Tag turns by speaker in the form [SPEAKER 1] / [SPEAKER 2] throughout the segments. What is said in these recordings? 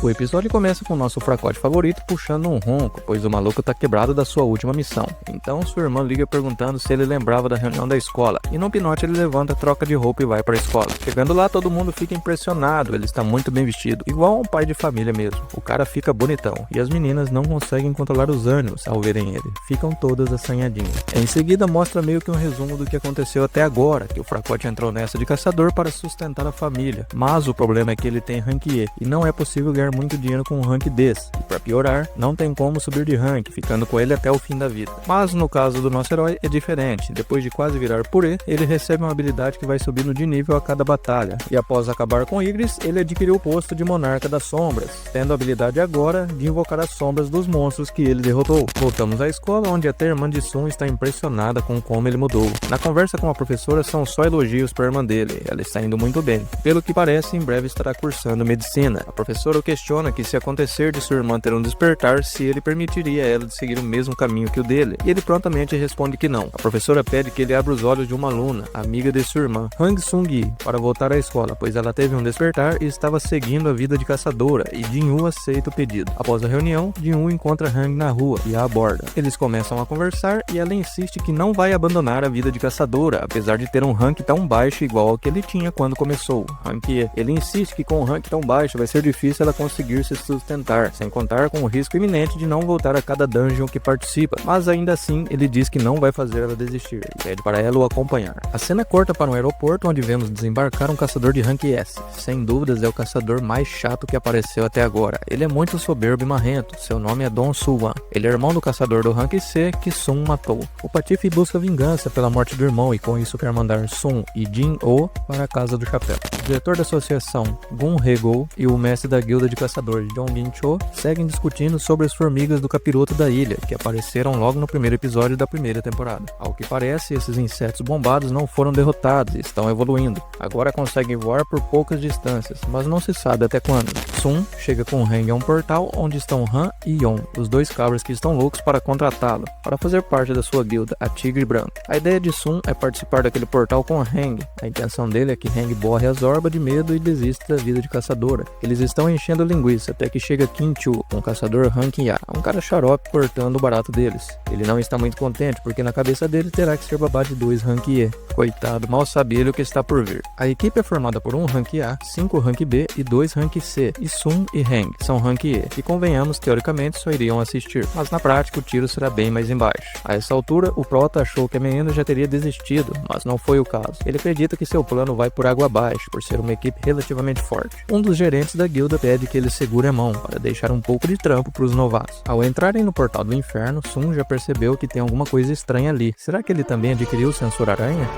[SPEAKER 1] O episódio começa com o nosso fracote favorito puxando um ronco, pois o maluco tá quebrado da sua última missão. Então sua irmã liga perguntando se ele lembrava da reunião da escola, e no pinote ele levanta, troca de roupa e vai pra escola. Chegando lá todo mundo fica impressionado, ele está muito bem vestido, igual a um pai de família mesmo. O cara fica bonitão, e as meninas não conseguem controlar os ânimos ao verem ele, ficam todas assanhadinhas. Em seguida mostra meio que um resumo do que aconteceu até agora, que o fracote entrou nessa de caçador para sustentar a família, mas o problema é que ele tem rank E, e não é possível ganhar muito dinheiro com um rank desse, e pra piorar, não tem como subir de rank, ficando com ele até o fim da vida. Mas no caso do nosso herói é diferente, depois de quase virar purê, ele recebe uma habilidade que vai subindo de nível a cada batalha, e após acabar com Igris, ele adquiriu o posto de Monarca das Sombras, tendo a habilidade agora de invocar as sombras dos monstros que ele derrotou. Voltamos à escola, onde até a irmã de Sun está impressionada com como ele mudou. Na conversa com a professora são só elogios para a irmã dele, ela está indo muito bem. Pelo que parece, em breve estará cursando medicina. A professora o questiona que se acontecer de sua irmã ter um despertar, se ele permitiria a ela de seguir o mesmo caminho que o dele, e ele prontamente responde que não. A professora pede que ele abra os olhos de uma aluna, amiga de sua irmã, Hang Sung-gi, para voltar à escola, pois ela teve um despertar e estava seguindo a vida de caçadora, e Jin-woo aceita o pedido. Após a reunião, Jin-woo encontra Hang na rua e a aborda. Eles começam a conversar e ela insiste que não vai abandonar a vida de caçadora, apesar de ter um rank tão baixo igual ao que ele tinha quando começou. Rank E. Ele insiste que com um rank tão baixo vai ser difícil ela conseguir se sustentar, sem contar com o risco iminente de não voltar a cada dungeon que participa, mas ainda assim ele diz que não vai fazer ela desistir e pede para ela o acompanhar. A cena corta para um aeroporto onde vemos desembarcar um caçador de rank S. Sem dúvidas é o caçador mais chato que apareceu até agora. Ele é muito soberbo e marrento, seu nome é Don Soo-wan. Ele é irmão do caçador do rank C que Sun matou. O Patife busca vingança pela morte do irmão e com isso quer mandar Sun e Jin-oh para a Casa do Chapéu. O diretor da associação, Gun Hye-go, e o mestre da guilda de caçadores, Jong Bin-cho, seguem discutindo sobre as formigas do capiroto da ilha, que apareceram logo no primeiro episódio da primeira temporada. Ao que parece, esses insetos bombados não foram derrotados e estão evoluindo. Agora conseguem voar por poucas distâncias, mas não se sabe até quando. Sun chega com Hang a um portal onde estão Han e Yon, os dois cabras que estão loucos para contratá-lo, para fazer parte da sua guilda, a Tigre Branco. A ideia de Sun é participar daquele portal com Hang. A intenção dele é que Hang borre as orbas de medo e desista da vida de caçadora. Eles estão enchendo linguiça até que chega Kim Chu, um caçador rank A, um cara xarope cortando o barato deles. Ele não está muito contente porque na cabeça dele terá que ser babá de 2 rank E. Coitado, mal sabe ele o que está por vir. A equipe é formada por 1 rank A, 5 rank B e 2 rank C, e Sun e Hang são rank E, que convenhamos teoricamente só iriam assistir, mas na prática o tiro será bem mais embaixo. A essa altura, o Prota achou que a menina já teria desistido, mas não foi o caso. Ele acredita que seu plano vai por água abaixo, por ser uma equipe relativamente forte. Um dos gerentes da guilda pede que ele segure a mão, para deixar um pouco de trampo para os novatos. Ao entrarem no portal do inferno, Sun já percebeu que tem alguma coisa estranha ali. Será que ele também adquiriu o sensor aranha?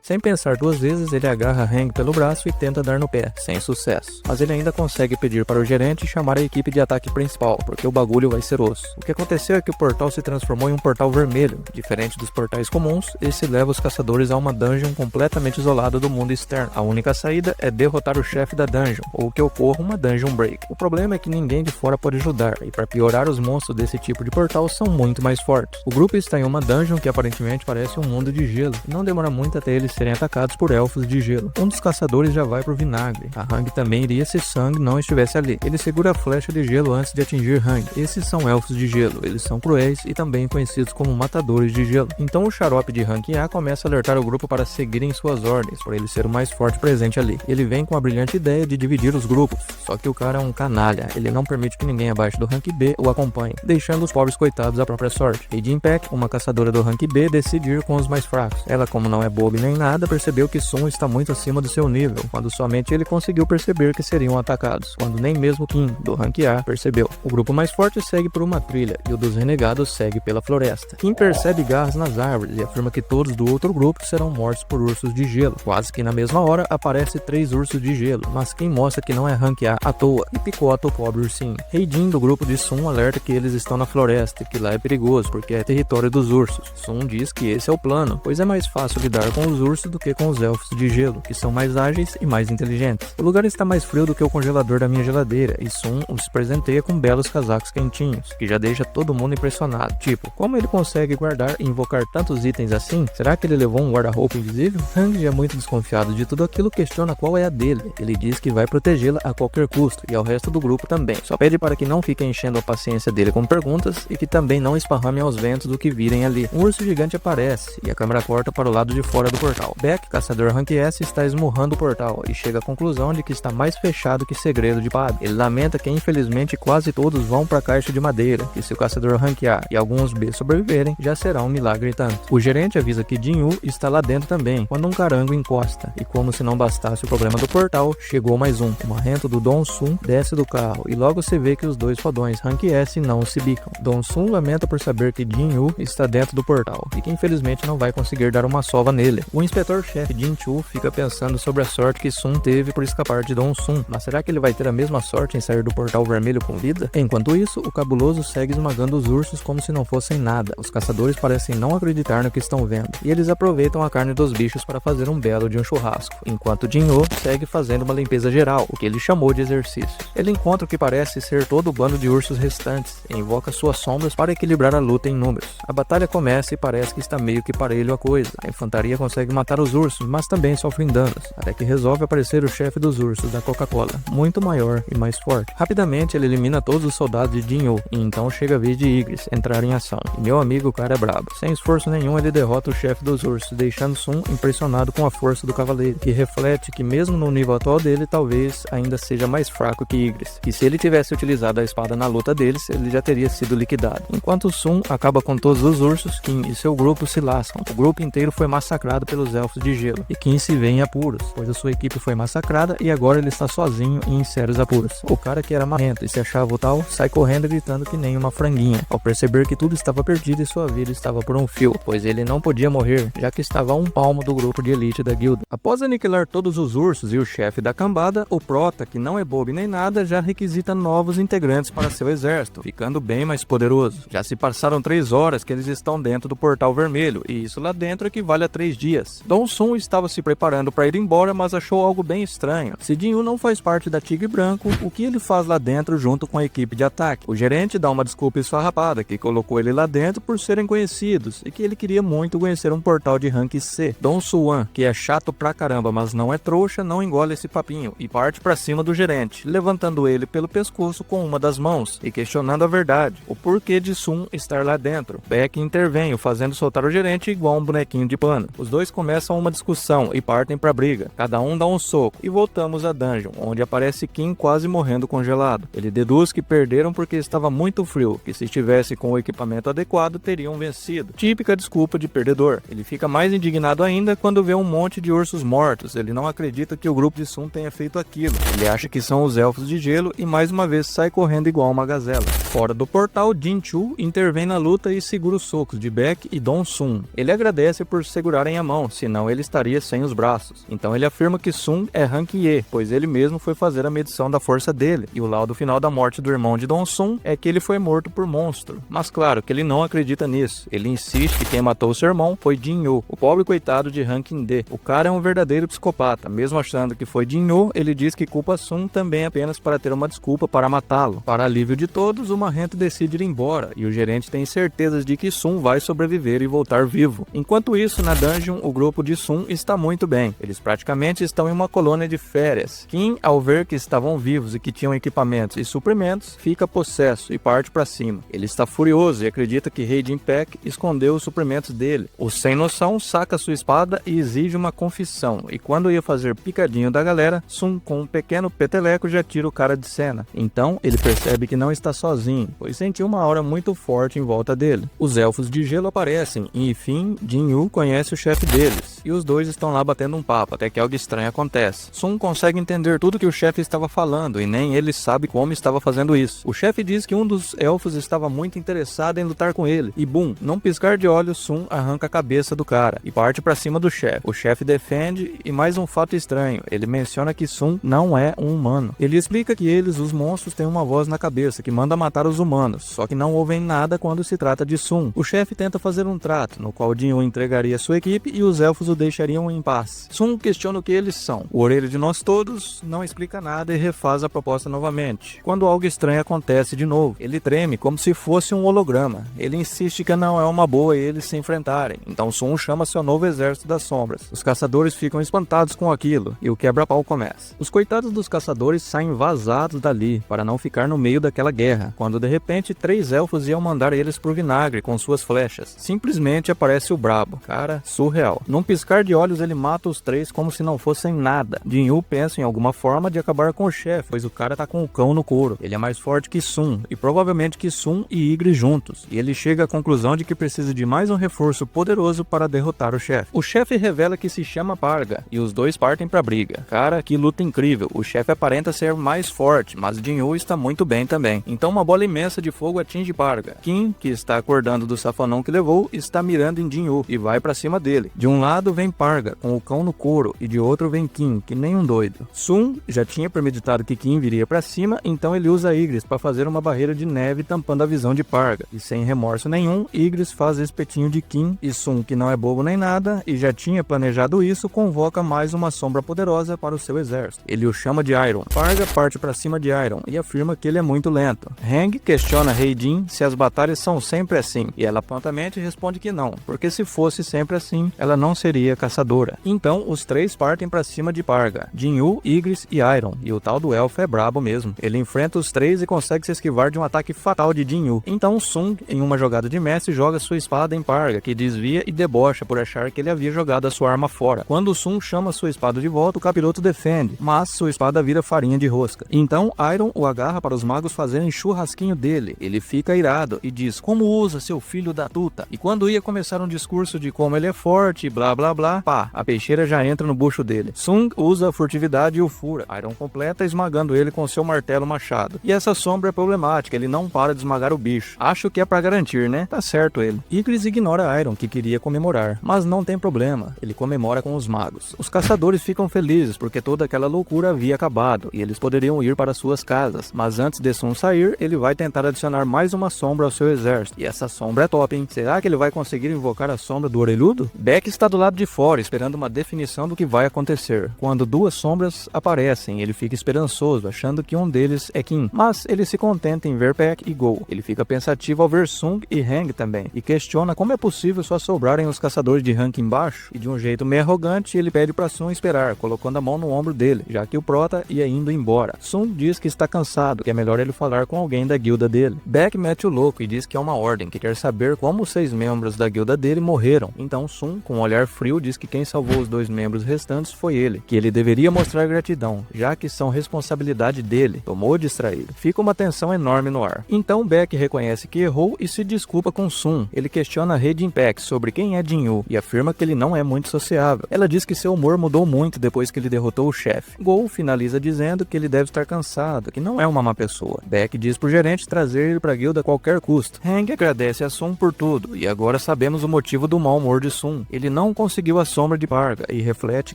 [SPEAKER 1] Sem pensar 2 vezes, ele agarra Hang pelo braço e tenta dar no pé, sem sucesso. Mas ele ainda consegue pedir para o gerente chamar a equipe de ataque principal, porque o bagulho vai ser osso. O que aconteceu é que o portal se transformou em um portal vermelho. Diferente dos portais comuns, esse leva os caçadores a uma dungeon completamente isolada do mundo externo. A única saída é derrotar o chefe da dungeon, ou que ocorra uma dungeon break. O problema é que ninguém de fora pode ajudar, e para piorar, os monstros desse tipo de portal são muito mais fortes. O grupo está em uma dungeon que aparentemente parece um mundo de gelo, e não demora muito até eles serem atacados por elfos de gelo. Um dos caçadores já vai pro vinagre. A Hang também iria se Sang não estivesse ali. Ele segura a flecha de gelo antes de atingir Hang. Esses são elfos de gelo. Eles são cruéis e também conhecidos como matadores de gelo. Então o xarope de Rank A começa a alertar o grupo para seguirem suas ordens, por ele ser o mais forte presente ali. Ele vem com a brilhante ideia de dividir os grupos, só que o cara é um canalha. Ele não permite que ninguém abaixo do Rank B o acompanhe, deixando os pobres coitados à própria sorte. E Jin Pack, uma caçadora do Rank B, decide ir com os mais fracos. Ela, como não é boba nem nada, percebeu que Sun está muito acima do seu nível, quando somente ele conseguiu perceber que seriam atacados, quando nem mesmo Kim, do Rank A, percebeu. O grupo mais forte segue por uma trilha, e o dos renegados segue pela floresta. Kim percebe garras nas árvores e afirma que todos do outro grupo serão mortos por ursos de gelo. Quase que na mesma hora, aparece 3 ursos de gelo, mas Kim mostra que não é Rank A à toa, e picota o pobre ursinho. Heijin, do grupo de Sun, alerta que eles estão na floresta, e que lá é perigoso, porque é território dos ursos. Sun diz que esse é o plano, pois é mais fácil lidar com os ursos do que com os elfos de gelo, que são mais ágeis e mais inteligentes. O lugar está mais frio do que o congelador da minha geladeira, e Sun os presenteia com belos casacos quentinhos, que já deixa todo mundo impressionado. Tipo, como ele consegue guardar e invocar tantos itens assim? Será que ele levou um guarda-roupa invisível? Hang, já muito desconfiado de tudo aquilo, questiona qual é a dele. Ele diz que vai protegê-la a qualquer custo, e ao resto do grupo também. Só pede para que não fiquem enchendo a paciência dele com perguntas, e que também não esparramem aos ventos do que virem ali. Um urso gigante aparece, e a câmera corta para o lado de fora do portal. Beck, caçador Rank S, está esmurrando o portal, e chega à conclusão de que está mais fechado que segredo de padre. Ele lamenta que infelizmente quase todos vão para a caixa de madeira, que se o caçador Rank A e alguns B sobreviverem, já será um milagre tanto. O gerente avisa que Jinyu está lá dentro também, quando um carango encosta, e como se não bastasse o problema do portal, chegou mais um. O marrento do Don Sun desce do carro, e logo se vê que os dois fodões Rank S não se bicam. Don Sun lamenta por saber que Jinyu está dentro do portal, e que infelizmente não vai conseguir dar uma sova nele. O inspetor-chefe Jin Chu fica pensando sobre a sorte que Sun teve por escapar de Don Sun, mas será que ele vai ter a mesma sorte em sair do portal vermelho com vida? Enquanto isso, o cabuloso segue esmagando os ursos como se não fossem nada. Os caçadores parecem não acreditar no que estão vendo, e eles aproveitam a carne dos bichos para fazer um belo de um churrasco, enquanto Jinho segue fazendo uma limpeza geral, o que ele chamou de exercício. Ele encontra o que parece ser todo o bando de ursos restantes, e invoca suas sombras para equilibrar a luta em números. A batalha começa e parece que está meio que parelho a coisa. A infantaria consegue matar os ursos, mas também sofrem danos, até que resolve aparecer o chefe dos ursos da Coca-Cola, muito maior e mais forte. Rapidamente ele elimina todos os soldados de Jinho, e então chega a vez de Igris entrar em ação. E meu amigo, o cara é brabo. Sem esforço nenhum ele derrota o chefe dos ursos, deixando Sun impressionado com a força do cavaleiro, que reflete que mesmo no nível atual dele, talvez ainda seja mais fraco que Igris, que se ele tivesse utilizado a espada na luta deles, ele já teria sido liquidado. Enquanto Sun acaba com todos os ursos, Kim e seu grupo se lascam. O grupo inteiro foi massacrado pelos elfos de gelo, e Kim se vê em apuros, pois a sua equipe foi massacrada e agora ele está sozinho e em sérios apuros. O cara que era marrento e se achava o tal, sai correndo gritando que nem uma franguinha, ao perceber que tudo estava perdido e sua vida estava por um fio, pois ele não podia morrer, já que estava a um palmo do grupo de elite da guilda. Após aniquilar todos os ursos e o chefe da cambada, o Prota, que não é bobo nem nada, já requisita novos integrantes para seu exército, ficando bem mais poderoso. Já se passaram 3 horas que eles estão dentro do portal vermelho, e isso lá dentro equivale a 3 dias. Don Sun estava se preparando para ir embora, mas achou algo bem estranho. Se Jinyu não faz parte da Tigre Branco, o que ele faz lá dentro junto com a equipe de ataque? O gerente dá uma desculpa esfarrapada, que colocou ele lá dentro por serem conhecidos, e que ele queria muito conhecer um portal de rank C. Don Suan, que é chato pra caramba, mas não é trouxa, não engole esse papinho, e parte pra cima do gerente, levantando ele pelo pescoço com uma das mãos, e questionando a verdade, o porquê de Sun estar lá dentro. Beck intervém, o fazendo soltar o gerente igual um bonequinho de pano. Os dois começam uma discussão e partem pra briga, cada um dá um soco, e voltamos à dungeon, onde aparece Kim quase morrendo congelado. Ele deduz que perderam porque estava muito frio, que se estivesse com o equipamento adequado teriam vencido. Típica desculpa de perdedor. Ele fica mais indignado ainda quando vê um monte de ursos mortos. Ele não acredita que o grupo de Sun tenha feito aquilo. Ele acha que são os elfos de gelo e mais uma vez sai correndo igual uma gazela. Fora do portal, Jin Chu intervém na luta e segura os socos de Beck e Don Sun. Ele agradece por segurarem a mão, senão ele estaria sem os braços. Então ele afirma que Sun é rank E, pois ele mesmo foi fazer a medição da força dele, e o laudo final da morte do irmão de Don Sun é que ele foi morto por monstro. Mas claro que ele não acredita nisso. Ele insiste que quem matou seu irmão foi Jinyu, o pobre coitado de ranking D. O cara é um verdadeiro psicopata. Mesmo achando que foi Jinyu, ele diz que culpa Sun também apenas para ter uma desculpa para matá-lo. Para alívio de todos, o marrento decide ir embora, e o gerente tem certezas de que Sun vai sobreviver e voltar vivo. Enquanto isso, na dungeon, o grupo de Sun está muito bem. Eles praticamente estão em uma colônia de férias. Kim, ao ver que estavam vivos e que tinham equipamentos e suprimentos, fica possesso e parte para cima. Ele está furioso e acredita que Rei Jinpaek escondeu os suprimentos dele. O sem noção saca sua espada e exige uma confissão, e quando ia fazer picadinho da galera, Sun, com um pequeno peteleco, já tira o cara de cena. Então ele percebe que não está sozinho, pois sentiu uma aura muito forte em volta dele. Os elfos de gelo aparecem e, enfim, Jinyu conhece o chefe deles, e os dois estão lá batendo um papo, até que algo estranho acontece. Sun consegue entender tudo que o chefe estava falando, e nem ele sabe como estava fazendo isso. O chefe diz que um dos elfos estava muito interessado em lutar com ele, e bum, num piscar de olhos, Sun arranca a cabeça do cara e parte pra cima do chefe. O chefe defende, e mais um fato estranho, ele menciona que Sun não é um humano. Ele explica que eles, os monstros, têm uma voz na cabeça que manda matar os humanos, só que não ouvem nada quando se trata de Sun. O chefe tenta fazer um trato, no qual Jinyu entregaria sua equipe e os os elfos o deixariam em paz. Sun questiona o que eles são. O Orelha de Nós Todos não explica nada e refaz a proposta novamente. Quando algo estranho acontece de novo, ele treme como se fosse um holograma. Ele insiste que não é uma boa eles se enfrentarem. Então Sun chama seu novo exército das sombras. Os caçadores ficam espantados com aquilo e o quebra-pau começa. Os coitados dos caçadores saem vazados dali para não ficar no meio daquela guerra, quando de repente 3 elfos iam mandar eles pro vinagre com suas flechas. Simplesmente aparece o Brabo. Cara, surreal. Num piscar de olhos ele mata os 3 como se não fossem nada. Jinyu pensa em alguma forma de acabar com o chefe, pois o cara tá com o cão no couro. Ele é mais forte que Sun, e provavelmente que Sun e Ygritte juntos. E ele chega à conclusão de que precisa de mais um reforço poderoso para derrotar o chefe. O chefe revela que se chama Parga, e os dois partem pra briga. Cara, que luta incrível. O chefe aparenta ser mais forte, mas Jinyu está muito bem também. Então uma bola imensa de fogo atinge Parga. Kim, que está acordando do safanão que levou, está mirando em Jinyu e vai pra cima dele. De um lado vem Parga, com o cão no couro, e de outro vem Kim, que nem um doido. Sun já tinha premeditado que Kim viria pra cima, então ele usa Ygritte para fazer uma barreira de neve tampando a visão de Parga. E sem remorso nenhum, Ygritte faz espetinho de Kim, e Sun, que não é bobo nem nada, e já tinha planejado isso, convoca mais uma sombra poderosa para o seu exército. Ele o chama de Iron. Parga parte pra cima de Iron e afirma que ele é muito lento. Hang questiona Heijin se as batalhas são sempre assim, e ela prontamente responde que não, porque se fosse sempre assim, ela não seria caçadora. Então, os 3 partem pra cima de Parga, Jinyu, Ygritte e Iron, e o tal do elfo é brabo mesmo. Ele enfrenta os 3 e consegue se esquivar de um ataque fatal de Jinyu. Então Sun, em uma jogada de mestre, joga sua espada em Parga, que desvia e debocha por achar que ele havia jogado a sua arma fora. Quando Sun chama sua espada de volta, o capiroto defende, mas sua espada vira farinha de rosca. Então Iron o agarra para os magos fazerem churrasquinho dele. Ele fica irado e diz: como usa seu filho da tuta? E quando ia começar um discurso de como ele é forte, blá blá blá, pá, a peixeira já entra no bucho dele. Sun usa a furtividade e o fura. Iron completa esmagando ele com seu martelo machado. E essa sombra é problemática, ele não para de esmagar o bicho. Acho que é pra garantir, né? Tá certo ele. Ygritte ignora Iron, que queria comemorar, mas não tem problema, ele comemora com os magos. Os caçadores ficam felizes porque toda aquela loucura havia acabado e eles poderiam ir para suas casas, mas antes de Sun sair, ele vai tentar adicionar mais uma sombra ao seu exército. E essa sombra é top, hein? Será que ele vai conseguir invocar a sombra do orelhudo? Beck está do lado de fora, esperando uma definição do que vai acontecer. Quando 2 sombras aparecem, ele fica esperançoso, achando que um deles é Kim, mas ele se contenta em ver Peck e Go. Ele fica pensativo ao ver Sung e Hang também, e questiona como é possível só sobrarem os caçadores de rank embaixo, e de um jeito meio arrogante, ele pede pra Sun esperar, colocando a mão no ombro dele, já que o prota ia indo embora. Sun diz que está cansado, que é melhor ele falar com alguém da guilda dele. Beck mete o louco e diz que é uma ordem, que quer saber como os 6 membros da guilda dele morreram. Então Sun, com um olhar frio, diz que quem salvou os 2 membros restantes foi ele, que ele deveria mostrar gratidão, já que são responsabilidade dele. Tomou distraído. Fica uma tensão enorme no ar. Então Beck reconhece que errou e se desculpa com Sun. Ele questiona Heijin Peck sobre quem é Jinyu e afirma que ele não é muito sociável. Ela diz que seu humor mudou muito depois que ele derrotou o chefe. Go finaliza dizendo que ele deve estar cansado, que não é uma má pessoa. Beck diz pro gerente trazer ele pra guilda a qualquer custo. Hang agradece a Sun por tudo, e agora sabemos o motivo do mau humor de Sun. Ele não conseguiu a sombra de Parga, e reflete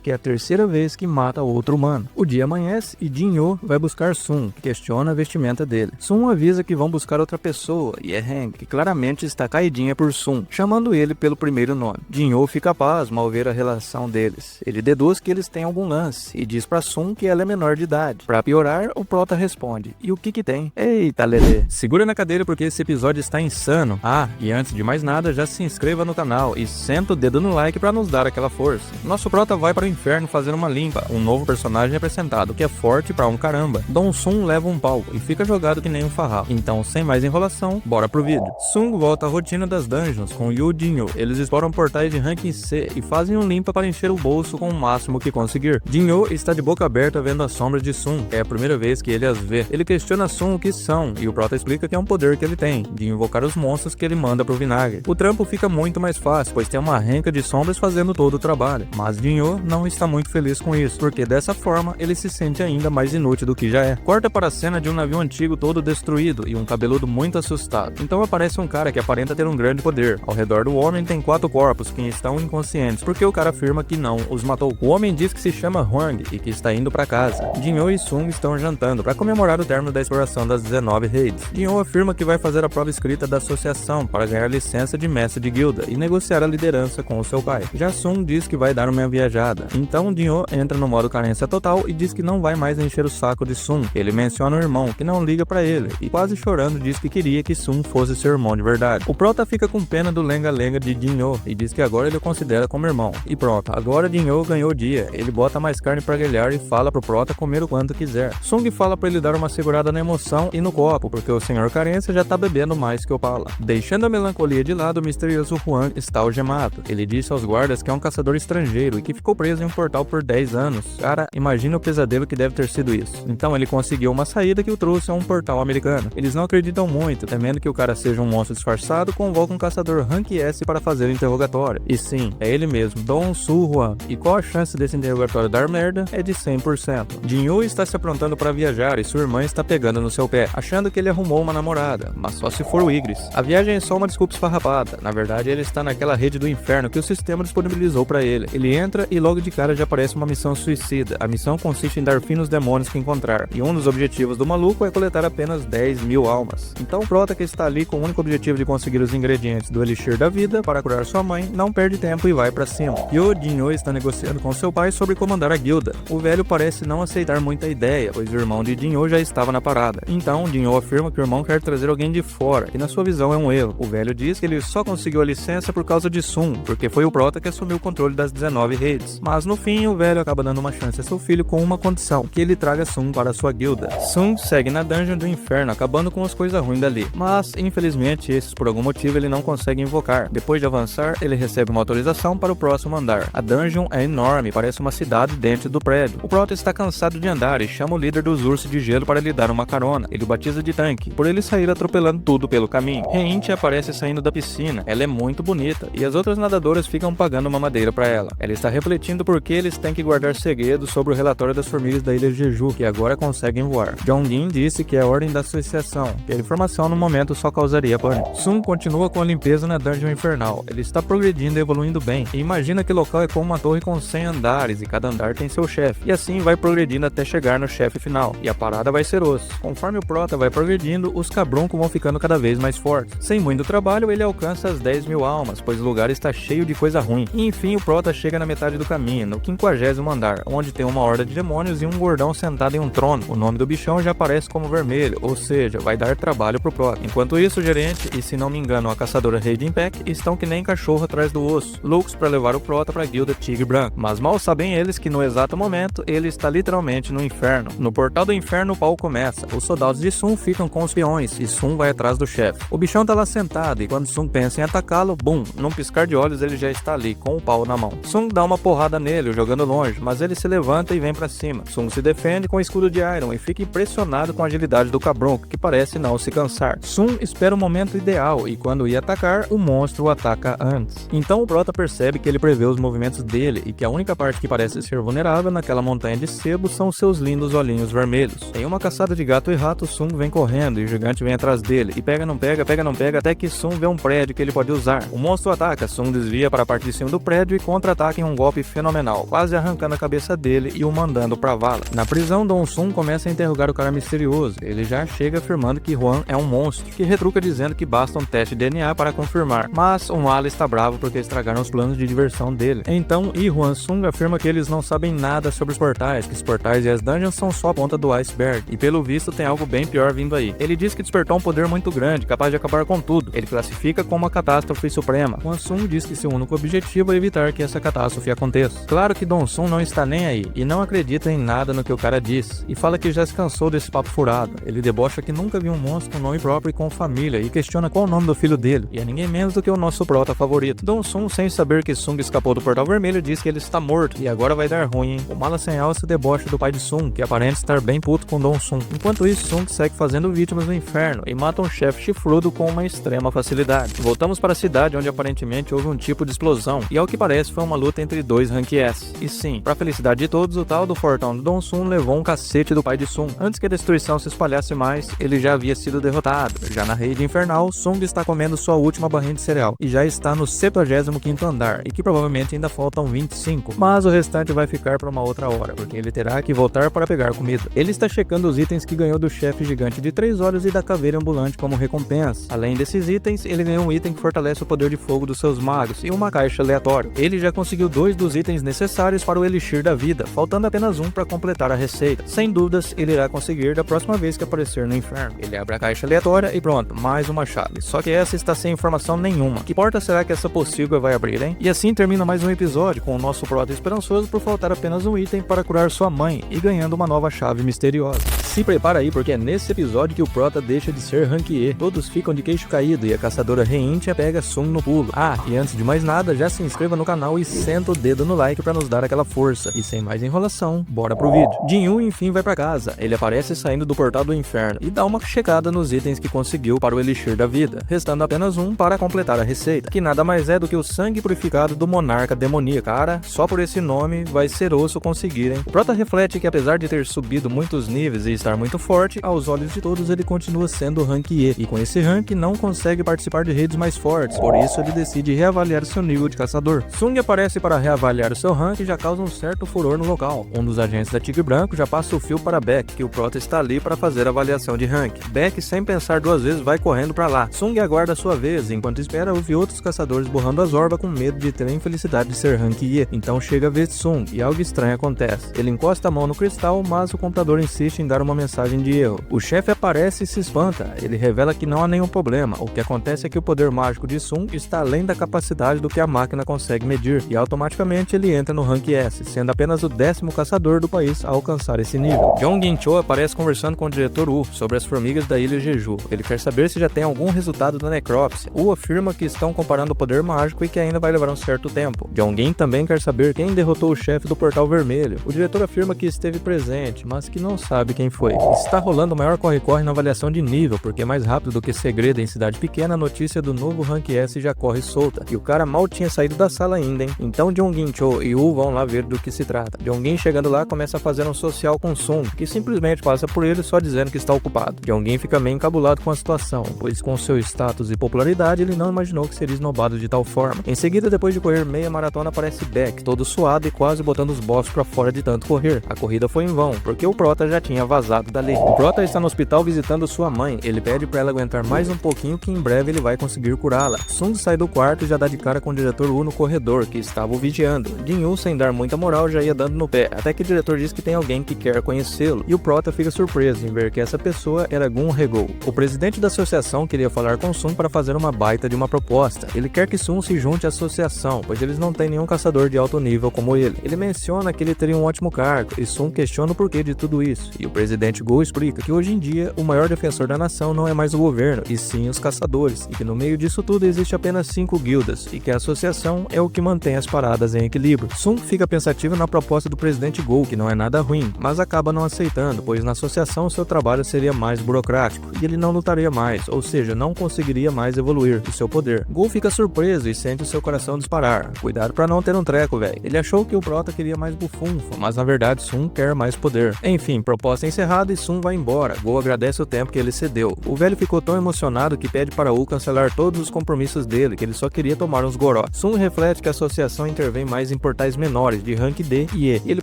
[SPEAKER 1] que é a 3ª vez que mata outro humano. O dia amanhece e Jinyu vai buscar Sun, que questiona a vestimenta dele. Sun avisa que vão buscar outra pessoa, e é Hang, que claramente está caidinha por Sun, chamando ele pelo primeiro nome. Jinyu fica pasmo ao ver a relação deles. Ele deduz que eles têm algum lance, e diz pra Sun que ela é menor de idade. Pra piorar, o prota responde: e o que tem? Eita, Lelê. Segura na cadeira porque esse episódio está insano. Ah, e antes de mais nada, já se inscreva no canal e senta o dedo no like pra nos dar aquela força. Nosso prota vai para o inferno fazer uma limpa. Um novo personagem é apresentado, que é forte pra um caramba. Dong Sun leva um pau e fica jogado que nem um farrapo. Então, sem mais enrolação, bora pro vídeo. Sung volta à rotina das dungeons com Yu e Jinyu. Eles exploram portais de ranking C e fazem um limpa para encher o bolso com o máximo que conseguir. Jinyu está de boca aberta vendo as sombras de Sun. É a primeira vez que ele as vê. Ele questiona Sun o que são, e o prota explica que é um poder que ele tem, de invocar os monstros que ele manda pro vinagre. O trampo fica muito mais fácil, pois tem uma renca de sombras fazendo todo o trabalho. Mas Jinyu não está muito feliz com isso, porque dessa forma ele se sente ainda mais inútil do que já é. Corta para a cena de um navio antigo todo destruído e um cabeludo muito assustado. Então aparece um cara que aparenta ter um grande poder. Ao redor do homem tem 4 corpos que estão inconscientes, porque o cara afirma que não os matou. O homem diz que se chama Huang e que está indo para casa. Jinyu e Sung estão jantando para comemorar o término da exploração das 19 raids. Jinyu afirma que vai fazer a prova escrita da associação para ganhar licença de mestre de guilda e negociar a liderança com o seu pai. pai. Já Sung diz que vai dar uma viajada. Então Jin-ho entra no modo carência total e diz que não vai mais encher o saco de Sung. Ele menciona o irmão, que não liga pra ele, e quase chorando diz que queria que Sung fosse seu irmão de verdade. O prota fica com pena do lenga-lenga de Jin-ho e diz que agora ele o considera como irmão. E pronto, agora Jin-ho ganhou o dia. Ele bota mais carne pra grelhar e fala pro prota comer o quanto quiser. Sung fala pra ele dar uma segurada na emoção e no copo, porque o senhor carência já tá bebendo mais que o Pala. Deixando a melancolia de lado, o misterioso Juan está algemado. Ele disse aos guardas que é um caçador estrangeiro e que ficou preso em um portal por 10 anos. Cara, imagina o pesadelo que deve ter sido isso. Então ele conseguiu uma saída que o trouxe a um portal americano. Eles não acreditam muito, temendo que o cara seja um monstro disfarçado, convoca um caçador Rank S para fazer o interrogatório. E sim, é ele mesmo, Dong Su Juan. E qual a chance desse interrogatório dar merda? É de 100%. Jin-ho está se aprontando para viajar e sua irmã está pegando no seu pé, achando que ele arrumou uma namorada, mas só se for o Igris. A viagem é só uma desculpa esfarrapada. Na verdade, ele está naquela rede do inferno que o sistema disponibilizou para ele. Ele entra e logo de cara já aparece uma missão suicida. A missão consiste em dar fim nos demônios que encontrar, e um dos objetivos do maluco é coletar apenas 10.000 almas. Então o prota, que está ali com o único objetivo de conseguir os ingredientes do elixir da vida para curar sua mãe, não perde tempo e vai para cima. E o Jin-ho está negociando com seu pai sobre comandar a guilda. O velho parece não aceitar muita ideia, pois o irmão de Jin-ho já estava na parada. Então Jin-ho afirma que o irmão quer trazer alguém de fora, que na sua visão é um erro. O velho diz que ele só conseguiu a licença por causa de Sung, porque foi o prota que assumiu o controle das 19 redes. Mas no fim, o velho acaba dando uma chance a seu filho com uma condição, que ele traga Sung para sua guilda. Sung segue na dungeon do inferno, acabando com as coisas ruins dali. Mas, infelizmente, esses por algum motivo ele não consegue invocar. Depois de avançar, ele recebe uma autorização para o próximo andar. A dungeon é enorme, parece uma cidade dentro do prédio. O prota está cansado de andar e chama o líder dos ursos de gelo para lhe dar uma carona. Ele o batiza de tanque, por ele sair atropelando tudo pelo caminho. Reinti aparece saindo da piscina. Ela é muito bonita, e as outras nadadoras ficam pagando uma madeira para ela. Ela está refletindo porque eles têm que guardar segredos sobre o relatório das formigas da ilha de Jeju, que agora conseguem voar. Jong-in disse que é a ordem da associação, que a informação no momento só causaria pânico. Sung continua com a limpeza na dungeon infernal. Ele está progredindo e evoluindo bem, e imagina que o local é como uma torre com 100 andares, e cada andar tem seu chefe, e assim vai progredindo até chegar no chefe final, e a parada vai ser osso. Conforme o prota vai progredindo, os cabroncos vão ficando cada vez mais fortes. Sem muito trabalho, ele alcança as 10.000 almas, pois o lugar está cheio de coisa ruim. E enfim, o prota chega na metade do caminho, no 50º andar, onde tem uma horda de demônios e um gordão sentado em um trono. O nome do bichão já aparece como vermelho, ou seja, vai dar trabalho pro prota. Enquanto isso, o gerente e, se não me engano, a caçadora Raiden Pack estão que nem cachorro atrás do osso, loucos para levar o prota pra guilda Tigre Branco. Mas mal sabem eles que no exato momento, ele está literalmente no inferno. No portal do inferno, o pau começa. Os soldados de Sung ficam com os peões e Sung vai atrás do chefe. O bichão tá lá sentado e quando Sung pensa em atacá-lo, bum, num piscar de olhos ele já está ali, com o pau na mão. Sung dá uma porrada nele, jogando longe, mas ele se levanta e vem pra cima. Sung se defende com o escudo de Iron e fica impressionado com a agilidade do cabronco, que parece não se cansar. Sung espera o momento ideal e quando ia atacar, o monstro o ataca antes. Então o prota percebe que ele prevê os movimentos dele e que a única parte que parece ser vulnerável naquela montanha de sebo são seus lindos olhinhos vermelhos. Em uma caçada de gato e rato, Sung vem correndo e o gigante vem atrás dele e pega não pega, pega não pega, até que Sung vê um prédio que ele pode usar. O monstro ataca, Sung desvia para a parte de cima do prédio e contra-ataca em um golpe fenomenal, quase arrancando a cabeça dele e o mandando pra vala. Na prisão, Dong Sun começa a interrogar o cara misterioso. Ele já chega afirmando que Juan é um monstro, que retruca dizendo que basta um teste de DNA para confirmar, mas um ala está bravo porque estragaram os planos de diversão dele. Então, Juan Sung afirma que eles não sabem nada sobre os portais, que os portais e as dungeons são só a ponta do iceberg, e pelo visto tem algo bem pior vindo aí. Ele diz que despertou um poder muito grande, capaz de acabar com tudo. Ele classifica como uma catástrofe suprema. Juan Sung diz que seu único objetivo é evitar que essa catástrofe aconteça. Claro que Dong Sun não está nem aí, e não acredita em nada no que o cara diz, e fala que já se cansou desse papo furado. Ele debocha que nunca viu um monstro com nome próprio e com família, e questiona qual o nome do filho dele, e é ninguém menos do que o nosso prota favorito. Dong Sun, sem saber que Sung escapou do portal vermelho, diz que ele está morto, e agora vai dar ruim, hein? O mala sem alça debocha do pai de Sung, que aparenta estar bem puto com Dong Sun. Enquanto isso, Sung segue fazendo vítimas no inferno, e mata um chefe chifrudo com uma extrema facilidade. Voltamos para a cidade, onde aparentemente houve um tipo de explosão, e ao que parece foi uma luta entre dois Rank S. E sim, pra felicidade de todos, o tal do fortão do Dong Sun levou um cacete do pai de Sung. Antes que a destruição se espalhasse mais, ele já havia sido derrotado. Já na rede infernal, Sung está comendo sua última barrinha de cereal, e já está no 75º andar, e que provavelmente ainda faltam 25, mas o restante vai ficar para uma outra hora, porque ele terá que voltar para pegar comida. Ele está checando os itens que ganhou do chefe gigante de 3 olhos e da caveira ambulante como recompensa. Além desses itens, ele ganhou um item que fortalece o poder de fogo dos seus magos, e uma caixa caixa aleatório. Ele já conseguiu 2 dos itens necessários para o Elixir da Vida, faltando apenas um para completar a receita. Sem dúvidas, ele irá conseguir da próxima vez que aparecer no inferno. Ele abre a caixa aleatória e pronto, mais uma chave. Só que essa está sem informação nenhuma. Que porta será que essa possível vai abrir, hein? E assim termina mais um episódio com o nosso prota esperançoso por faltar apenas um item para curar sua mãe e ganhando uma nova chave misteriosa. Se prepara aí porque é nesse episódio que o prota deixa de ser rank E. Todos ficam de queixo caído e a caçadora Reintia pega Sung no pulo. Ah, e antes de mais nada, já se inscreva no canal e senta o dedo no like para nos dar aquela força. E sem mais enrolação, bora pro vídeo. Jinyu enfim vai pra casa. Ele aparece saindo do portal do inferno e dá uma checada nos itens que conseguiu para o Elixir da Vida, restando apenas um para completar a receita, que nada mais é do que o sangue purificado do monarca demoníaco. Cara, só por esse nome vai ser osso conseguir, hein? O prota reflete que apesar de ter subido muitos níveis e estar muito forte, aos olhos de todos ele continua sendo rank E, e com esse rank não consegue participar de raids mais fortes, por isso ele decide reavaliar seu nível de caçador. Sung aparece para reavaliar o seu rank e já causa um certo furor no local. Um dos agentes da Tigre Branco já passa o fio para Beck, que o prota está ali para fazer a avaliação de rank. Beck, sem pensar duas vezes, vai correndo para lá. Sung aguarda a sua vez, enquanto espera ouvir outros caçadores borrando as orbas com medo de ter a infelicidade de ser rank E. Então chega a vez de Sung e algo estranho acontece. Ele encosta a mão no cristal, mas o computador insiste em dar uma mensagem de erro. O chefe aparece e se espanta. Ele revela que não há nenhum problema. O que acontece é que o poder mágico de Sung está além da capacidade do que a máquina consegue medir, e automaticamente ele entra no rank S, sendo apenas o 10º caçador do país a alcançar esse nível. Jong Gincho aparece conversando com o diretor Wu sobre as formigas da ilha Jeju. Ele quer saber se já tem algum resultado da necrópsia. Wu afirma que estão comparando o poder mágico e que ainda vai levar um certo tempo. Jongin também quer saber quem derrotou o chefe do Portal Vermelho. O diretor afirma que esteve presente, mas que não sabe quem foi. Está rolando o maior corre-corre na avaliação de nível, porque mais rápido do que segredo em cidade pequena, a notícia do novo rank S já corre solta. E o cara mal tinha saído da sala ainda, hein? Então Jong Gincho e Wu vão lá ver do que se trata. Jongin chegando lá começa a fazer um social com Sung, que simplesmente passa por ele só dizendo que está ocupado. Jongin fica meio encabulado com a situação, pois com seu status e popularidade ele não imaginou que seria esnobado de tal forma. Em seguida, depois de correr meia maratona, aparece Beck, todo suado e quase botando os bosses pra fora de tanto correr. A corrida foi em vão, porque o prota já tinha vazado dali. O prota está no hospital visitando sua mãe. Ele pede pra ela aguentar mais um pouquinho que em breve ele vai conseguir curá-la. Sung sai do quarto e já dá de cara com o diretor Wu no corredor, que estava o vigiando. Jinyu, sem dar muita moral, já ia dando no pé, até que o diretor diz que tem alguém que quer conhecê-lo, e o prota fica surpreso em ver que essa pessoa era Gun Regou. O presidente da associação queria falar com Sung para fazer uma baita de uma proposta. Ele quer que Sung se junte à associação, pois eles não têm nenhum caçador de alto nível como ele. Ele menciona que ele teria um ótimo cargo, e Sung questiona o porquê de tudo isso, e o presidente Go explica que hoje em dia o maior defensor da nação não é mais o governo, e sim os caçadores, e que no meio disso tudo existe apenas 5 guildas, e que a associação é o que mantém as paradas em equilíbrio. Sung fica pensativo na proposta do presidente Go, que não é nada ruim, mas acaba não aceitando, pois na associação seu trabalho seria mais burocrático, e ele não lutaria mais, ou seja, não conseguiria mais evoluir o seu poder. Go fica surpreso e sente o seu coração disparar. Cuidado pra não ter um treco, velho. Ele achou que o prota queria mais bufunfa, mas na verdade Sung quer mais poder. Enfim, proposta encerrada e Sung vai embora. Go agradece o tempo que ele cedeu. O velho ficou tão emocionado que pede para Wu cancelar todos os compromissos dele, que ele só queria tomar uns goró. Sung reflete que a associação intervém mais em portais menores, de rank D e E, e ele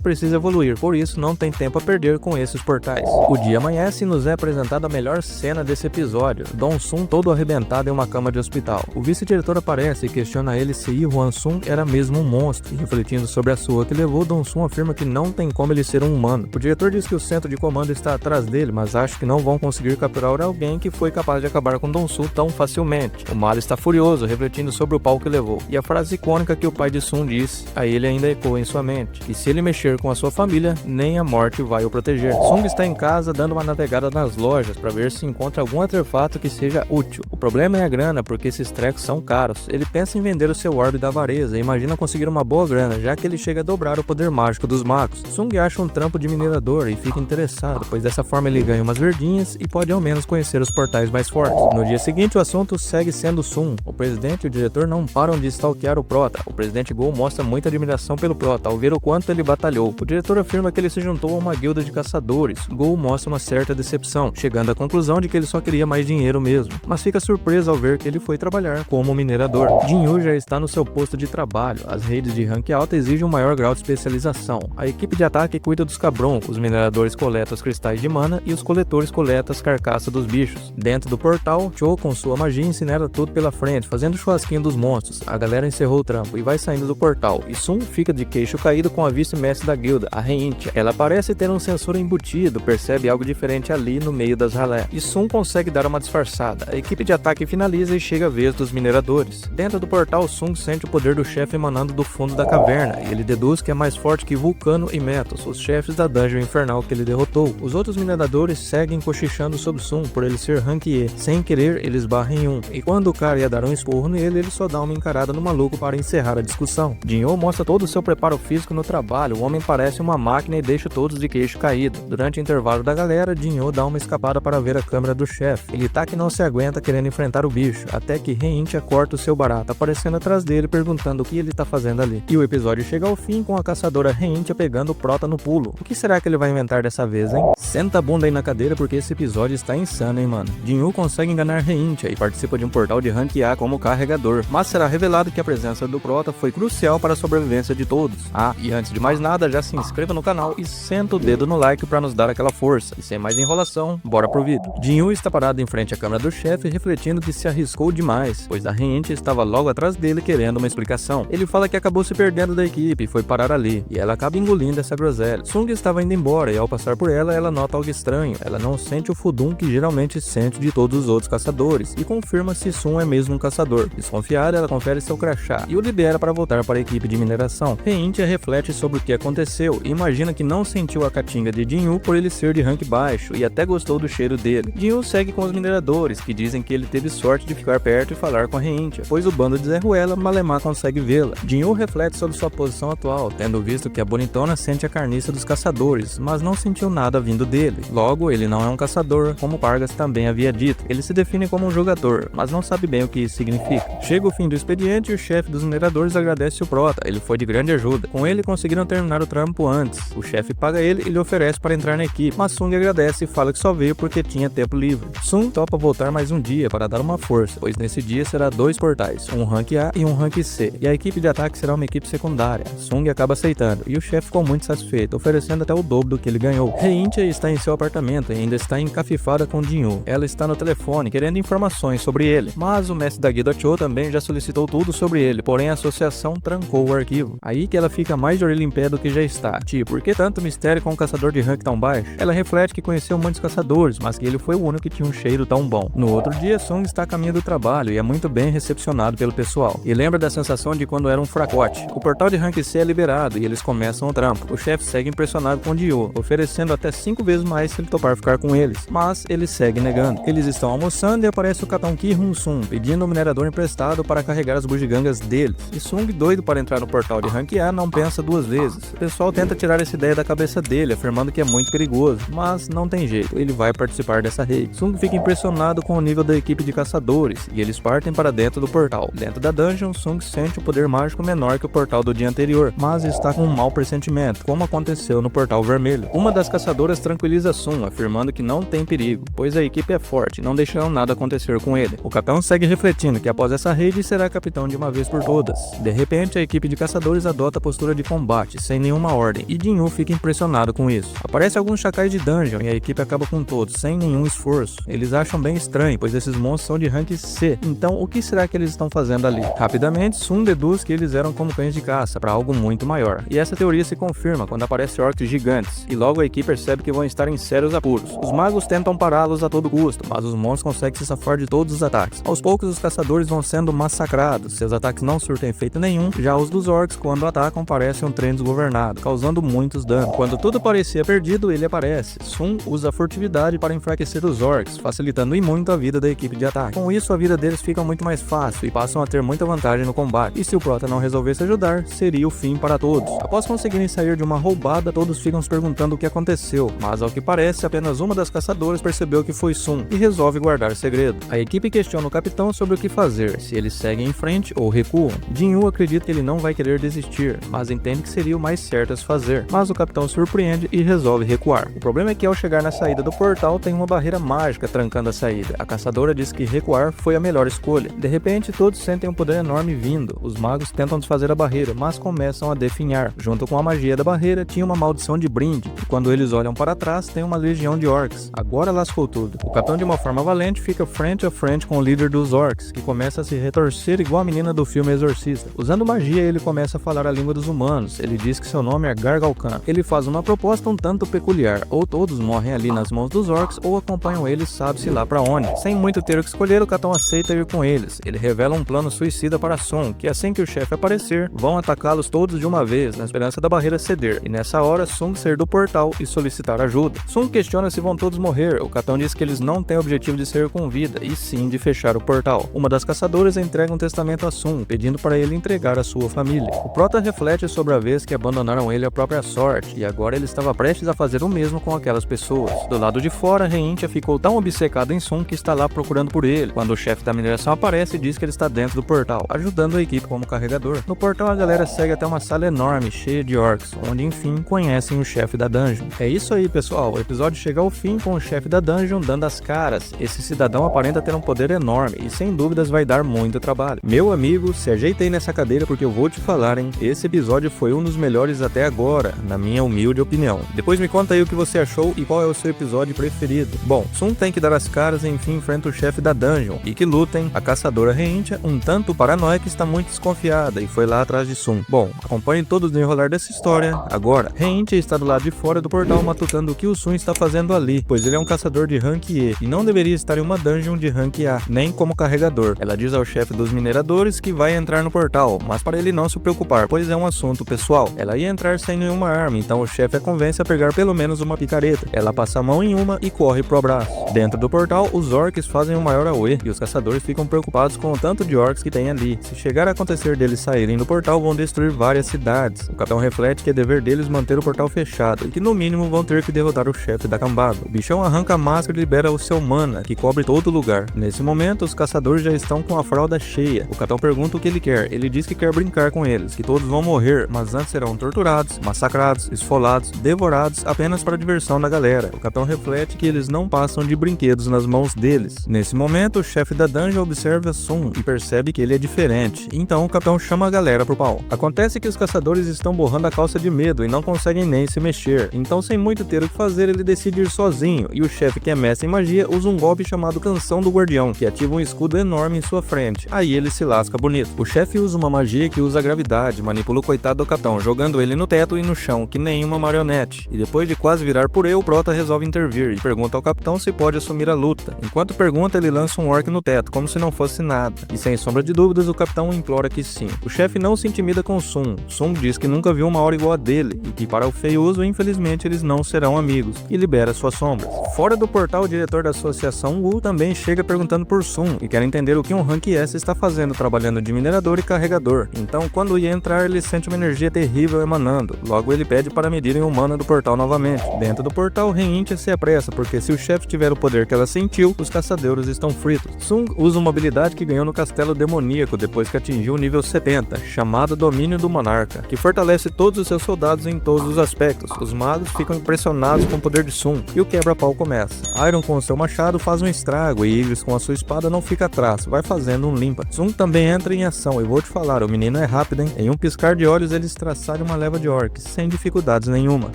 [SPEAKER 1] precisa evoluir, por isso não tem tempo a perder com esses portais. O dia amanhece e nos é apresentada a melhor cena desse episódio, Dong Sun todo arrebentado em uma cama de hospital. O vice-diretor aparece e questiona ele se Yi Huan Sun era mesmo um monstro, e refletindo sobre a surra que levou, Dong Sun afirma que não tem como ele ser um humano. O diretor diz que o centro de comando está atrás dele, mas acha que não vão conseguir capturar alguém que foi capaz de acabar com Dong Sun tão facilmente. O Mal está furioso, refletindo sobre o pau que levou, e a frase icônica que o pai de Sun disse a ele ainda ecoa em sua mente, que se ele mexer com a sua família, nem a morte vai o proteger. Sung está em casa dando uma navegada nas lojas para ver se encontra algum artefato que seja útil. O problema é a grana, porque esses trecos são caros. Ele pensa em vender o seu orbe da avareza e imagina conseguir uma boa grana, já que ele chega a dobrar o poder mágico dos magos. Sung acha um trampo de minerador e fica interessado, pois dessa forma ele ganha umas verdinhas e pode ao menos conhecer os portais mais fortes. No dia seguinte, o assunto segue sendo Sung. O presidente e o diretor não param de stalkear o prota. O presidente Go mostra muita admiração pelo prota ao ver o quanto ele batalhou. O diretor afirma que ele se juntou a uma guilda de caçadores. Go mostra uma certa decepção, chegando à conclusão de que ele só queria mais dinheiro mesmo, mas fica surpreso ao ver que ele foi trabalhar como minerador. Jinyu já está no seu posto de trabalho. As raids de rank alta exigem um maior grau de especialização. A equipe de ataque cuida dos Cabron, os mineradores coletam os cristais de mana e os coletores coletam as carcaças dos bichos. Dentro do portal, Cho com sua magia incinera tudo pela frente, fazendo o churrasquinho dos monstros. A galera encerrou o trampo e vai saindo do portal, e Sun fica de queixo caído com a vice-mestre da guilda, a Heintia. Ela parece ter um sensor embutido, percebe algo diferente ali no meio das ralé, e Sun consegue dar uma disfarçada. A equipe de ataque finaliza e chega a vez dos mineradores. Dentro do portal, Sun sente o poder do chefe emanando do fundo da caverna, e ele deduz que é mais forte que Vulcano e Metos, os chefes da dungeon infernal que ele derrotou. Os outros mineradores seguem cochichando sobre Sun por ele ser rank E. Sem querer, eles barram em um, e quando o cara ia dar um esporro nele, ele só dá uma encarada no maluco para encerrar a discussão. Jinho mostra todo o seu preparo físico no trabalho, o homem parece uma máquina e deixa todos de queixo caído. Durante o intervalo da galera, Jinho dá uma escapada para ver a câmera do chefe. Ele tá que não se aguenta querendo enfrentar o bicho, até que Heintia corta o seu barato, aparecendo atrás dele perguntando o que ele tá fazendo ali. E o episódio chega ao fim com a caçadora Heintia pegando o prota no pulo. O que será que ele vai inventar dessa vez, hein? Senta a bunda aí na cadeira porque esse episódio está insano, hein, mano. Jinyu consegue enganar Heintia e participa de um portal de rank A como carregador, mas será revelado que a presença do prota foi crucial para a sobrevivência de todos. Ah, e antes de mais nada, já se inscreva no canal e senta o dedo no like para nos dar aquela força. E sem mais enrolação, bora pro vídeo. Jinyu está parado em frente à câmera do chefe, refletindo que se arriscou demais, pois a Heintia estava logo atrás dele querendo uma explicação. Ele fala que acabou se perdendo da equipe e foi parar ali, e ela acaba engolindo essa groselha. Sung estava indo embora e ao passar por ela, ela nota algo estranho. Ela não sente o fudum que geralmente sente de todos os outros caçadores, e confirma se Sun é mesmo um caçador. Desconfiada, ela confere seu crachá e o libera para voltar para a equipe de mineração. Heintia reflete sobre o que aconteceu e imagina que não sentiu a catinga de Jinyu por ele ser de rank baixo e até gostou do cheiro dele. Jinyu segue com os mineradores, que dizem que ele teve sorte de ficar perto e falar com a Heintia, pois o bando de Zé Ruela malemar consegue vê-la. Jinyu reflete sobre sua posição atual, tendo visto que a bonitona sente a carniça dos caçadores, mas não sentiu nada vindo dele. Logo, ele não é um caçador, como Pargas também havia dito. Ele se define como um jogador, mas não sabe bem o que isso significa. Chega o fim do expediente e o chefe dos mineradores agradece o prota, ele foi de grande ajuda. Com ele conseguiram terminar o trampo antes. O chefe paga ele e lhe oferece para entrar na equipe, mas Sung agradece e fala que só veio porque tinha tempo livre. Sung topa voltar mais um dia para dar uma força, pois nesse dia será 2 portais, um rank A e um rank C, e a equipe de ataque será uma equipe secundária. Sung acaba aceitando, e o chefe ficou muito satisfeito, oferecendo até o dobro do que ele ganhou. Heintia está em seu apartamento e ainda está encafifada com Jinyu. Ela está no telefone querendo informações sobre ele, mas o mestre da guilda Cho também já solicitou tudo sobre ele, porém a associação trancou o arquivo. Aí que ela fica mais de orelha em pé do que já está. Tipo, por que tanto mistério com um caçador de rank tão baixo? Ela reflete que conheceu muitos caçadores, mas que ele foi o único que tinha um cheiro tão bom. No outro dia, Sung está a caminho do trabalho e é muito bem recepcionado pelo pessoal. E lembra da sensação de quando era um fracote. O portal de rank C é liberado e eles começam o trampo. O chefe segue impressionado com Dio, oferecendo até 5 vezes mais se ele topar ficar com eles, mas ele segue negando. Eles estão almoçando e aparece o capitão Ki Hun-sun pedindo um minerador emprestado para carregar as bugigangas deles. E Sung, doido para entrar no portal de rank A, não pensa 2 vezes. O pessoal tenta tirar essa ideia da cabeça dele, afirmando que é muito perigoso, mas não tem jeito, ele vai participar dessa rede. Sung fica impressionado com o nível da equipe de caçadores e eles partem para dentro do portal. Dentro da dungeon, Sung sente o poder mágico menor que o portal do dia anterior, mas está com um mau pressentimento, como aconteceu no portal vermelho. Uma das caçadoras tranquiliza Sung, afirmando que não tem perigo, pois a equipe é forte e não deixarão nada acontecer com ele. O capitão segue refletindo que após essa rede será capitão de uma vez por todas. De repente, a equipe de caçadores adota a postura de combate, sem nenhuma ordem, e Jinyu fica impressionado com isso. Aparecem alguns chacais de dungeon e a equipe acaba com todos, sem nenhum esforço. Eles acham bem estranho, pois esses monstros são de rank C, então o que será que eles estão fazendo ali? Rapidamente, Sun deduz que eles eram como cães de caça, para algo muito maior. E essa teoria se confirma quando aparecem orcs gigantes, e logo a equipe percebe que vão estar em sérios apuros. Os magos tentam pará-los a todo custo, mas os monstros conseguem se safar de todos os ataques. Aos poucos, os caçadores vão sendo massacrados, seus ataques não surtem efeito nenhum, já os dos orcs, quando atacam, parecem um trem desgovernado, causando muitos danos. Quando tudo parecia perdido, ele aparece. Sun usa a furtividade para enfraquecer os orcs, facilitando e muito a vida da equipe de ataque. Com isso, a vida deles fica muito mais fácil e passam a ter muita vantagem no combate. E se o prota não resolvesse ajudar, seria o fim para todos. Após conseguirem sair de uma roubada, todos ficam se perguntando o que aconteceu, mas ao que parece, apenas uma das caçadoras percebeu que foi Sun e resolve guardar segredo. A equipe questiona o capitão sobre o que fazer, se eles seguem em frente ou recuam. Jinyu acredita que ele não vai querer desistir, mas entende que seria o mais certo a se fazer. Mas o capitão surpreende e resolve recuar. O problema é que ao chegar na saída do portal tem uma barreira mágica trancando a saída. A caçadora diz que recuar foi a melhor escolha. De repente, todos sentem um poder enorme vindo. Os magos tentam desfazer a barreira, mas começam a definhar. Junto com a magia da barreira, tinha uma maldição de brinde. E quando eles olham para trás, tem uma legião de orcs. Agora lascou tudo. O capitão, de uma forma valente, fica frente a frente com o líder dos orcs, que começa a se retorcer igual a menina do filme Exorcista. Usando magia, ele começa a falar a língua dos humanos. Ele diz que seu nome é Gargal Khan. Ele faz uma proposta um tanto peculiar. Ou todos morrem ali nas mãos dos orcs, ou acompanham eles sabe-se lá pra onde. Sem muito ter o que escolher, o Capitão aceita ir com eles. Ele revela um plano suicida para Sun, que assim que o chefe aparecer, vão atacá-los todos de uma vez, na esperança da barreira ceder. E nessa hora, Sun sair do portal e solicitar ajuda. Sun questiona se vão todos morrer. O Capitão diz que eles não têm o objetivo de sair com vida, e sim de fechar o portal. Uma das caçadoras entrega um testamento a Sun, pedindo para ele entregar a sua família. O Prota reflete sobre a vez que abandonaram ele à própria sorte, e agora ele estava prestes a fazer o mesmo com aquelas pessoas. Do lado de fora, Reintia ficou tão obcecado em Sun que está lá procurando por ele, quando o chefe da mineração aparece e diz que ele está dentro do portal, ajudando a equipe como carregador. No portal, a galera segue até uma sala enorme, cheia de orcs, onde enfim conhecem o chefe da dungeon. É isso aí, pessoal, o episódio chega ao fim com o chefe da dungeon dando as caras. Esse cidadão aparenta ter um poder enorme e sem dúvidas vai dar muito trabalho. Meu amigo, se ajeita aí nessa cadeira porque eu vou te falar, hein, esse episódio foi um dos melhores até agora, na minha humilde opinião. Depois me conta aí o que você achou e qual é o seu episódio preferido. Bom, Sun tem que dar as caras e enfim enfrenta o chefe da dungeon, e que lutem. A caçadora Reintia, um tanto paranoica, está muito desconfiada e foi lá atrás de Sun. Bom, acompanhe todos o desenrolar dessa história. Agora, Reintia está do lado de fora do portal matutando o que o Sun está fazendo ali, pois ele é um caçador de rank E e não deveria estar em uma dungeon de rank A, nem como carregador. Ela diz ao chefe dos mineradores que vai entrar no portal, mas para ele não se preocupar, pois é um assunto pessoal. Ela ia entrar sem nenhuma arma, então o chefe a convence a pegar pelo menos uma picareta. Ela passa a mão em uma e corre pro abraço. Dentro do portal, os orcs fazem o maior auê e os caçadores ficam preocupados com o tanto de orcs que tem ali. Se chegar a acontecer deles saírem do portal, vão destruir várias cidades. O capitão reflete que é dever deles manter o portal fechado e que no mínimo vão ter que derrotar o chefe da cambada. O bichão arranca a máscara e libera o seu mana, que cobre todo o lugar. Nesse momento, os caçadores já estão com a fralda cheia. O capitão pergunta o que ele quer. Ele diz que quer brincar com eles, que todos vão morrer, mas antes serão torturados, massacrados, esfolados, devorados apenas para a diversão da galera. O capitão reflete que eles não passam de brinquedos nas mãos deles. Nesse momento, o chefe da dungeon observa Sun e percebe que ele é diferente. Então o capitão chama a galera pro pau. Acontece que os caçadores estão borrando a calça de medo e não conseguem nem se mexer. Então, sem muito ter o que fazer, ele decide ir sozinho. E o chefe, que é mestre em magia, usa um golpe chamado Canção do Guardião, que ativa um escudo enorme em sua frente. Aí ele se lasca bonito. O chefe usa uma magia que usa a gravidade, manipula o coitado do capitão, jogando ele no teto e no chão, que nem uma marionete. E depois de quase virar purê, o Prota resolve intervir e pergunta ao capitão se pode assumir a luta. Enquanto pergunta, ele lança um orc no teto, como se não fosse nada. E sem sombra de dúvidas, o capitão implora que sim. O chefe não se intimida com Sun. Sun diz que nunca viu uma aura igual a dele e que para o feioso, infelizmente, eles não serão amigos, e libera suas sombras. Fora do portal, o diretor da associação Wu também chega perguntando por Sun e quer entender o que um rank S está fazendo trabalhando de minerador e carregador. Então, quando ia entrar, ele sente uma energia terrível emanando. Logo, ele pede para medirem o mana do portal novamente. Dentro do portal, Reintia se apressa, porque se o chefe tiver o poder que ela sentiu, os caçadores estão fritos. Sun usa uma habilidade que ganhou no castelo demoníaco depois que atingiu o nível 70, chamado Domínio do Monarca, que fortalece todos os seus soldados em todos os aspectos. Os magos ficam impressionados com o poder de Sun e o quebra-pau começa. Iron com o seu machado faz um estrago e Igris com a sua espada não fica atrás, vai fazendo um limpa. Sun também entra em ação e vou te falar, o menino é rápido, hein? Em um piscar de olhos ele estraçalha uma leva de orcs, sem dificuldades nenhuma.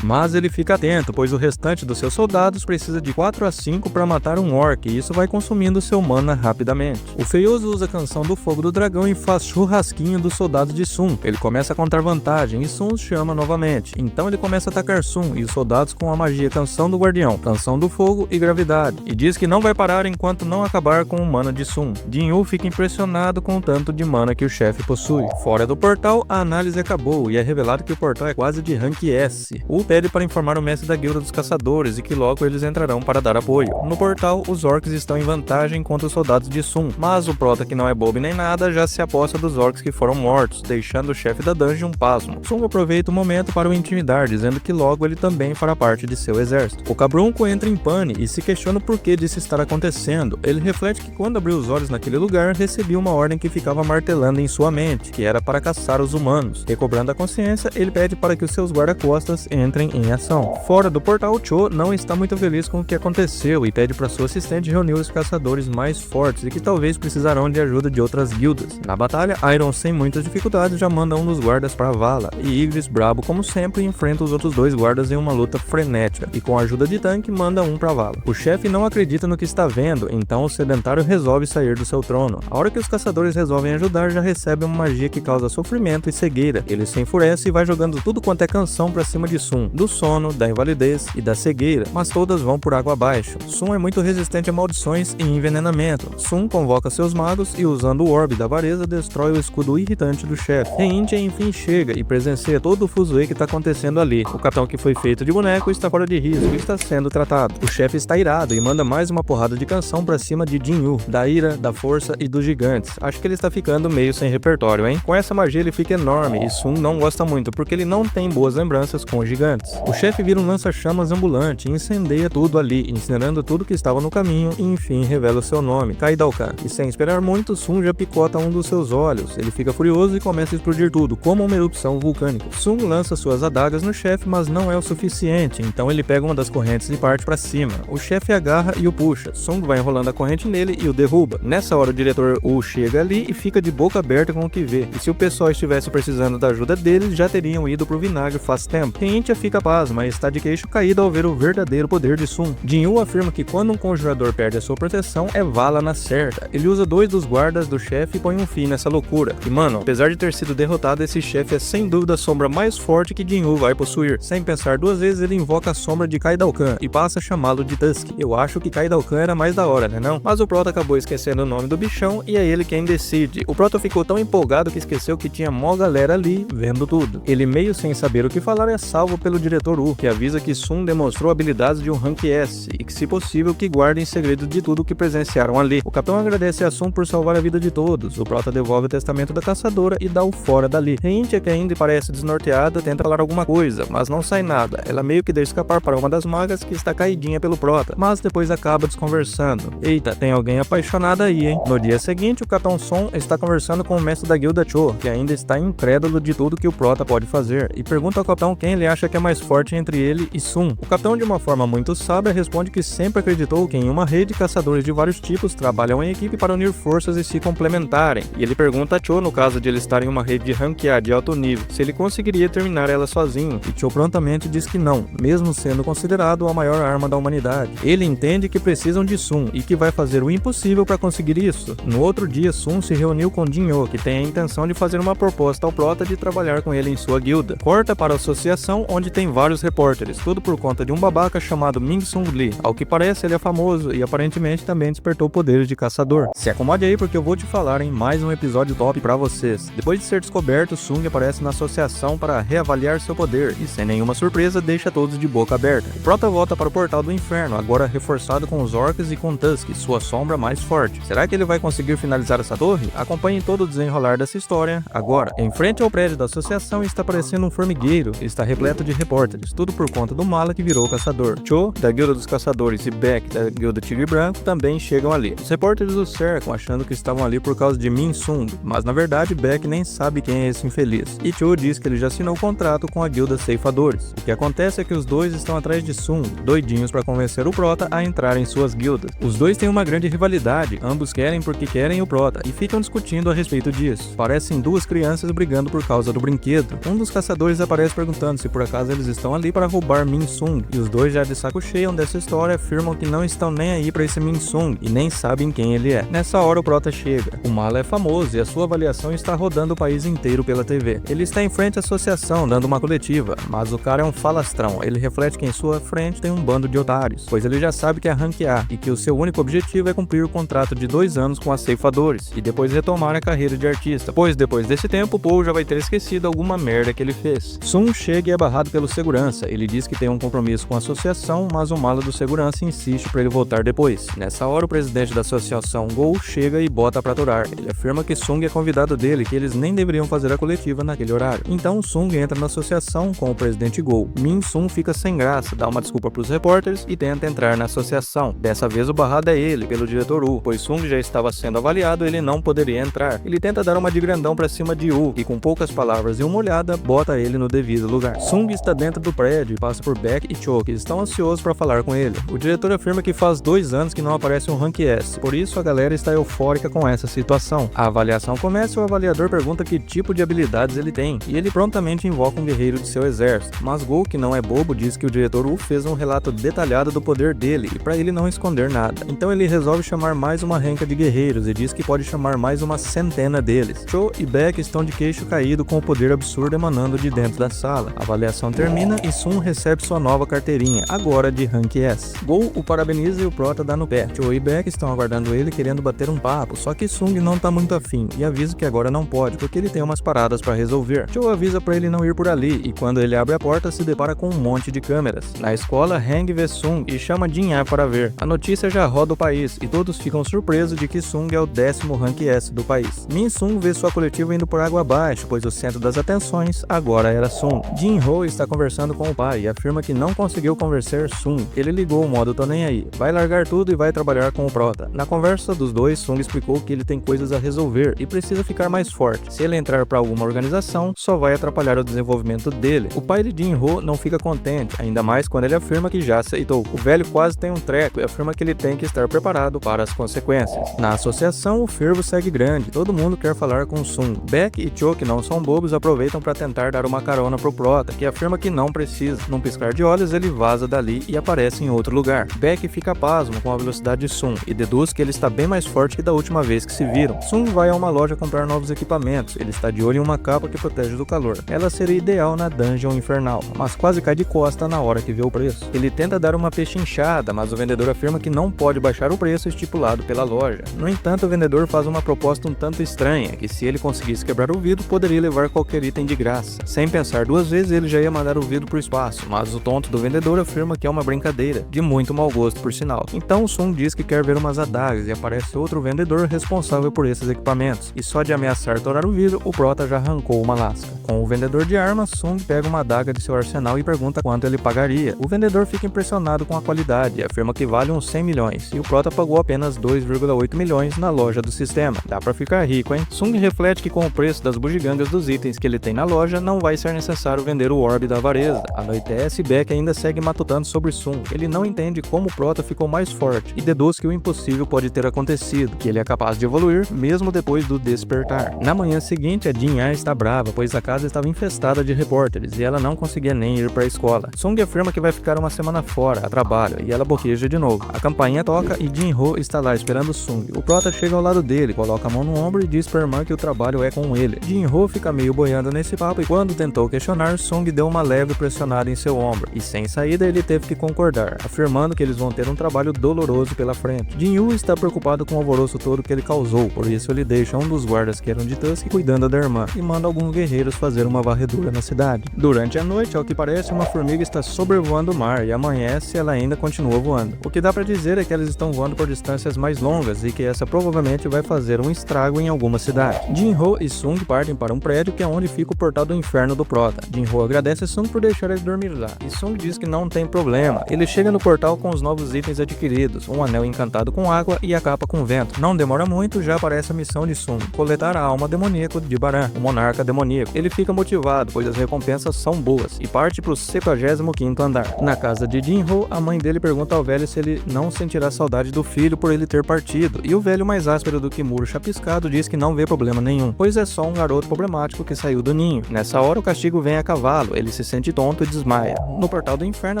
[SPEAKER 1] Mas ele fica atento, pois o restante dos seus soldados precisa de 4 a 5 para matar um orc e isso vai consumindo seu mana rapidamente. O feioso usa a Canção do Fogo do Dragão e faz churrasquinho dos soldados de Sun. Ele começa a contar vantagem e Sun chama novamente. Então ele começa a atacar Sun e os soldados com a magia Canção do Guardião, Canção do Fogo e Gravidade, e diz que não vai parar enquanto não acabar com o mana de Sun. Jinyu fica impressionado com o tanto de mana que o chefe possui. Fora do portal, a análise acabou e é revelado que o portal é quase de rank S. Wu pede para informar o mestre da guilda dos caçadores e que logo eles entrarão para dar apoio. No portal, os orcs estão em vantagem contra os soldados de Sun, mas o Prota, que não é bobo nem nada, já se aposta dos orcs que foram mortos, deixando o chefe da dungeon pasmo. Sun aproveita o momento para o intimidar, dizendo que logo ele também fará parte de seu exército. O Cabrunco entra em pane e se questiona o porquê disso estar acontecendo. Ele reflete que quando abriu os olhos naquele lugar, recebia uma ordem que ficava martelando em sua mente, que era para caçar os humanos. Recobrando a consciência, ele pede para que os seus guarda-costas entrem em ação. Fora do portal, Cho não está muito feliz com o que aconteceu e pede para sua assistente reunir os caçadores mais fortes e que talvez precisarão de ajuda de outras guildas. Na batalha, Iron, sem muitas dificuldades, já manda um dos guardas para a vala, e Igris, brabo como sempre, enfrenta os outros dois guardas em uma luta frenética, e com a ajuda de Tanque, manda um para a vala. O chefe não acredita no que está vendo, então o sedentário resolve sair do seu trono. A hora que os caçadores resolvem ajudar, já recebe uma magia que causa sofrimento e cegueira. Ele se enfurece e vai jogando tudo quanto é canção pra cima de Sun, do sono, da invalidez e da cegueira, mas todas vão por água abaixo. Sun é muito resistente a maldições e envenenamento. Sun convoca seus magos e, usando o orbe da avareza, destrói o escudo irritante do chefe. Heintia enfim chega e presencia todo o fuzuê que tá acontecendo ali. O capitão, que foi feito de boneco, está fora de risco e está sendo tratado. O chefe está irado e manda mais uma porrada de canção pra cima de Jinyu, da ira, da força e dos gigantes. Acho que ele está ficando meio sem repertório, hein? Com essa magia ele fica enorme e Sun não gosta muito porque ele não tem boas lembranças com os gigantes. O chefe vira um lança-chamas ambulante e incendeia tudo ali, incinerando tudo que estava no caminho e enfim revela o seu nome, Kaidokan. E sem esperar muito, Sun já picota um dos seus olhos. Ele fica furioso e começa a explodir tudo, como uma erupção vulcânica. Sun lança suas adagas no chefe, mas não é o suficiente, então ele pega uma das correntes e parte pra cima. O chefe agarra e o puxa. Sun vai enrolando a corrente nele e o derruba. Nessa hora o diretor Wu chega ali e fica de boca aberta com o que vê. E se o pessoal estivesse precisando da ajuda deles, já teriam ido pro vinagre faz tempo. Heintia fica pasma e está de queixo caído ao ver o verdadeiro poder de Sun. Jinyu afirma que quando um conjurador perde a sua proteção, é vala na certa. Ele usa 2 dos guardas do chefe e põe um fim nessa loucura. E mano, apesar de ter sido derrotado, esse chefe é sem dúvida a sombra mais forte que Jinyu vai possuir. Sem pensar 2 vezes, ele invoca a sombra de Kaidokan e passa a chamá-lo de Tusk. Eu acho que Kaidokan era mais da hora, né não? Mas o Prota acabou esquecendo o nome do bichão e é ele quem decide. O Prota ficou tão empolgado que esqueceu que tinha mó galera ali vendo tudo. Ele, meio sem saber o que falar, é salvo pelo diretor Wu, que avisa que Sun demonstrou habilidades de um Rank S e que, se possível, que guardem segredo de tudo o que presenciaram ali. O capitão agradece a Sun por salvar a vida de todos. O Prota devolve o testamento da caçadora e dá-o fora dali. Heintia, que ainda parece desnorteada, tenta falar alguma coisa, mas não sai nada. Ela meio que deixa escapar para uma das magas que está caidinha pelo Prota, mas depois acaba desconversando. Eita, tem alguém apaixonado aí, hein? No dia seguinte, o Capitão Son está conversando com o mestre da guilda Cho, que ainda está incrédulo de tudo que o Prota pode fazer, e pergunta ao capitão quem ele acha que é mais forte entre ele e Sun. O capitão, de uma forma muito sábia, responde que sempre acreditou que em uma rede de caçadores de vários tipos trabalham em equipe para unir forças e se complementarem. E ele pergunta a Cho, no caso de ele estar em uma rede de ranquear de alto nível, se ele conseguiria terminar ela sozinho, e Cho prontamente diz que não, mesmo sendo considerado a maior arma da humanidade. Ele entende que precisam de Sun e que vai fazer o impossível para conseguir isso. No outro dia, Sun se reuniu com Jinyu, que tem a intenção de fazer uma proposta ao Prota de trabalhar com ele em sua guilda. Corta para a associação, onde tem vários repórteres, tudo por conta de um babaca chamado Ming Sung Lee. Ao que parece, ele é famoso e aparentemente também despertou poderes de caçador. Se acomode aí porque eu vou te falar em mais um episódio top pra vocês. Depois de ser descoberto, Sung aparece na associação para reavaliar seu poder e, sem nenhuma surpresa, deixa todos de boca aberta. O Prota volta para o portal do inferno, agora reforçado com os orcs e com Tusk, sua sombra mais forte. Será que ele vai conseguir finalizar essa torre? Acompanhe todo o desenrolar dessa história agora. Em frente ao prédio da associação está aparecendo um formigueiro que está repleto de repórteres, tudo por conta do mala que virou caçador. Cho, da guilda dos caçadores, e Beck, da guilda Tigre Branco, também chegam ali. Os repórteres o cercam, achando que estavam ali por causa de Min Sung, mas na verdade Beck nem sabe quem é esse infeliz. E Cho diz que ele já assinou o contrato com a guilda Ceifadores. O que acontece é que os dois estão atrás de Sung, doidinhos para convencer o Prota a entrar em suas guildas. Os dois têm uma grande rivalidade, ambos querem porque querem o Prota, e ficam discutindo a respeito disso. Parecem 2 crianças brigando por causa do brinquedo. Um dos caçadores aparece perguntando se por acaso eles estão ali para roubar Min Sung, e os dois, já de saco cheio dessa história, afirmam que não estão nem aí para esse Min Sung e nem sabem quem ele é. Nessa hora o Prota chega. O mala é famoso e a sua avaliação está rodando o país inteiro pela TV. Ele está em frente à associação dando uma coletiva, mas o cara é um falastrão. Ele reflete que em sua frente tem um bando de otários, pois ele já sabe que é ranquear e que o seu único objetivo é cumprir o contrato de 2 anos com a Ceifadores e depois retomar a carreira de artista, pois depois desse tempo Paul já vai ter esquecido alguma merda que ele fez. Sun chega e é barrado pelo segurança. Ele diz que tem um compromisso com a associação, mas o mala do segurança insiste para ele voltar depois. Nessa hora o presidente da associação, Go, chega e bota pra aturar. Ele afirma que Sung é convidado dele e que eles nem deveriam fazer a coletiva naquele horário. Então Sung entra na associação com o presidente Go. Min Sung fica sem graça, dá uma desculpa pros repórteres e tenta entrar na associação. Dessa vez o barrado é ele, pelo diretor Wu, pois Sung já estava sendo avaliado, ele não poderia entrar. Ele tenta dar uma de grandão pra cima de Wu e com poucas palavras e uma olhada, bota ele no devido lugar. Sung está dentro do prédio e passa por Beck e Cho, que estão ansiosos para falar com ele. O diretor afirma que faz 2 anos que não aparece um Rank S, por isso a galera está eufórica com essa situação. A avaliação começa e o avaliador pergunta que tipo de habilidades ele tem, e ele prontamente invoca um guerreiro de seu exército. Mas Go, que não é bobo, diz que o diretor Wu fez um relato detalhado do poder dele e para ele não esconder nada. Então ele resolve chamar mais uma renca de guerreiros e diz que pode chamar aniquilar mais uma centena deles. Cho e Beck estão de queixo caído com o poder absurdo emanando de dentro da sala. A avaliação termina e Sun recebe sua nova carteirinha, agora de Rank S. Go o parabeniza e o Prota dá no pé. Cho e Beck estão aguardando ele querendo bater um papo, só que Sung não tá muito afim e avisa que agora não pode, porque ele tem umas paradas pra resolver. Cho avisa pra ele não ir por ali e quando ele abre a porta se depara com um monte de câmeras. Na escola, Hang vê Sung e chama Jin-A para ver. A notícia já roda o país e todos ficam surpresos de que Sung é o 10º Rank S do país. Min-Sung vê sua coletiva indo por água abaixo, pois o centro das atenções agora era Sung. Jin-Ho está conversando com o pai e afirma que não conseguiu convencer Sung. Ele ligou o modo tô nem aí, vai largar tudo e vai trabalhar com o Prota. Na conversa dos dois, Sung explicou que ele tem coisas a resolver e precisa ficar mais forte. Se ele entrar para alguma organização, só vai atrapalhar o desenvolvimento dele. O pai de Jin-Ho não fica contente, ainda mais quando ele afirma que já aceitou. O velho quase tem um treco e afirma que ele tem que estar preparado para as consequências. Na associação, o fervo segue grande, todo mundo quer falar com Sung. Beck e Cho, que não são bobos, aproveitam para tentar dar uma carona pro Prota, que afirma que não precisa. Num piscar de olhos, ele vaza dali e aparece em outro lugar. Beck fica pasmo com a velocidade de Sung e deduz que ele está bem mais forte que da última vez que se viram. Sung vai a uma loja comprar novos equipamentos, ele está de olho em uma capa que protege do calor. Ela seria ideal na dungeon infernal, mas quase cai de costa na hora que vê o preço. Ele tenta dar uma pechinchada, mas o vendedor afirma que não pode baixar o preço estipulado pela loja. No entanto, o vendedor faz uma proposta um tanto estranha, que se ele conseguisse quebrar o vidro, poderia levar qualquer item de graça. Sem pensar duas vezes, ele já ia mandar o vidro pro espaço, mas o tonto do vendedor afirma que é uma brincadeira, de muito mau gosto por sinal. Então Sung diz que quer ver umas adagas e aparece outro vendedor responsável por esses equipamentos, e só de ameaçar torar o vidro, o Prota já arrancou uma lasca. Com o vendedor de armas, Sung pega uma adaga de seu arsenal e pergunta quanto ele pagaria. O vendedor fica impressionado com a qualidade e afirma que vale uns 100 milhões, e o Prota pagou apenas 2,8 milhões na loja do sistema. Dá pra ficar rico, hein? Sung reflete que com o preço das bugigangas dos itens que ele tem na loja, não vai ser necessário vender o orbe da avareza. Anoitece e Beck ainda segue matutando sobre Sung. Ele não entende como o Prota ficou mais forte e deduz que o impossível pode ter acontecido, que ele é capaz de evoluir mesmo depois do despertar. Na manhã seguinte, a Jin-A está brava, pois a casa estava infestada de repórteres e ela não conseguia nem ir para a escola. Sung afirma que vai ficar uma semana fora, a trabalho, e ela boqueja de novo. A campainha toca e Jin-Ho está lá esperando Sung. O Prota chega ao lado dele, coloca a mão no ombro e diz para a irmã que o trabalho é com ele. Jin-Ho fica meio boiando nesse papo e quando tentou questionar, Sung deu uma leve pressionada em seu ombro, e sem saída ele teve que concordar, afirmando que eles vão ter um trabalho doloroso pela frente. Jin-Yu está preocupado com o alvoroço todo que ele causou, por isso ele deixa um dos guardas que eram de Tusk cuidando da irmã e manda alguns guerreiros fazer uma varredura na cidade. Durante a noite, ao que parece, uma formiga está sobrevoando o mar e amanhece e ela ainda continua voando. O que dá pra dizer é que elas estão voando por distâncias mais longas e que essa provavelmente vai fazer um estrago em alguma cidade. Jin-Ho e Sung partem para um prédio que é onde fica o portal do inferno do Prota. Jin-Ho agradece Sung por deixar ele dormir lá e Sung diz que não tem problema. Ele chega no portal com os novos itens adquiridos, um anel encantado com água e a capa com vento. Não demora muito, já aparece a missão de Sung, coletar a alma demoníaca de Baran, o monarca demoníaco. Ele fica motivado, pois as recompensas são boas, e parte pro 55º andar. Na casa de Jin-Ho, a mãe dele pergunta ao velho se ele não sentirá saudade do filho por ele ter partido, e o velho, mais áspero do que muro chapiscado, diz que não vê problema nenhum, pois é só um garoto problemático que saiu do ninho. Nessa hora o castigo vem a cavalo, ele se sente tonto e desmaia. No portal do inferno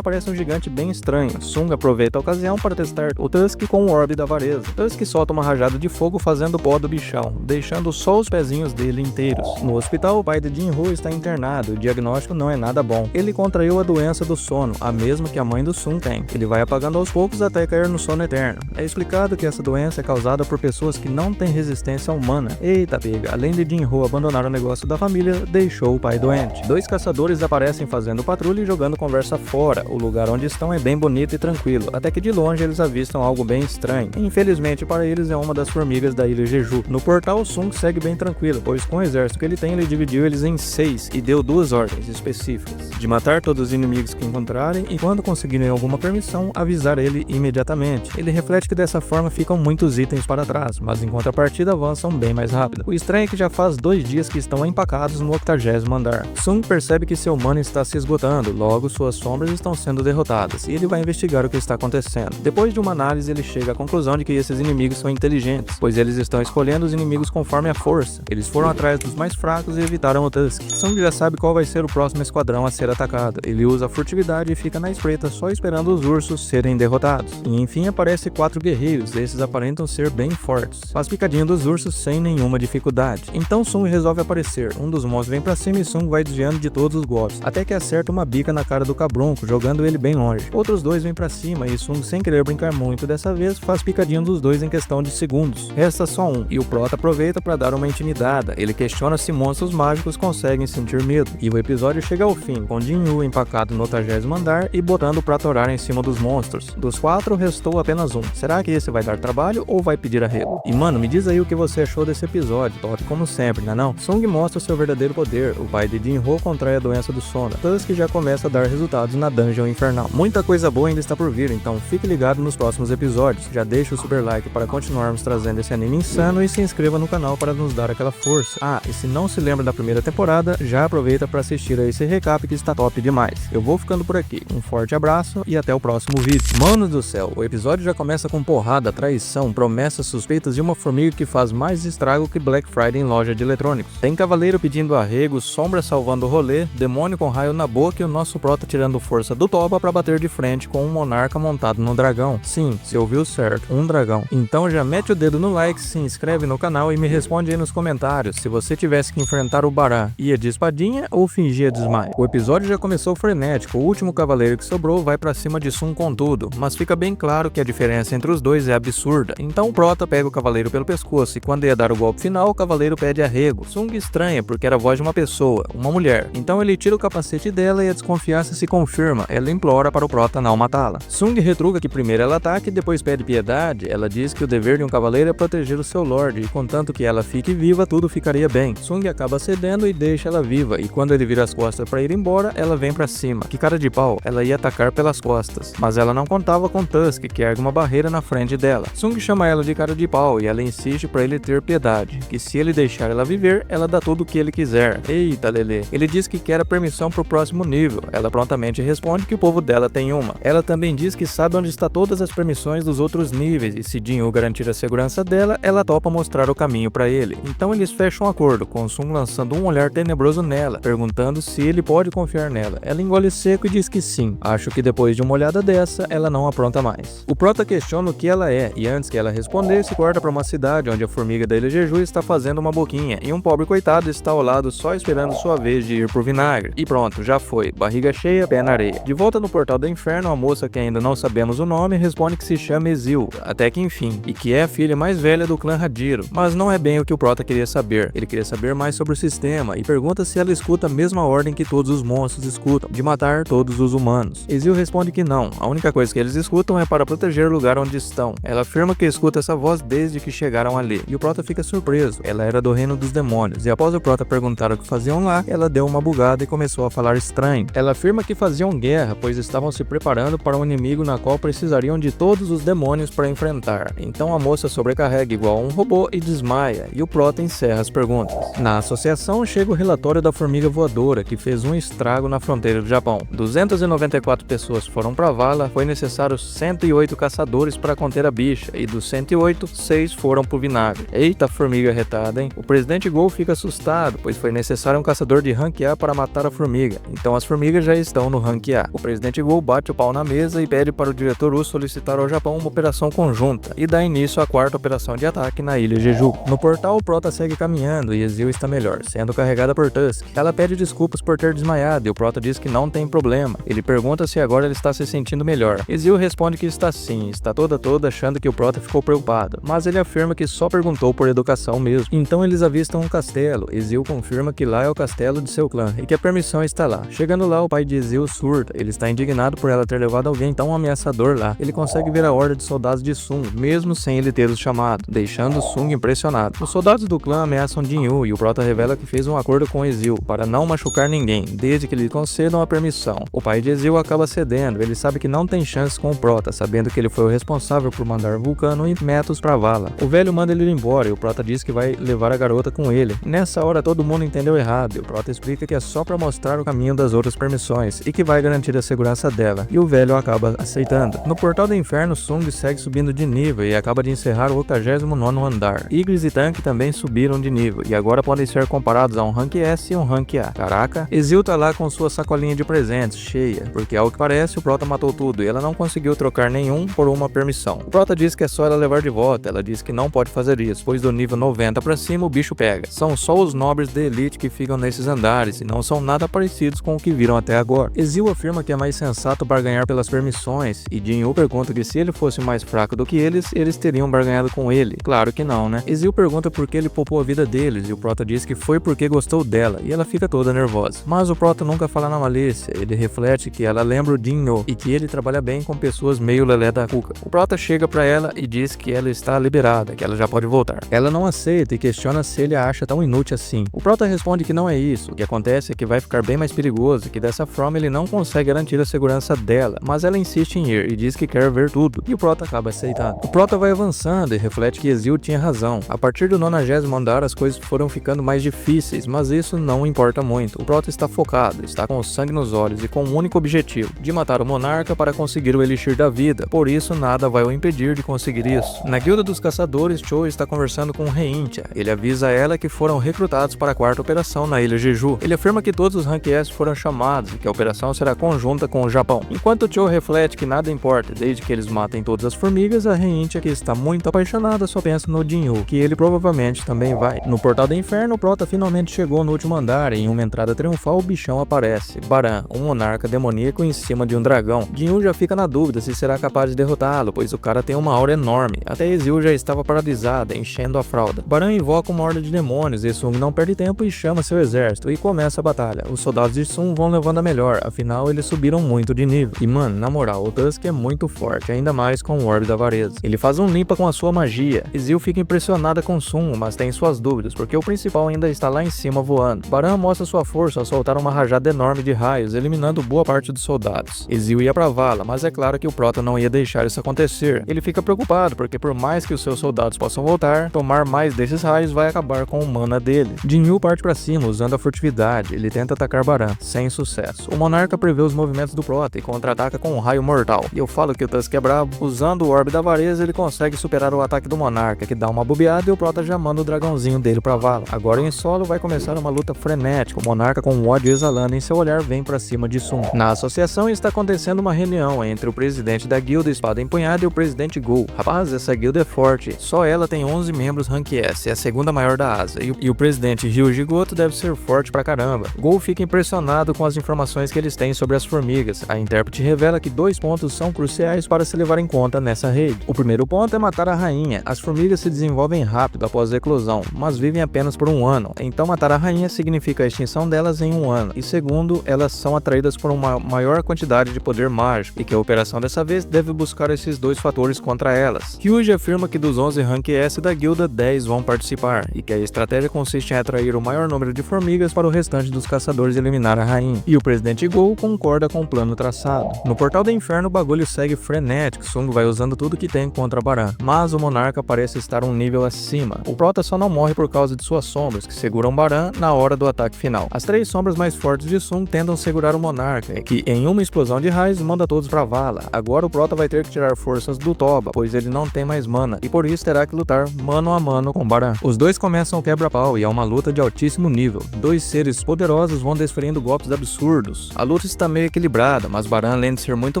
[SPEAKER 1] aparece um gigante bem estranho. Sung aproveita a ocasião para testar o Tusk com o orbe da avareza. Tusk solta uma rajada de fogo fazendo pó do bichão, deixando só os pezinhos dele inteiros. No hospital, o pai de Jin-Ho está internado e o diagnóstico não é nada bom. Ele contraiu a doença do sono, a mesma que a mãe do Sung tem. Ele vai apagando aos poucos até cair no sono eterno. É explicado que essa doença é causada por pessoas que não têm resistência humana. Eita pega, além de Jin-Ho abandonar o negócio da família, deixou o pai doente. Dois caçadores aparecem fazendo patrulha e jogando conversa fora. O lugar onde estão é bem bonito e tranquilo, até que de longe eles avistam algo bem estranho. Infelizmente para eles é uma das formigas da ilha Jeju. No portal, Sung segue bem tranquilo, pois com o exército que ele tem, ele dividiu eles em 6 e deu 2 ordens específicas, de matar todos os inimigos que encontrarem e quando conseguirem alguma permissão, avisar ele imediatamente. Ele reflete que dessa forma ficam muitos itens para trás, mas em contrapartida avançam bem mais rápido. O estranho é que já faz 2 dias que estão empacados no 80º andar. Sung percebe que seu mana está se esgotando, logo suas sombras estão sendo derrotadas, e ele vai investigar o que está acontecendo. Depois de uma análise, ele chega à conclusão de que esses inimigos são inteligentes, pois eles estão escolhendo os inimigos conforme a força. Eles foram atrás dos mais fracos e evitaram o Tusk. Sung já sabe qual vai ser o próximo esquadrão a ser atacado. Ele usa a furtividade e fica na espreita só esperando os ursos serem derrotados. E enfim aparece 4 guerreiros, esses aparentam ser bem fortes. Mas fica picadinha dos ursos sem nenhuma dificuldade. Então Sung resolve aparecer, um dos monstros vem pra cima e Sung vai desviando de todos os golpes, até que acerta uma bica na cara do Cabronco, jogando ele bem longe. Outros dois vêm pra cima e Sung, sem querer brincar muito dessa vez, faz picadinha dos dois em questão de segundos. Resta só um, e o Prota aproveita para dar uma intimidada. Ele questiona se monstros mágicos conseguem sentir medo. E o episódio chega ao fim, com Jinyu empacado no 80º andar e botando pra torar em cima dos monstros. Dos 4, restou apenas um. Será que esse vai dar trabalho ou vai pedir arrego? E mano, me diz aí o que você achou desse episódio, top como sempre, não? Sung mostra seu verdadeiro poder, o pai de Jinho contrai a doença do sono, Tusk já começa a dar resultados na Dungeon Infernal. Muita coisa boa ainda está por vir, então fique ligado nos próximos episódios. Já deixa o super like para continuarmos trazendo esse anime insano e se inscreva no canal para nos dar aquela força. Ah, e se não se lembra da primeira temporada, já aproveita para assistir a esse recap que está top demais. Eu vou ficando por aqui, um forte abraço e até o próximo vídeo. Mano do céu, o episódio já começa com porrada, traição, promessas suspeitas e uma formiga que faz mais estrago que Black Friday em loja de eletrônicos. Tem cavaleiro pedindo arrego, sombra salvando o rolê, demônio com raio na boca e o nosso prota tirando força do toba para bater de frente com um monarca montado no dragão. Sim, você ouviu certo, um dragão. Então já mete o dedo no like, se inscreve no canal e me responde aí nos comentários se você tivesse que enfrentar o Bará, ia de espadinha ou fingia desmaio. O episódio já começou frenético, o último cavaleiro que sobrou vai pra cima de Sung com tudo, mas fica bem claro que a diferença entre os dois é absurda. Então o prota pega o cavaleiro pelo pescoço e quando ia dar o golpe final, o cavaleiro pede arrego. Sung estranha porque era a voz de uma pessoa, uma mulher. Então ele tira o capacete dela e a desconfiança se confirma. Ela implora para o prota não matá-la. Sung retruca que primeiro ela ataca e depois pede piedade. Ela diz que o dever de um cavaleiro é proteger o seu lorde e contanto que ela fique viva, tudo ficaria bem. Sung acaba cedendo e deixa ela viva e quando ele vira as costas para ir embora, ela vem pra cima. Que cara de pau, ela ia atacar pelas costas. Mas ela não contava com Tusk, que ergue uma barreira na frente dela. Sung chama ela de cara de pau e ela insiste para ele ter piedade, que se ele deixar ela viver, ela dá tudo o que ele quiser. Eita lelê. Ele diz que quer a permissão pro próximo nível. Ela prontamente responde que o povo dela tem uma. Ela também diz que sabe onde está todas as permissões dos outros níveis e se Jinyu garantir a segurança dela, ela topa mostrar o caminho para ele. Então eles fecham um acordo, com Sung lançando um olhar tenebroso nela, perguntando se ele pode confiar nela. Ela engole seco e diz que sim. Acho que depois de uma olhada dessa, ela não apronta mais. O prota questiona o que ela é e antes que ela responder, se corta para uma cidade onde a formiga da Ilha Jeju está fazendo uma boquinha e um pobre coitado está ao lado só esperando sua vez de ir pro vinagre. E pronto, já foi. Barriga cheia, pé na areia. De volta no portal do inferno, a moça que ainda não sabemos o nome responde que se chama Ezil, até que enfim, e que é a filha mais velha do clã Hajiro. Mas não é bem o que o prota queria saber. Ele queria saber mais sobre o sistema e pergunta se ela escuta a mesma ordem que todos os monstros escutam, de matar todos os humanos. Ezil responde que não. A única coisa que eles escutam é para proteger o lugar onde estão. Ela afirma que escuta essa voz desde que chegaram ali. E o prota fica surpreso. Ela era do reino dos demônios. E após o prota perguntar o que faziam lá, ela deu uma bugada e começou a falar estranho. Ela afirma que faziam guerra, pois estavam se preparando para um inimigo na qual precisariam de todos os demônios para enfrentar. Então a moça sobrecarrega igual a um robô e desmaia. E o prota encerra as perguntas. Na associação chega o relatório da formiga voadora, que fez um estrago na fronteira do Japão. 294 pessoas foram pra vala, foi necessário 108 caçadores para conter a bicha, e dos 108, 6 foram pro vinagre. Eita formiga retada, hein? O presidente Gol fica assustado, pois foi necessário um caçador de rank A para matar a formiga. Então as formigas já estão no rank A. O presidente Gol bate o pau na mesa e pede para o diretor Wu solicitar ao Japão uma operação conjunta, e dá início à quarta operação de ataque na Ilha Jeju. No portal, o prota segue caminhando e Ezil está melhor, sendo carregada por Tusk. Ela pede desculpas por ter desmaiado e o prota diz que não tem problema. Ele pergunta se agora ele está se sentindo melhor. Ezil responde que está sim, está toda achando que o prota ficou preocupado, mas ele afirma que só perguntou por educação mesmo. Então eles avistam um castelo. Ezil confirma que lá é o castelo de seu clã e que a permissão está lá. Chegando lá, o pai de Ezil surta. Ele está indignado por ela ter levado alguém tão ameaçador lá. Ele consegue ver a horda de soldados de Sung, mesmo sem ele ter os chamado, deixando Sung impressionado. Os soldados do clã ameaçam Jinyu e o prota revela que fez um acordo com Ezil para não machucar ninguém, desde que lhe concedam a permissão. O pai de Ezil acaba cedendo. Ele sabe que não tem chance com o prota, sabendo que ele foi o responsável por mandar Vulcano e Metos pra vala. O velho manda ele ir embora e o prota diz que vai levar a garota com ele. Nessa hora todo mundo entendeu errado e o prota explica que é só pra mostrar o caminho das outras permissões e que vai garantir a segurança dela, e o velho acaba aceitando. No portal do inferno, Sung segue subindo de nível e acaba de encerrar o 89º andar. Igris e Tank também subiram de nível e agora podem ser comparados a um rank S e um rank A. Caraca, Ezil tá lá com sua sacolinha de presentes cheia, porque ao que parece o prota matou tudo e ela não conseguiu trocar nenhum por uma permissão. O prota diz que é só ela levar de volta. Ela diz que não não pode fazer isso, pois do nível 90 pra cima o bicho pega. São só os nobres de elite que ficam nesses andares e não são nada parecidos com o que viram até agora. Ezio afirma que é mais sensato barganhar pelas permissões e Jinyu pergunta que se ele fosse mais fraco do que eles teriam barganhado com ele. Claro que não, né? Ezio pergunta por que ele poupou a vida deles e o Prota diz que foi porque gostou dela e ela fica toda nervosa. Mas o Prota nunca fala na malícia, ele reflete que ela lembra o Jinyu e que ele trabalha bem com pessoas meio lelé da cuca. O Prota chega pra ela e diz que ela está liberada, que ela já pode voltar. Ela não aceita e questiona se ele a acha tão inútil assim. O Prota responde que não é isso, o que acontece é que vai ficar bem mais perigoso e que dessa forma ele não consegue garantir a segurança dela, mas ela insiste em ir e diz que quer ver tudo, e o Prota acaba aceitando. O Prota vai avançando e reflete que Ezio tinha razão. A partir do 90º andar as coisas foram ficando mais difíceis, mas isso não importa muito. O Prota está focado, está com o sangue nos olhos e com um único objetivo, de matar o monarca para conseguir o elixir da vida, por isso nada vai o impedir de conseguir isso. Na guilda dos caçadores, Cho está conversando com Heintia. Ele avisa ela que foram recrutados para a quarta operação na ilha Jeju. Ele afirma que todos os Rank S foram chamados e que a operação será conjunta com o Japão. Enquanto Cho reflete que nada importa desde que eles matem todas as formigas, a Heintia, que está muito apaixonada, só pensa no Jinyu, que ele provavelmente também vai. No portal do inferno, o Prota finalmente chegou no último andar e em uma entrada triunfal o bichão aparece. Baran, um monarca demoníaco em cima de um dragão. Jinyu já fica na dúvida se será capaz de derrotá-lo, pois o cara tem uma aura enorme. Até Ezio já estava paralisada, enchendo a fralda. Baran invoca uma horda de demônios e Sung não perde tempo e chama seu exército e começa a batalha. Os soldados de Sung vão levando a melhor, afinal eles subiram muito de nível. E mano, na moral, o Tusk é muito forte, ainda mais com o Orbe da Avareza. Ele faz um limpa com a sua magia. Ezio fica impressionada com Sung, mas tem suas dúvidas, porque o principal ainda está lá em cima voando. Baran mostra sua força ao soltar uma rajada enorme de raios, eliminando boa parte dos soldados. Ezio ia pra vala, mas é claro que o Prota não ia deixar isso acontecer. Ele fica preocupado, porque por mais que os seus soldados possam voltar, tomar mais desses raios vai acabar com o mana dele. Jinyu parte pra cima, usando a furtividade. Ele tenta atacar Baran, sem sucesso. O monarca prevê os movimentos do Prota e contra-ataca com um raio mortal. E eu falo que o Tusk é brabo. Usando o Orbe da Avareza, ele consegue superar o ataque do monarca, que dá uma bobeada e o Prota já manda o dragãozinho dele pra vala. Agora em solo vai começar uma luta frenética. O monarca, com um ódio exalando em seu olhar, vem pra cima de Sung. Na associação está acontecendo uma reunião entre o presidente da guilda Espada Empunhada e o presidente Gol. Rapaz, essa guilda é forte. Só ela tem 11 membros Rank S, é a segunda maior da Ásia. E o presidente Ryuji Goto deve ser forte pra caramba. Gol fica impressionado com as informações que eles têm sobre as formigas. A intérprete revela que 2 pontos são cruciais para se levar em conta nessa rede. O primeiro ponto é matar a rainha. As formigas se desenvolvem rápido após a eclosão, mas vivem apenas por 1 ano. Então matar a rainha significa a extinção delas em 1 ano. E segundo, elas são atraídas por uma maior quantidade de poder mágico, e que a operação dessa vez deve buscar esses 2 fatores contra elas. Ryuji afirma que dos 11 Rank S da guilda, 10 vão participar, e que a estratégia consiste em atrair o maior número de formigas para o restante dos caçadores eliminar a rainha. E o presidente Gol concorda com o plano traçado. No portal do inferno o bagulho segue frenético, Sung vai usando tudo que tem contra Baran, mas o monarca parece estar um nível acima. O Prota só não morre por causa de suas sombras, que seguram Baran na hora do ataque final. As 3 sombras mais fortes de Sung tentam segurar o monarca, que em uma explosão de raios manda todos pra vala. Agora o Prota vai ter que tirar forças do Toba, pois ele não tem mais mana, e por isso terá que lutar mano a mano com Baran. Os dois começam o quebra-pau e é uma luta de altíssimo nível. 2 seres poderosos vão desferindo golpes absurdos. A luta está meio equilibrada, mas Baran, além de ser muito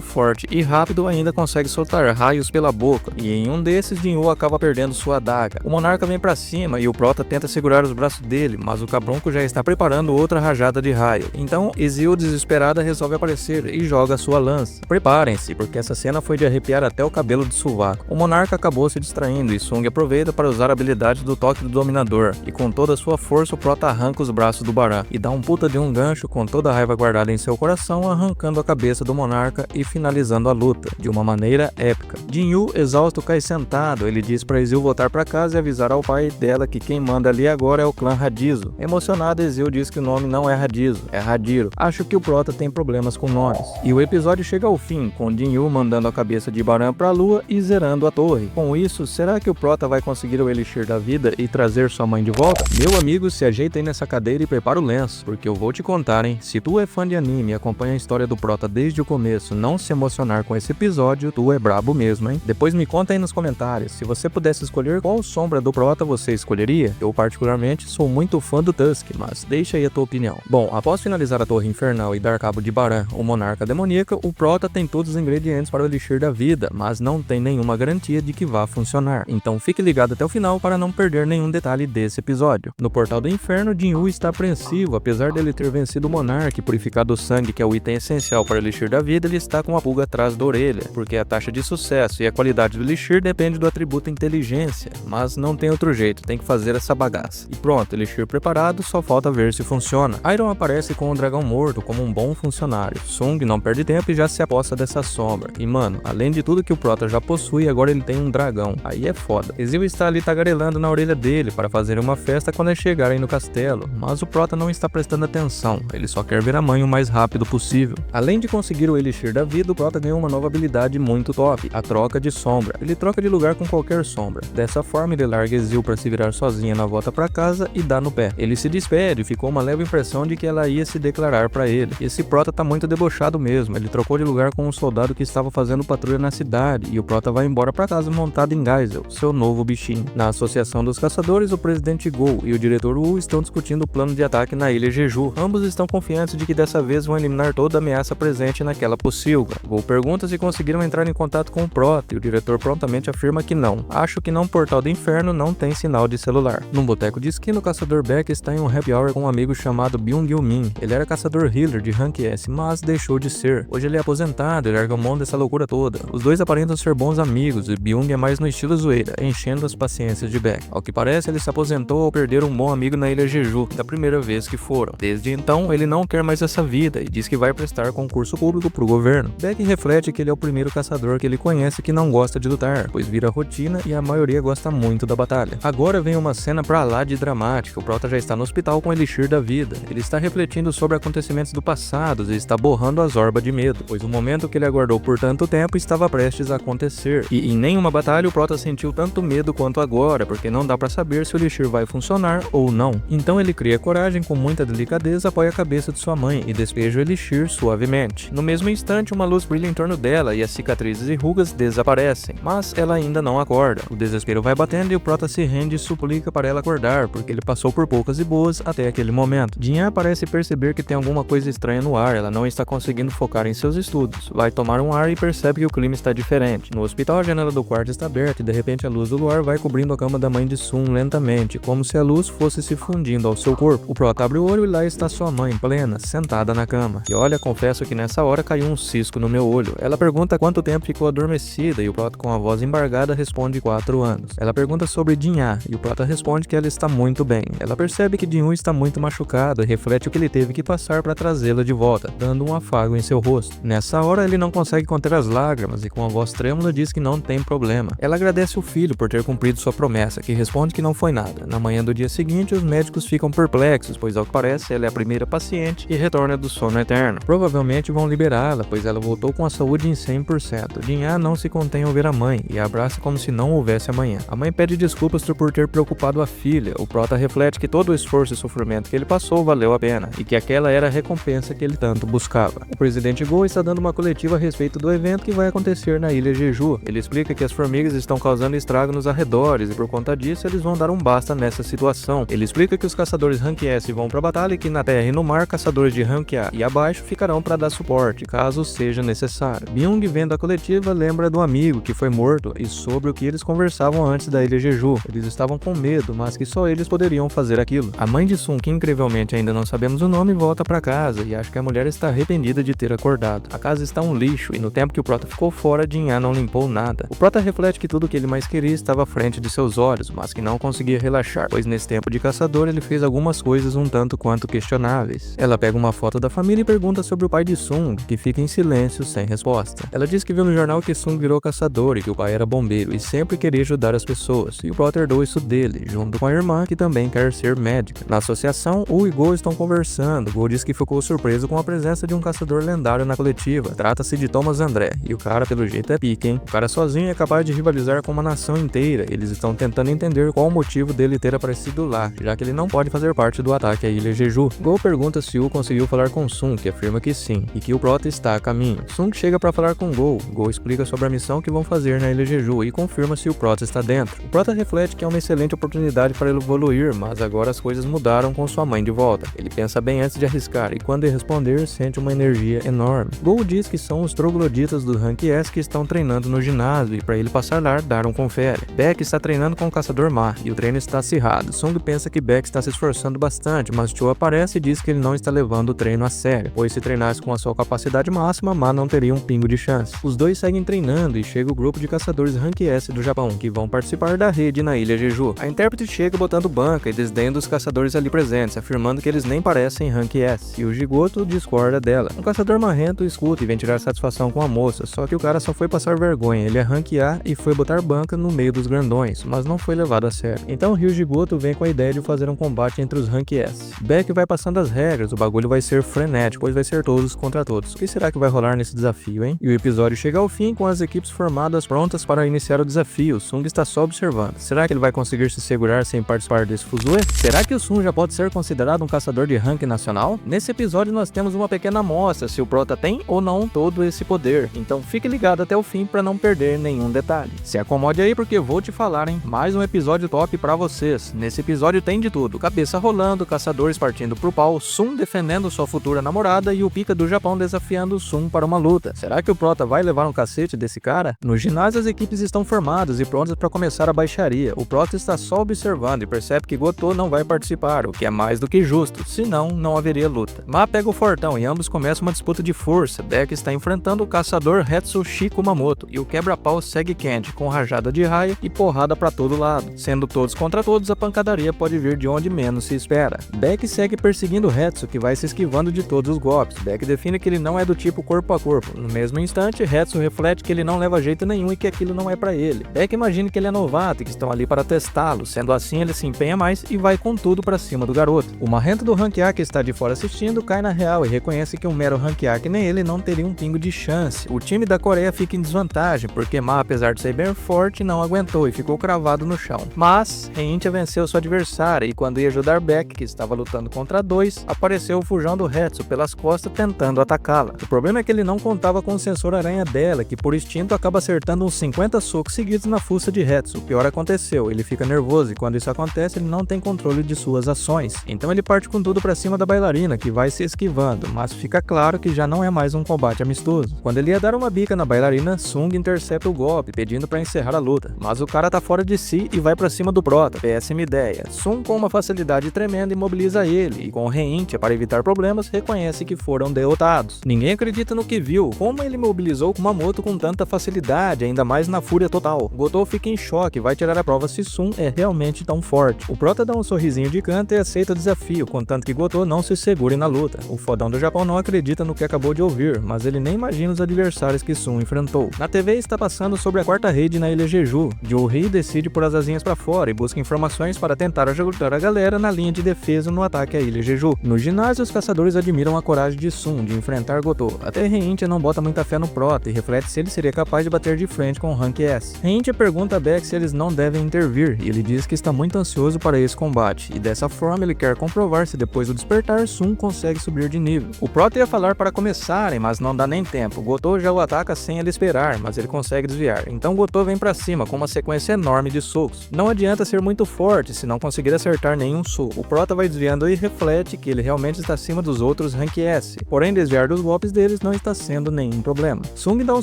[SPEAKER 1] forte e rápido, ainda consegue soltar raios pela boca, e em um desses Jinyu acaba perdendo sua adaga. O monarca vem pra cima e o Prota tenta segurar os braços dele, mas o cabrunco já está preparando outra rajada de raio. Então Ezio, desesperada, resolve aparecer e joga sua lança. Preparem-se, porque essa cena foi de arrepiar até o cabelo do sovaco. O monarca acabou se distraindo e Sung aproveita para usar a habilidade do toque do dominador, e com toda a sua força o Prota arranca os braços do Baran e dá um puta de um gancho com toda a raiva guardada em seu coração, arrancando a cabeça do monarca e finalizando a luta de uma maneira épica. Jinyu, exausto, cai sentado. Ele diz para Ezio voltar para casa e avisar ao pai dela que quem manda ali agora é o clã Hadizo. Emocionado, Ezio diz que o nome não é Hadizo, é Hadiro. Acho que o Prota tem problemas com nomes. E o episódio chega ao fim, com Jinyu mandando a cabeça de Baran pra lua e zerando a torre. Com isso, será que o Prota vai conseguir o elixir da vida e trazer sua mãe de volta? Meu amigo, se ajeita aí nessa cadeira e prepara o lenço, porque eu vou te contar, hein? Se tu é fã de anime e acompanha a história do Prota desde o começo, não se emocionar com esse episódio, tu é brabo mesmo, hein? Depois me conta aí nos comentários, se você pudesse escolher qual sombra do Prota você escolheria? Eu particularmente sou muito fã do Tusk, mas deixa aí a tua opinião. Bom, após finalizar a Torre Infernal e dar cabo de Baran, o monarca demoníaca, o Prota tem todos os ingredientes para o elixir da vida, mas não tem nenhuma garantia de que vá funcionar. então fique ligado até o final para não perder nenhum detalhe desse episódio. No Portal do Inferno, Jin-Woo está apreensivo, apesar dele ter vencido o Monarca e purificado o sangue, que é o item essencial para o Elixir da Vida, ele está com uma pulga atrás da orelha, porque a taxa de sucesso e a qualidade do Elixir depende do atributo inteligência, mas não tem outro jeito, tem que fazer essa bagaça. E pronto, Elixir preparado, só falta ver se funciona. Iron aparece com o dragão morto como um bom funcionário. Sung não perde tempo e já se aposta dessa sombra. E mano, além de tudo que o Prota já possui, agora ele tem um dragão. Aí é foda. Ezio está ali tagarelando na orelha dele para fazer uma festa quando eles chegarem no castelo, mas o Prota não está prestando atenção, ele só quer ver a mãe o mais rápido possível. Além de conseguir o Elixir da Vida, o Prota ganhou uma nova habilidade muito top, a troca de sombra. Ele troca de lugar com qualquer sombra. Dessa forma ele larga Ezio para se virar sozinha na volta para casa e dá no pé. Ele se despede e ficou uma leve impressão de que ela ia se declarar para ele. Esse Prota tá muito debochado mesmo, ele trocou de lugar com um soldado que estava fazendo patrulha na cidade e o Prota vai embora para casa montado em Geisel, seu novo bichinho. Na Associação dos Caçadores, o presidente Gol e o diretor Wu estão discutindo o plano de ataque na ilha Jeju. Ambos estão confiantes de que dessa vez vão eliminar toda a ameaça presente naquela pocilga. Gol pergunta se conseguiram entrar em contato com o Prota e o diretor prontamente afirma que não. Acho que não, Portal do Inferno não tem sinal de celular. Num boteco de esquina, o caçador Beck está em um happy hour com um amigo chamado Byung-Gil Min. Ele era caçador healer de Rank S, mas deixou de ser. Hoje ele é aposentado e larga mão dessa loucura toda. Os dois aparentam ser bons amigos e Byung é mais no estilo zoeira, enchendo as paciências de Beck. Ao que parece, ele se aposentou ao perder um bom amigo na ilha Jeju, da primeira vez que foram. Desde então, ele não quer mais essa vida e diz que vai prestar concurso público pro governo. Beck reflete que ele é o primeiro caçador que ele conhece que não gosta de lutar, pois vira rotina e a maioria gosta muito da batalha. Agora vem uma cena pra lá de dramática. O Prota já está no hospital com o Elixir da Vida. Ele está refletindo sobre acontecimentos do passado e está borrando as orbas de medo, pois o momento que ele aguardou por tanto tempo estava prestes a acontecer. E em nenhuma batalha o Prota sentiu tanto medo quanto agora, porque não dá pra saber se o Elixir vai funcionar ou não. Então ele cria coragem, com muita delicadeza apoia a cabeça de sua mãe e despeja o Elixir suavemente. No mesmo instante, uma luz brilha em torno dela e as cicatrizes e rugas desaparecem, mas ela ainda não acorda. O desespero vai batendo e o Prota se rende e suplica para ela acordar, porque ele passou por poucas e boas até aquele momento. Jinha parece perceber que tem alguma coisa estranha no ar, ela não está conseguindo focar em seus estudos. Vai tomar um ar e percebe que o clima está diferente. No hospital, a janela do quarto está aberta e de repente a luz do luar vai cobrindo a cama da mãe de Sun lentamente, como se a luz fosse se fundindo ao seu corpo. O Prota abre o olho e lá está sua mãe, plena, sentada na cama. E olha, confesso que nessa hora caiu um cisco no meu olho. Ela pergunta quanto tempo ficou adormecida e o Prota, com a voz embargada, responde 4 anos. Ela pergunta sobre Jinha e o Prota responde que ela está muito bem. Ela percebe que Jin-Woo está muito machucado e reflete o que ele teve que passar para trazê-la de volta, dando um afago em seu rosto. Nessa hora ele não consegue conter as lágrimas e com a voz trêmula diz que não tem problema. Ela agradece o filho por ter cumprido sua promessa, que responde que não foi nada. Na manhã do dia seguinte, os médicos ficam perplexos, pois ao que parece ela é a primeira paciente e retorna do sono eterno. Provavelmente vão liberá-la, pois ela voltou com a saúde em 100%. Jinha não se contém ao ver a mãe e a abraça como se não houvesse amanhã. A mãe pede desculpas por ter preocupado a filha. O Prota reflete que todo o esforço e sofrimento que ele passou valeu a pena e que aquela era a recompensa que ele tanto buscava. O presidente Go está dando uma coletiva a respeito do evento que vai acontecer na ilha Jeju. Ele explica que as formigas estão causando estrago nos arredores e por conta disso eles vão dar um basta nessa situação. Ele explica que os caçadores Rank S vão pra batalha e que na terra e no mar caçadores de Rank A e abaixo ficarão para dar suporte, caso seja necessário. Byung, vendo a coletiva, lembra do amigo que foi morto e sobre o que eles conversavam antes da ilha Jeju. Eles estavam com medo, mas que só eles poderiam fazer aquilo. A mãe de Sun, que incrivelmente ainda não sabemos o nome, volta pra casa e acha que a mulher está arrependida de ter acordado. A casa está um lixo e no tempo que o Prota ficou fora, Jinha não limpou nada. O Prota reflete que tudo que ele mais queria estava à frente de seus olhos, mas que não conseguia relaxar, pois nesse tempo de caçador ele fez algumas coisas um tanto quanto questionáveis. Ela pega uma foto da família e pergunta sobre o pai de Sung, que fica em silêncio sem resposta. Ela diz que viu no jornal que Sung virou caçador e que o pai era bombeiro e sempre queria ajudar as pessoas, e o Prota herdou isso dele, junto com a irmã que também quer ser médica. Na associação, Wu e Go estão conversando. Go diz que ficou surpreso com a presença de um caçador lendário na coletiva. Trata-se de Thomas André, e o cara pelo jeito é pique, hein? O cara sozinho é capaz de rivalizar com uma nação inteira. Eles estão tentando entender qual o motivo dele ter aparecido lá, já que ele não pode fazer parte do ataque à ilha Jeju. Go pergunta se Wu conseguiu falar com Sung, que afirma que sim, e que o Prota está a caminho. Sung chega para falar com Go. Go explica sobre a missão que vão fazer na ilha Jeju e confirma se o Prota está dentro. O Prota reflete que é uma excelente oportunidade para ele evoluir, mas agora as coisas mudaram com sua mãe de volta. Ele pensa bem antes de arriscar e quando ele responder, sente uma energia enorme. Go diz que são os trogloditas do Rank S que estão treinando no ginásio e para ele passar lá, dar um confere. Beck está treinando com o caçador Ma e o treino está acirrado. Sung pensa que Beck está se esforçando bastante, mas Cho aparece e diz que ele não está levando o treino a sério, pois se treinasse com a sua capacidade máxima, Ma não teria um pingo de chance. Os dois seguem treinando e chega o grupo de caçadores Rank S do Japão, que vão participar da raid na Ilha Jeju. A intérprete chega botando banca e desdenha dos caçadores ali presentes, afirmando que eles nem parecem Rank S, e o Jigoto discorda dela. Um caçador marrento escuta e vem tirar satisfação com a moça, só que o cara só foi passar vergonha, ele é Rank A e foi botar banca no meio dos grandões, mas não foi levado a sério. Então Ryu Jigoto vem com a ideia de fazer um combate entre os Rank S. Beck vai passando as regras, o bagulho vai ser frenético, pois vai ser todos contra todos. O que será que vai rolar nesse desafio, hein? E o episódio chega ao fim com as equipes formadas prontas para iniciar o desafio. Sung está só observando. Será que ele vai conseguir se segurar sem participar desse fuzuê? Será que o Sung já pode ser considerado um caçador de rank nacional? Nesse episódio nós temos uma pequena amostra se o Prota tem ou não todo esse poder. Então fique ligado até o fim para não perder nenhum detalhe. Se acomode aí porque vou te falar, hein? Mais um episódio top para vocês. Nesse episódio tem de tudo. Cabeça rolando, caçadores partindo pro pau, Sung defendendo sua futura namorada e o Pika do Japão desafiando o Sung para uma luta. Será que o Prota vai levar um cacete desse cara? No ginásio as equipes estão formadas e prontas para começar a baixaria. O Prota está só observando e percebe que Goto não vai participar, o que é mais do que justo, senão não haveria luta. Ma pega o fortão e ambos começam uma disputa de força. Beck está enfrentando o caçador Hetsushi Kumamoto e o quebra-pau segue Candy com rajada de raio e porrada para todo lado. Sendo todos contra todos, a pancadaria pode vir de onde menos se espera. Beck segue perseguindo Hetsu, que vai se esquivando de todos os golpes. Beck define que ele não é do tipo corpo a corpo. No mesmo instante, Hetsu reflete que ele não leva jeito nenhum e que aquilo não é para ele. Beck imagina que ele é novato e que estão ali para testá-lo. Sendo assim, ele se empenha mais e vai com tudo para cima do garoto. O marrento do Rank A que está de fora assistindo cai na real e reconhece que um mero Rank A que nem ele não teria um pingo de chance. O time da Coreia fica em desvantagem, porque Ma, apesar de ser bem forte, não aguentou e ficou cravado no chão. Mas, Heintia venceu sua adversária e quando ia ajudar Beck, que estava lutando contra dois, apareceu o fujão do Hetsu pelas costas tentando atacá-la. O problema é que ele não contava com o sensor aranha dela, que por instinto acaba acertando uns 50 socos seguidos na fuça de Hetsu. O pior aconteceu, ele fica nervoso e quando isso acontece ele não tem controle de suas ações. Então ele parte com tudo pra cima da bailarina, que vai se esquivando, mas fica claro que já não é mais um combate amistoso. Quando ele ia dar uma bica na bailarina, Sung intercepta o golpe, pedindo pra encerrar a luta. Mas o cara tá fora de si e vai pra cima do Prota. Péssima ideia. Sung, com uma facilidade tremenda, imobiliza ele, e com Heintia, para evitar problemas, reconhece que foram derrotados. Ninguém acredita no que viu, como ele mobilizou Kumamoto com tanta facilidade, ainda mais na fúria total. Goto fica em choque e vai tirar a prova se Sung é realmente tão forte. O Prota dá um sorrisinho de canto e aceita o desafio, contanto que Goto não se segure na luta. O fodão do Japão não acredita no que acabou de ouvir, mas ele nem imagina os adversários que Sung enfrentou. Na TV está passando sobre a quarta raid na Ilha Jeju. Joe decide pôr as asinhas pra fora e busca informações para tentar ajudar a galera na linha de defesa no ataque à Ilha Jeju. No ginásio, os caçadores admiram a coragem de Sung de enfrentar Goto. Até Heintia não bota muita fé no Prota e reflete se ele seria capaz de bater de frente com o Rank S. Heintia pergunta a Beck se eles não devem intervir e ele diz que está muito ansioso para esse combate e dessa forma ele quer comprovar se depois do despertar Sung consegue subir de nível. O Prota ia falar para começarem, mas não dá nem tempo. Goto já o ataca sem ele esperar, mas ele consegue desviar. Então Goto vem pra cima com uma sequência enorme de socos. Não adianta ser muito forte se não conseguir acertar nenhum soco. O Prota vai desviando e reflete que ele realmente está acima dos outros Rank S. Porém, desviar dos golpes deles não está sendo nenhum problema. Sung dá um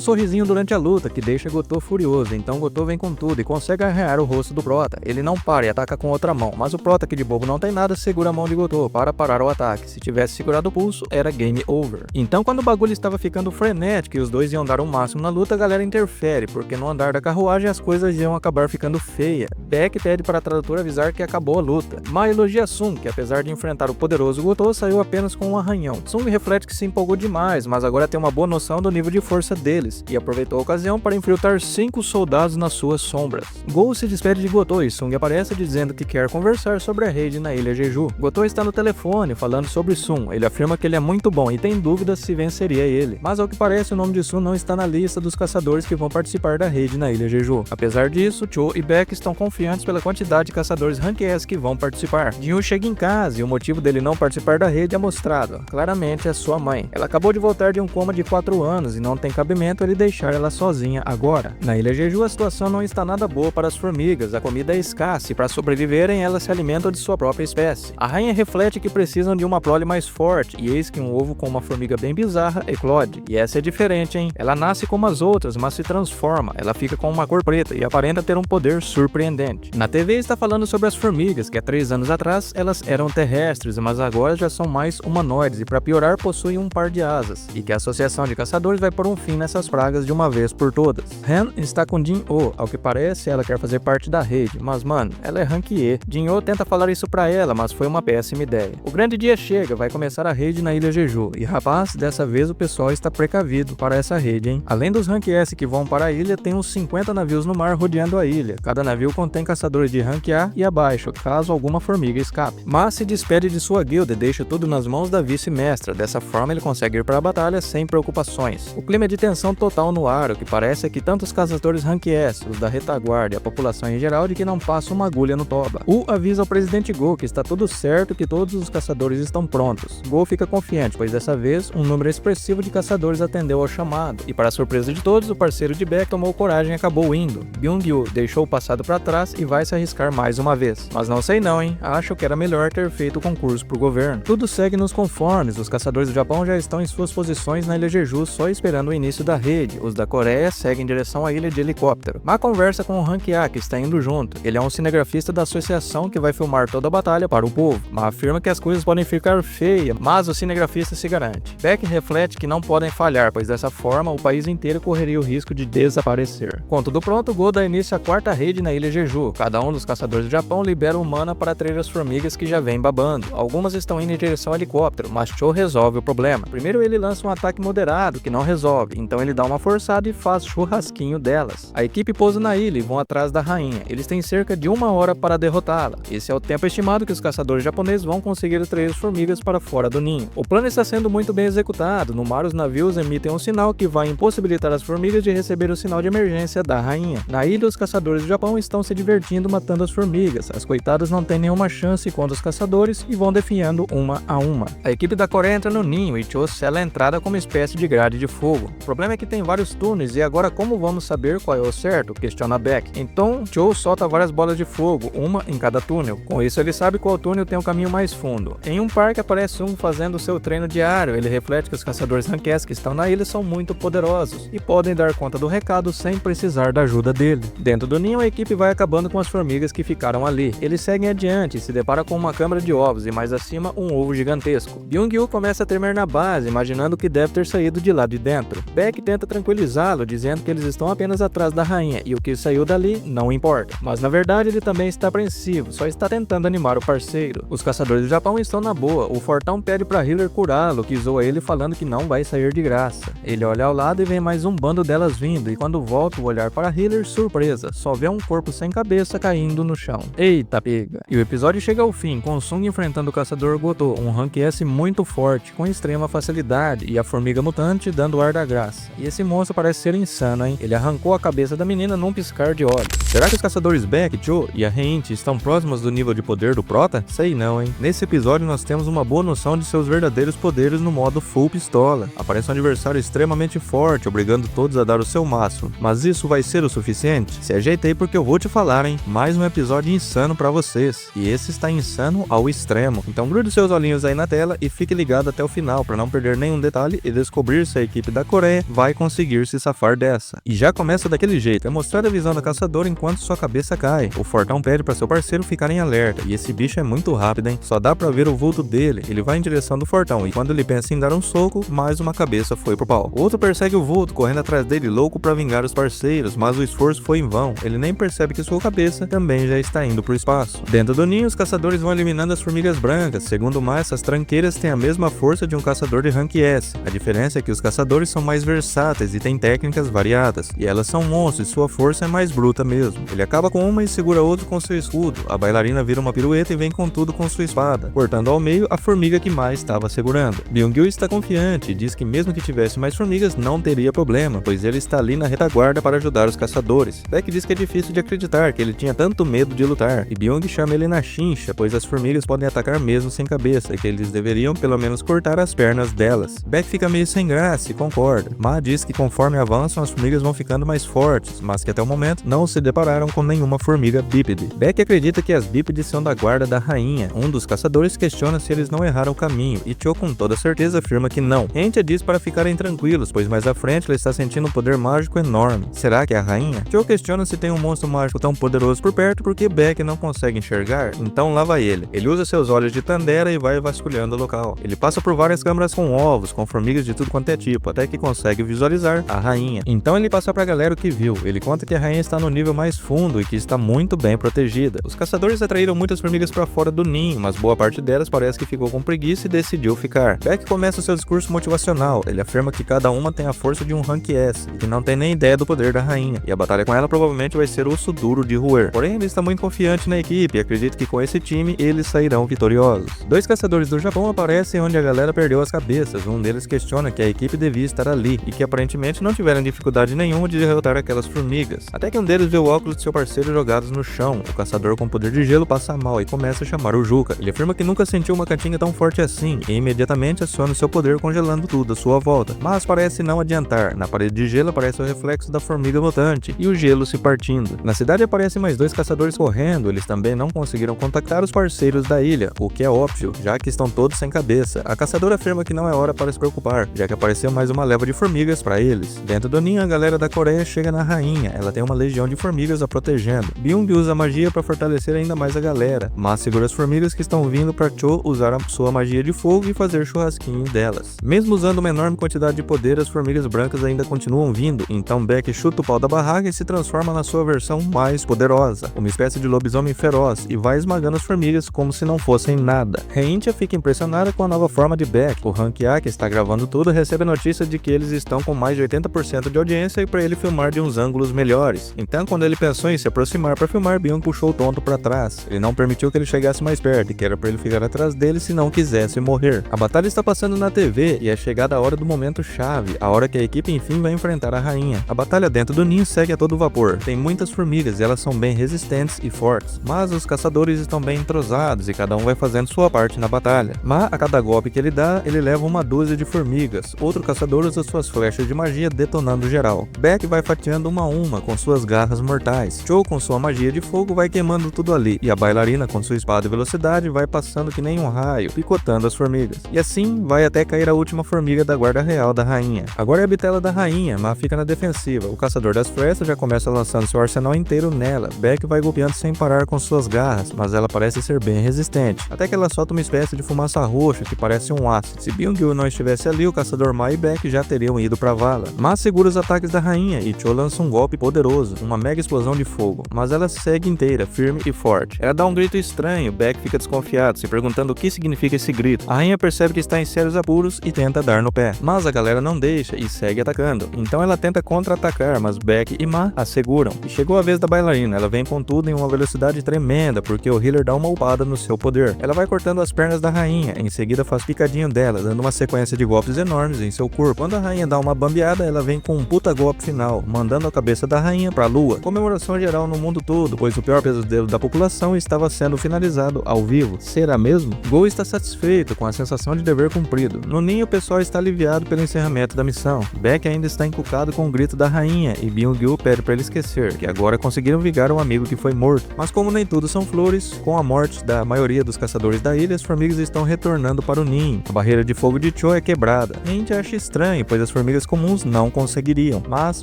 [SPEAKER 1] sorrisinho durante a luta que deixa Goto furioso, então Goto vem com tudo e consegue arranhar o rosto do Prota. Ele não para e ataca com outra mão, mas o Prota, que de bobo não tem nada, segura a mão de Goto para parar o ataque. Se tivesse segurado o pulso, era game over. Então, quando o bagulho estava ficando frenético e os dois iam dar o máximo na luta, a galera interfere, porque no andar da carruagem as coisas iam acabar ficando feia. Beck pede para a tradutora avisar que acabou a luta. Ma elogia Sung, que apesar de enfrentar o poderoso Goto, saiu apenas com um arranhão. Sung reflete que se empolgou demais, mas agora tem uma boa noção do nível de força deles, e aproveitou a ocasião para infiltrar 5 soldados nas suas sombras. Go se despede de Goto e Sung aparece dizendo que quer conversar sobre a raid na Ilha Jeju. Goto está no telefone falando sobre Sung. Ele afirma que ele é muito bom e tem dúvidas se venceria ele, mas ao que parece o nome de Sung não está na lista dos caçadores que vão participar da raid na Ilha Jeju. Apesar disso, Cho e Beck estão confiantes pela quantidade de caçadores Rank S que vão participar. Jinwoo chega em casa e o motivo dele não participar da raid é mostrado. Claramente é sua mãe. Ela acabou de voltar de um coma de 4 anos e não tem cabimento ele deixar ela sozinha agora. Na Ilha Jeju a situação não está nada boa para as formigas, a comida é escassa e para sobreviverem elas se alimentam de sua própria espécie. A rainha reflete que precisam de uma prole mais forte e eis que um ovo com uma formiga bem bizarra eclode. E essa é diferente, hein? Ela nasce como as outras, mas se transforma. Ela fica com uma cor preta e aparenta ter um poder surpreendente. Na TV está falando sobre as formigas, que há 3 anos atrás elas eram terrestres, mas agora já são mais humanoides e, para piorar, possuem um par de asas, e que a associação de caçadores vai pôr um fim nessas pragas de uma vez por todas. Han está com Jin-Oh, ao que parece ela quer fazer parte da rede, mas mano, ela é rank E. Jin-Oh tenta falar isso pra ela, mas foi uma péssima ideia. O grande dia chega, vai começar a rede na Ilha Jeju, e rapaz, dessa vez o pessoal está precavido para essa rede, hein? Além dos rank S que vão para a ilha, tem uns 50 navios no mar rodeando a ilha. Cada navio contém caçadores de rank A e abaixo, caso alguma formiga escape. Mas se despede de sua guilda e deixa tudo nas mãos da vice-mestra. Dessa forma ele consegue ir para a batalha sem preocupações. O clima é de tensão total no ar, o que parece é que tanto os caçadores rank S, os da retaguarda e a população em geral de que não passa uma agulha no toba. U avisa ao presidente Go que está tudo certo, que todos os caçadores estão prontos. Go fica confiante, pois dessa vez um número expressivo de caçadores atendeu ao chamado, e para a surpresa de todos, o parceiro de Baek tomou coragem e acabou indo. Byung-Yu deixou o passado para trás e vai se arriscar mais uma vez. Mas não sei não, hein? Acho que era melhor ter feito o concurso pro governo. Tudo segue nos conformes, os caçadores do Japão já estão em suas posições na Ilha Jeju só esperando o início da rede. Os da Coreia seguem em direção à ilha de helicóptero. Ma conversa com o Rank A, que está indo junto. Ele é um cinegrafista da associação que vai filmar toda a batalha para o povo. Ma afirma que as coisas podem ficar feias, mas o cinegrafista se garante. Baek reflete que não podem falhar, pois dessa forma o país inteiro correria o risco de desaparecer. Com tudo pronto, Go dá início à quarta rede na Ilha Jeju. Cada um dos caçadores do Japão libera um mana para atrair as formigas que já vêm babando. Algumas estão indo em direção ao helicóptero, mas Cho resolve o problema. Primeiro ele lança um ataque moderado, que não resolve, então ele dá uma forçada e faz churrasquinho delas. A equipe pousa na ilha e vão atrás da rainha. Eles têm cerca de 1 hora para derrotá-la. Esse é o tempo estimado que os caçadores japoneses vão conseguir atrair as formigas para fora do ninho. O plano está sendo muito bem executado. No mar, os navios emitem um sinal que vai impossibilitar as formigas de receber o sinal de emergência da rainha. Na ilha, os caçadores do Japão estão se divertindo matando as formigas. As coitadas não têm nenhuma chance contra os caçadores e vão definhando uma a uma. A equipe da Coreia entra no ninho e Cho sela a entrada como uma espécie de grade de fogo. O problema é que tem vários túneis e agora como vamos saber qual é o certo? Questiona Baek. Então Cho solta várias bolas de fogo, uma em cada túnel. Com isso ele sabe qual túnel tem o caminho mais fundo. Em um parque aparece um fazendo seu treino diário. Ele reflete que os caçadores rank S que estão na ilha são muito poderosos e podem dar conta do recado sem precisar da ajuda dele. Dentro do ninho a equipe vai acabando com as formigas que ficaram ali. Eles seguem adiante e se depara com uma câmara de ovos e mais acima um ovo gigantesco. Byung-Yu começa a tremer na base, imaginando que deve ter saído de lá de dentro. Baek tenta tranquilizá-lo, dizendo que eles estão apenas atrás da rainha e o que saiu dali não importa. Mas na verdade ele também está apreensivo, só está tentando animar o parceiro. Os caçadores do Japão estão na boa. O fortão pede pra Healer curá-lo, que zoa ele falando que não vai sair de graça. Ele olha ao lado e vê mais um bando delas vindo, e quando volta o olhar para Healer, surpresa, só vê um corpo sem cabeça caindo no chão. Eita pega! E o episódio chega ao fim, com Sung enfrentando o caçador Goto, um rank S muito forte, com extrema facilidade, e a formiga mutante dando o ar da graça. E esse monstro parece ser insano, hein? Ele arrancou a cabeça da menina num piscar de olhos. Será que os caçadores Baek, Cho e a Reint estão próximos do nível de poder do Prota? Sei não, hein? Nesse episódio nós temos uma boa noção de seus verdadeiros poderes no modo full pistola. Aparece um adversário extremamente forte, obrigando todos a dar o seu máximo. Mas isso vai ser o suficiente? Se ajeitei porque eu vou te falar, hein? Mais um episódio insano pra vocês. E esse está insano ao extremo. Então grude seus olhinhos aí na tela e fique ligado até o final para não perder nenhum detalhe e descobrir se a equipe da Coreia vai conseguir se safar dessa. E já começa daquele jeito, é mostrar a visão da caçadora enquanto sua cabeça cai. O fortão pede para seu parceiro ficar em alerta, e esse bicho é muito rápido, hein? Só dá pra ver o vulto dele, ele vai em direção do fortão, e quando ele pensa em dar um soco, mais uma cabeça foi pro pau. O outro persegue o vulto, correndo atrás dele, louco pra vingar os parceiros, mas o esforço foi em vão, ele nem percebe que sua cabeça também já está indo pro espaço. Dentro do ninho, os caçadores vão eliminando as formigas brancas, segundo o essas tranqueiras têm a mesma força de um caçador de rank S. A diferença é que os caçadores são mais versáteis e têm técnicas variadas, e elas são monstros e sua força é mais bruta mesmo. Ele acaba com uma e segura outra com seu escudo, a bailarina vira uma pirueta e vem com tudo com sua espada, cortando ao meio a formiga que mais estava segurando. Byung-Yu está confiante e diz que mesmo que tivesse mais formigas não teria problema, pois ele está ali na retaguarda para ajudar os caçadores. Baek diz que é difícil de acreditar que ele tinha tanto medo de lutar, e Byung chama ele na chincha, pois as formigas podem atacar mesmo sem cabeça, e que eles deveriam pelo menos cortar as pernas delas. Baek fica meio sem graça e concorda. Ma diz que conforme avançam as formigas vão ficando mais fortes, mas que até o momento não se depararam com nenhuma formiga bípede. Baek acredita que as bípedes são da guarda da rainha. Um dos caçadores questiona se eles não erraram o caminho, e Cho com toda certeza afirma que não. Entia diz para ficarem tranquilos, pois mais à frente ela está sentindo um poder mágico enorme. Será que é a rainha rainha. Cho questiona se tem um monstro mágico tão poderoso por perto porque Beck não consegue enxergar, então lá vai ele. Ele usa seus olhos de Tandera e vai vasculhando o local. Ele passa por várias câmaras com ovos, com formigas de tudo quanto é tipo, até que consegue visualizar a rainha. Então ele passa pra galera o que viu. Ele conta que a rainha está no nível mais fundo e que está muito bem protegida. Os caçadores atraíram muitas formigas pra fora do ninho, mas boa parte delas parece que ficou com preguiça e decidiu ficar. Beck começa o seu discurso motivacional. Ele afirma que cada uma tem a força de um Rank S e que não tem nem ideia do poder da rainha, e a batalha com ela provavelmente vai ser osso duro de roer. Porém, ele está muito confiante na equipe e acredita que com esse time eles sairão vitoriosos. Dois caçadores do Japão aparecem onde a galera perdeu as cabeças. Um deles questiona que a equipe devia estar ali e que aparentemente não tiveram dificuldade nenhuma de derrotar aquelas formigas. Até que um deles vê o óculos de seu parceiro jogados no chão. O caçador com poder de gelo passa mal e começa a chamar o Juca. Ele afirma que nunca sentiu uma cantinga tão forte assim e imediatamente aciona seu poder congelando tudo à sua volta. Mas parece não adiantar. Na parede de gelo aparece o reflexo da formiga mutante e o gelo se partindo. Na cidade aparecem mais dois caçadores correndo. Eles também não conseguiram contactar os parceiros da ilha, o que é óbvio, já que estão todos sem cabeça. A caçadora afirma que não é hora para se preocupar, já que apareceu mais uma leva de formigas para eles. Dentro do ninho, a galera da Coreia chega na rainha. Ela tem uma legião de formigas a protegendo. Byung usa magia para fortalecer ainda mais a galera, mas segura as formigas que estão vindo para Cho usar a sua magia de fogo e fazer churrasquinho delas. Mesmo usando uma enorme quantidade de poder, as formigas brancas ainda continuam vindo, então Beck chuta o pau da barraca e se transforma na sua versão mais poderosa, uma espécie de lobisomem feroz, e vai esmagando as formigas como se não fossem nada. Heintia fica impressionada com a nova forma de Beck. O Rank A, que está gravando tudo, recebe a notícia de que eles estão com mais de 80% de audiência e para ele filmar de uns ângulos melhores. Então, quando ele pensou em se aproximar para filmar, Byung puxou o tonto para trás. Ele não permitiu que ele chegasse mais perto e que era para ele ficar atrás dele se não quisesse morrer. A batalha está passando na TV e é chegada a hora do momento chave, a hora que a equipe enfim vai enfrentar a rainha. A batalha dentro do ninho segue a todo vapor. Tem muitas formigas e elas são bem resistentes e fortes, mas os caçadores estão bem entrosados e cada um vai fazendo sua parte na batalha. Mas a cada golpe que ele dá, ele leva uma dúzia de formigas. Outro caçador usa suas flechas de magia detonando geral. Beck vai fatiando uma a uma com suas garras mortais. Cho com sua magia de fogo vai queimando tudo ali, e a bailarina com sua espada de velocidade vai passando que nem um raio, picotando as formigas. E assim vai até cair a última formiga da guarda real da rainha. Agora é a bitela da rainha, mas fica na defensiva. O caçador das flechas já começa lançando seu arsenal inteiro nela. Beck vai golpeando sem parar com suas garras, mas ela parece ser bem resistente, até que ela solta uma espécie de fumaça roxa que parece um ácido. Se Byung-gyu não estivesse ali, o caçador Ma e Beck já teriam ido pra vala. Ma segura os ataques da rainha e Cho lança um golpe poderoso, uma mega explosão de fogo, mas ela segue inteira, firme e forte. Ela dá um grito estranho, Beck fica desconfiado, se perguntando o que significa esse grito. A rainha percebe que está em sérios apuros e tenta dar no pé, mas a galera não deixa e segue atacando. Então ela tenta contra-atacar, mas Beck e Ma a seguram. E chegou a vez da bailarina, ela vem com tudo em uma velocidade tremenda, porque o healer dá uma upada no seu poder. Ela vai cortando as pernas da rainha, em seguida faz picadinho dela, dando uma sequência de golpes enormes em seu corpo. Quando a rainha dá uma bambeada, ela vem com um puta golpe final, mandando a cabeça da rainha pra lua. Comemoração geral no mundo todo, pois o pior pesadelo da população estava sendo finalizado ao vivo. Será mesmo? Go está satisfeito com a sensação de dever cumprido. No ninho, o pessoal está aliviado pelo encerramento da missão. Beck ainda está encucado com o grito da rainha e Byung-gyu pede para ele esquecer, que agora conseguiram vingar um amigo que foi morto. Mas como nem tudo são flores, com a morte da maioria dos caçadores da ilha, as formigas estão retornando para o ninho. A barreira de fogo de Cho é quebrada. A gente acha estranho, pois as formigas comuns não conseguiriam, mas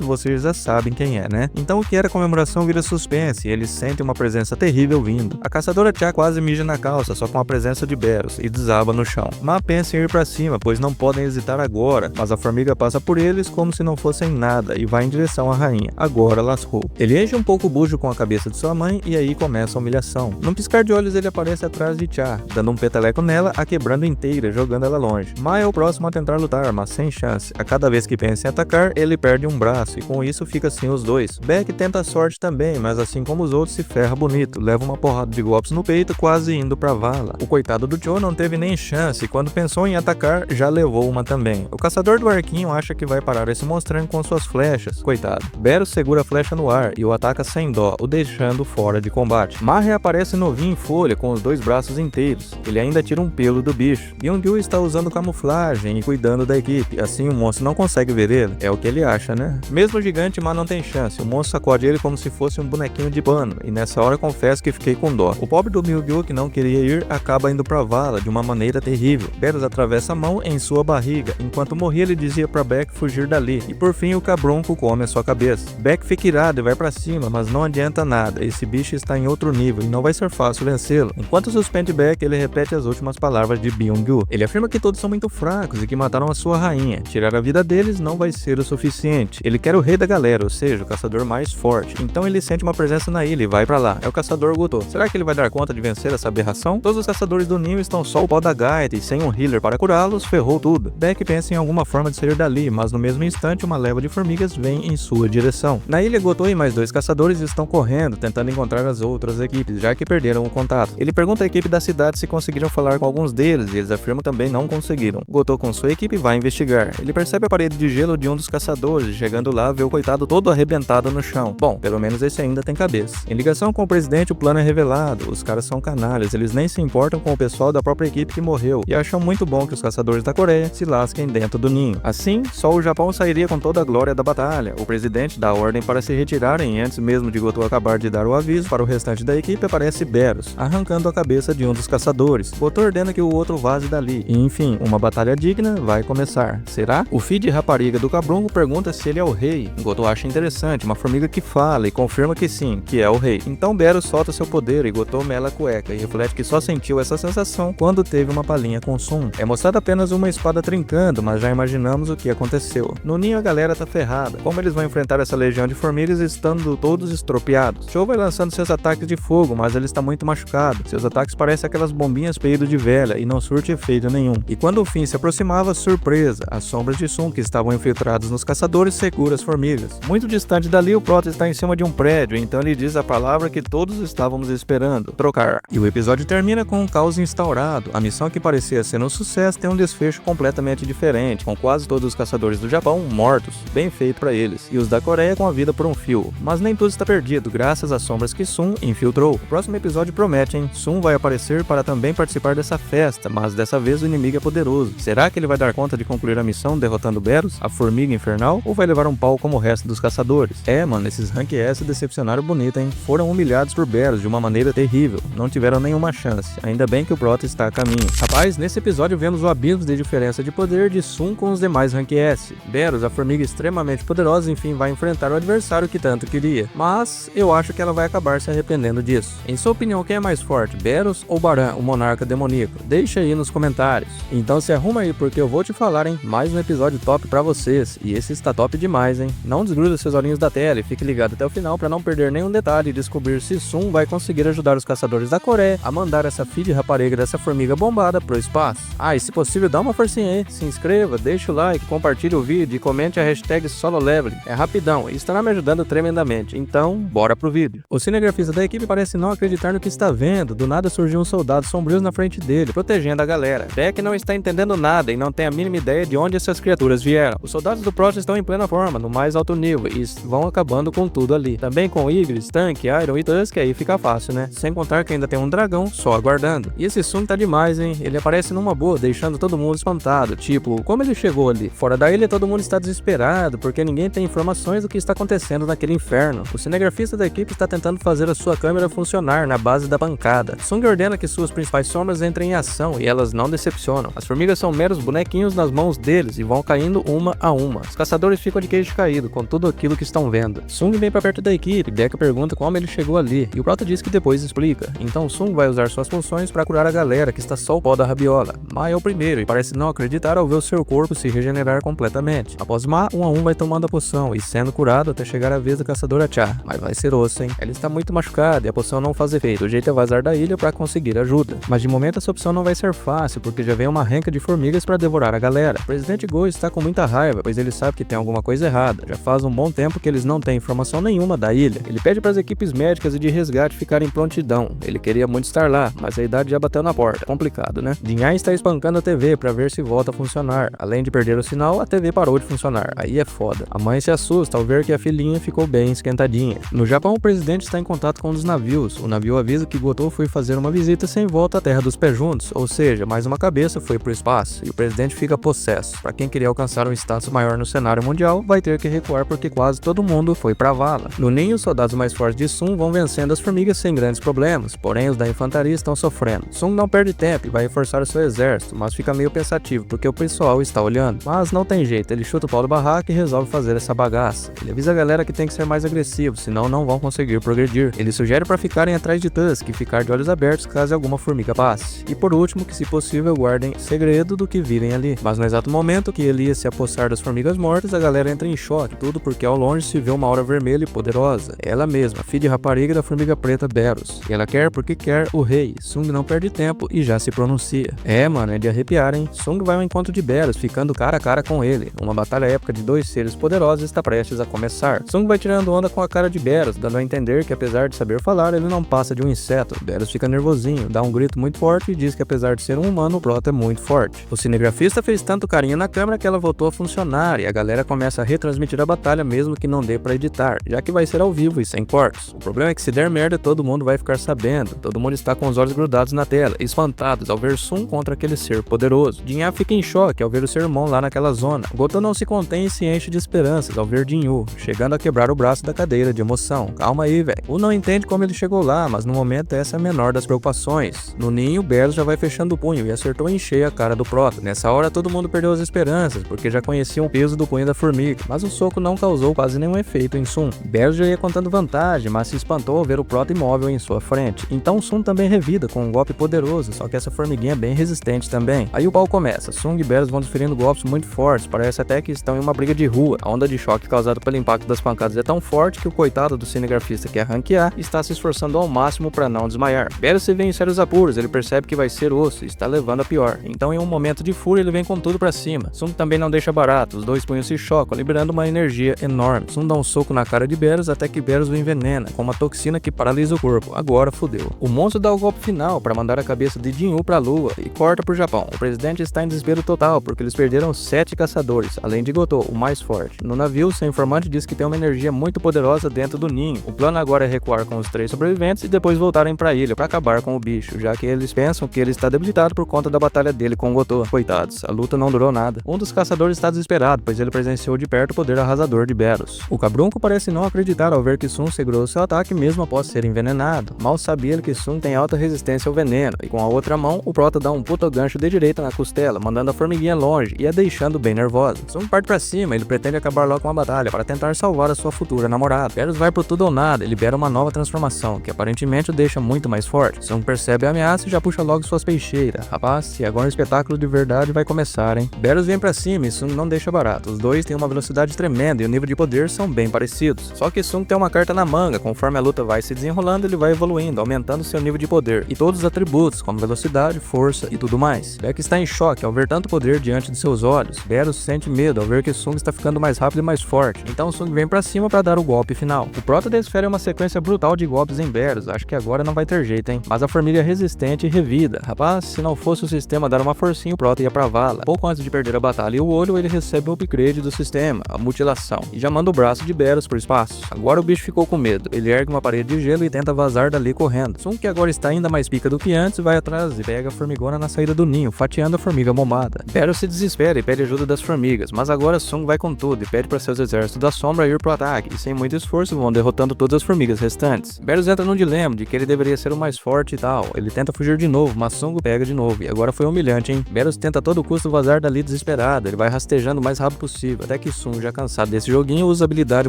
[SPEAKER 1] vocês já sabem quem é, né? Então o que era comemoração vira suspense e eles sentem uma presença terrível vindo. A caçadora Cha quase mija na calça, só com a presença de Beros, e desaba no chão. Ma pensa em ir para cima, pois não podem hesitar agora, mas a formiga passa por eles como se não fossem nada e vai em direção à rainha. Agora lascou. Ele enche um pouco o bujo com a cabeça de sua mãe e aí começa a humilhação. Num piscar de olhos ele aparece atrás de Cha, dando um peteleco nela, a quebrando inteira, jogando ela longe. Ma é o próximo a tentar lutar, mas sem chance. A cada vez que pensa em atacar, ele perde um braço e com isso fica assim os dois. Beck tenta a sorte também, mas assim como os outros se ferra bonito, leva uma porrada de golpes no peito, quase indo pra vala. O coitado do Cho não teve nem chance e quando pensou em atacar, já levou uma também. O caçador do arquinho acha que vai parar esse monstrengo com suas flechas, coitado. Beros segura a flecha no ar e o ataca sem dó, o deixando fora de combate. Ma reaparece novinho em folha, com os dois braços inteiros. Ele ainda tira um pelo do bicho. Byung-gyu está usando camuflagem e cuidando da equipe, assim o monstro não consegue ver ele. É o que ele acha, né? Mesmo o gigante, Ma não tem chance. O monstro sacode ele como se fosse um bonequinho de pano, e nessa hora confesso que fiquei com dó. O pobre do Byung-gyu, que não queria ir, acaba indo pra vala de uma maneira terrível. Beros atravessa a mão em sua barriga. Enquanto morria, ele dizia pra Beck fugir dali. E por fim, o cabrunco come a sua cabeça. formigas. Beck fica irado e vai pra cima, mas não adianta nada, esse bicho está em outro nível e não vai ser fácil vencê-lo. Enquanto suspende Beck, ele repete as últimas palavras de Byung-gu. Ele afirma que todos são muito fracos e que mataram a sua rainha. Tirar a vida deles não vai ser o suficiente. Ele quer o rei da galera, ou seja, o caçador mais forte. Então ele sente uma presença na ilha e vai pra lá. É o caçador Goto. Será que ele vai dar conta de vencer essa aberração? Todos os caçadores do ninho estão só o pó da gaita e sem um healer para curá-los, ferrou tudo. Beck pensa em alguma forma de sair dali, mas no mesmo instante uma leva de formigas vem em sua direção. Na ilha, Goto e mais 2 caçadores estão correndo, tentando encontrar as outras equipes, já que perderam o contato. Ele pergunta à equipe da cidade se conseguiram falar com alguns deles, e eles afirmam também não conseguiram. Goto com sua equipe vai investigar. Ele percebe a parede de gelo de um dos caçadores e chegando lá vê o coitado todo arrebentado no chão. Bom, pelo menos esse ainda tem cabeça. Em ligação com o presidente, o plano é revelado. Os caras são canalhas, eles nem se importam com o pessoal da própria equipe que morreu e acham muito bom que os caçadores da Coreia se lasquem dentro do ninho. Assim, só o Japão sairia com toda a glória da batalha. O presidente dá ordem para se retirarem e antes mesmo de Goto acabar de dar o aviso para o restante da equipe, aparece Beros, arrancando a cabeça de um dos caçadores. Goto ordena que o outro vaze dali. E enfim, uma batalha digna vai começar. Será? O filho de rapariga do Cabrungo pergunta se ele é o rei. Goto acha interessante, uma formiga que fala e confirma que sim, que é o rei. Então Beros solta seu poder e Goto mela a cueca e reflete que só sentiu essa sensação quando teve uma palhinha com Sun. É mostrada apenas uma espada trincando, mas já imaginamos o que aconteceu. No ninho a galera tá ferrada. Como eles vão enfrentar essa legião de formigas estando todos estropiados? Show vai lançando seus ataques de fogo, mas ele está muito machucado. Seus ataques parecem aquelas bombinhas peido de velha e não surte efeito nenhum. E quando o fim se aproximava, surpresa, as sombras de Sun que estavam infiltrados nos caçadores segura as formigas. Muito distante dali, o Proto está em cima de um prédio, então ele diz a palavra que todos estávamos esperando: trocar. E o episódio termina com um caos instaurado. A missão que parecia ser um sucesso tem um desfecho completamente diferente, com quase todos os caçadores do Japão mortos, bem feito pra eles, e os da Coreia com a vida por um fio. Mas nem tudo está perdido, graças às sombras que Sun infiltrou. O próximo episódio promete, hein? Sun vai aparecer para também participar dessa festa, mas dessa vez o inimigo é poderoso. Será que ele vai dar conta de concluir a missão derrotando Beros, a formiga infernal, ou vai levar um pau como o resto dos caçadores? É, mano, esses Rank S decepcionaram bonito, hein? Foram humilhados por Beros de uma maneira terrível, não tiveram nenhuma chance. Ainda bem que o Proto está a caminho. Rapaz, nesse episódio vemos o abismo de diferença de poder de Sun com os demais Rank S. Beros, a formiga extremamente poderosa, enfim, vai enfrentar o adversário que tanto queria. Mas eu acho que ela vai acabar se arrependendo disso. Em sua opinião, quem é mais forte, Beros ou Baran, o monarca demoníaco? Deixa aí nos comentários. Então se arruma aí porque eu vou te falar, hein? Mais um episódio top pra vocês. E esse está top demais, hein? Não desgruda seus olhinhos da tela e fique ligado até o final pra não perder nenhum detalhe e descobrir se Sun vai conseguir ajudar os caçadores da Coreia a mandar essa filha de rapariga dessa formiga bombada pro espaço. Ah, e se possível dá uma forcinha aí, se inscreva, deixa o like, compartilhe o vídeo e comente a hashtag SoloLeveling. É rapidão e estará me ajudando tremendamente. Então, bora pro vídeo. O cinegrafista da equipe parece não acreditar no que está vendo. Do nada surgiu um soldado sombrio na frente dele, protegendo a galera. Beck não está entendendo nada e não tem a mínima ideia de onde essas criaturas vieram. Os soldados do Proto estão em plena forma, no mais alto nível, e vão acabando com tudo ali. Também com Igris, Tank, Iron e Tusk, aí fica fácil, né? Sem contar que ainda tem um dragão só aguardando. E esse Sun tá demais, hein? Ele aparece numa boa, deixando todo mundo espantado. Tipo, como ele chegou ali? Fora da ilha todo mundo está desesperado, porque ninguém tem informações do que está acontecendo naquele inferno. O cinegrafista da equipe está tentando fazer a sua câmera funcionar na base da pancada. Sung ordena que suas principais sombras entrem em ação e elas não decepcionam. As formigas são meros bonequinhos nas mãos deles e vão caindo uma a uma. Os caçadores ficam de queixo caído com tudo aquilo que estão vendo. Sung vem pra perto da equipe, Beck pergunta como ele chegou ali, e o Proto diz que depois explica. Então Sung vai usar suas funções para curar a galera que está só o pó da rabiola. Ma é o primeiro e parece não acreditar ao ver o seu corpo se regenerar completamente. Após Ma, um a um vai tomando a poção e sendo curado até chegar a vez da caçadora Cha. Mas vai ser osso, hein? Ela está muito machucada e a poção não faz efeito. O jeito é vazar da ilha para conseguir ajuda. Mas de momento essa opção não vai ser fácil, porque já vem uma renca de formigas para devorar a galera. O presidente Go está com muita raiva, pois ele sabe que tem alguma coisa errada. Já faz um bom tempo que eles não têm informação nenhuma da ilha. Ele pede para as equipes médicas e de resgate ficarem em prontidão. Ele queria muito estar lá, mas a idade já bateu na porta. Complicado, né? Jinhai está espancando a TV para ver se volta a funcionar. Além de perder o sinal, a TV parou de funcionar. Aí é foda. A mãe se assusta ao ver que a filhinha ficou bem esquentadinha. No Japão, o presidente está em contato com um dos navios. O navio avisa que Goto foi fazer uma visita sem volta à Terra dos Pés Juntos, ou seja, mais uma cabeça foi pro espaço, e o presidente fica possesso. Para quem queria alcançar um status maior no cenário mundial, vai ter que recuar porque quase todo mundo foi pra vala. No ninho, os soldados mais fortes de Sun vão vencendo as formigas sem grandes problemas, porém os da infantaria estão sofrendo. Sun não perde tempo e vai reforçar o seu exército, mas fica meio pensativo porque o pessoal está olhando. Mas não tem jeito, ele chuta o pau do barraco e resolve fazer essa bagaça. beleza. Ele avisa a galera que tem que ser mais agressivo, senão não vão conseguir progredir. Ele sugere para ficarem atrás de Tusk e ficar de olhos abertos caso alguma formiga passe. E por último, que se possível guardem segredo do que virem ali. Mas no exato momento que ele ia se apossar das formigas mortas, a galera entra em choque, tudo porque ao longe se vê uma aura vermelha e poderosa. Ela mesma, filha de rapariga da formiga preta Beerus. E ela quer porque quer o rei. Sung não perde tempo e já se pronuncia. Mano, é de arrepiar, hein? Sung vai ao encontro de Beerus, ficando cara a cara com ele. Uma batalha épica de dois seres poderosos está prestes a começar. Sung vai tirando onda com a cara de Beerus, dando a entender que apesar de saber falar, ele não passa de um inseto. Beerus fica nervosinho, dá um grito muito forte e diz que apesar de ser um humano, o Prota é muito forte. O cinegrafista fez tanto carinho na câmera que ela voltou a funcionar e a galera começa a retransmitir a batalha mesmo que não dê pra editar, já que vai ser ao vivo e sem cortes. O problema é que se der merda, todo mundo vai ficar sabendo. Todo mundo está com os olhos grudados na tela, espantados ao ver Sung contra aquele ser poderoso. Jinha fica em choque ao ver o seu irmão lá naquela zona. Goto não se contém e se enche de esperanças ao ver Jinyu, chegando a quebrar o braço da cadeira de emoção. Calma aí, velho. O não entende como ele chegou lá, mas no momento essa é a menor das preocupações. No ninho, Beerus já vai fechando o punho e acertou em cheio a cara do Prota. Nessa hora todo mundo perdeu as esperanças, porque já conheciam o peso do punho da formiga, mas o soco não causou quase nenhum efeito em Sung. Beerus já ia contando vantagem, mas se espantou ao ver o Prota imóvel em sua frente. Então Sung também revida com um golpe poderoso, só que essa formiguinha é bem resistente também. Aí o pau começa, Sung e Beerus vão desferindo golpes muito fortes, parece até que estão em uma briga de rua. A onda de choque causada pelo impacto das pancadas é tão forte que o coitado do cinegrafista que quer ranquear está se esforçando ao máximo para não desmaiar. Beerus se vê em sérios apuros, ele percebe que vai ser osso e está levando a pior. Então em um momento de fúria ele vem com tudo pra cima. Sung também não deixa barato, os dois punhos se chocam, liberando uma energia enorme. Sung dá um soco na cara de Beerus até que Beerus o envenena, com uma toxina que paralisa o corpo. Agora fudeu. O monstro dá o golpe final para mandar a cabeça de Jinyu pra lua e corta pro Japão. O presidente está em desespero total porque eles perderam 7 caçadores, além de Goto, o mais forte. No navio, seu informante diz que tem uma energia muito poderosa dentro do ninho. O plano agora é recuar com os 3 sobreviventes e depois voltarem pra ilha para acabar com o bicho, já que eles pensam que ele está debilitado por conta da batalha dele com Goto. Coitados, a luta não durou nada. Um dos caçadores está desesperado, pois ele presenciou de perto o poder arrasador de Beerus. O cabrunco parece não acreditar ao ver que Sung segurou seu ataque mesmo após ser envenenado. Mal sabia ele que Sung tem alta resistência ao veneno, e com a outra mão, o Prota dá um puto gancho de direita na costela, mandando a formiguinha longe e a deixando bem nervosa. Sung parte pra cima, ele pretende acabar logo com a batalha para tentar salvar a sua futura namorada. Beerus vai pro tudo ou nada e libera uma nova transformação, que aparentemente o deixa muito mais forte. Sung percebe a ameaça e já puxa logo suas peixeiras. Rapaz, e agora o espetáculo de verdade vai começar, hein? Beerus vem pra cima e Sung não deixa barato. Os dois têm uma velocidade tremenda e o nível de poder são bem parecidos. Só que Sung tem uma carta na manga, conforme a luta vai se desenrolando, ele vai evoluindo, aumentando seu nível de poder e todos os atributos, como velocidade, força e tudo mais. Beck está em choque ao ver tanto poder diante de seus olhos. Beerus sente medo ao ver que Sung está ficando mais rápido e mais forte, então Sung vem pra cima para dar o golpe final. O Prota desfere uma sequência brutal de golpes em Beerus, acho que agora não vai ter jeito, hein? Mas a formiga é resistente e revida. Rapaz, se não fosse o sistema dar uma forcinha, o Prota ia pra vala. Pouco antes de perder a batalha e o olho, ele recebe o upgrade do sistema, a mutilação, e já manda o braço de Beerus pro espaço. Agora o bicho ficou com medo, ele ergue uma parede de gelo e tenta vazar dali correndo. Sung, que agora está ainda mais pica do que antes, vai atrás e pega a formigona na saída do ninho, fatiando a formiga bombada. Beerus se desespera e pede ajuda das formigas, mas agora Sung vai com tudo e pede para seus exércitos da sombra ir pro ataque, e sem muito esforço vão derrotando todas as formigas restantes. Beerus entra num dilema de que ele deveria ser o mais forte e tal, ele tenta fugir de novo, mas Sung pega de novo, e agora foi humilhante, hein? Beerus tenta a todo custo vazar dali desesperado, ele vai rastejando o mais rápido possível, até que Sung, já cansado desse joguinho, usa a habilidade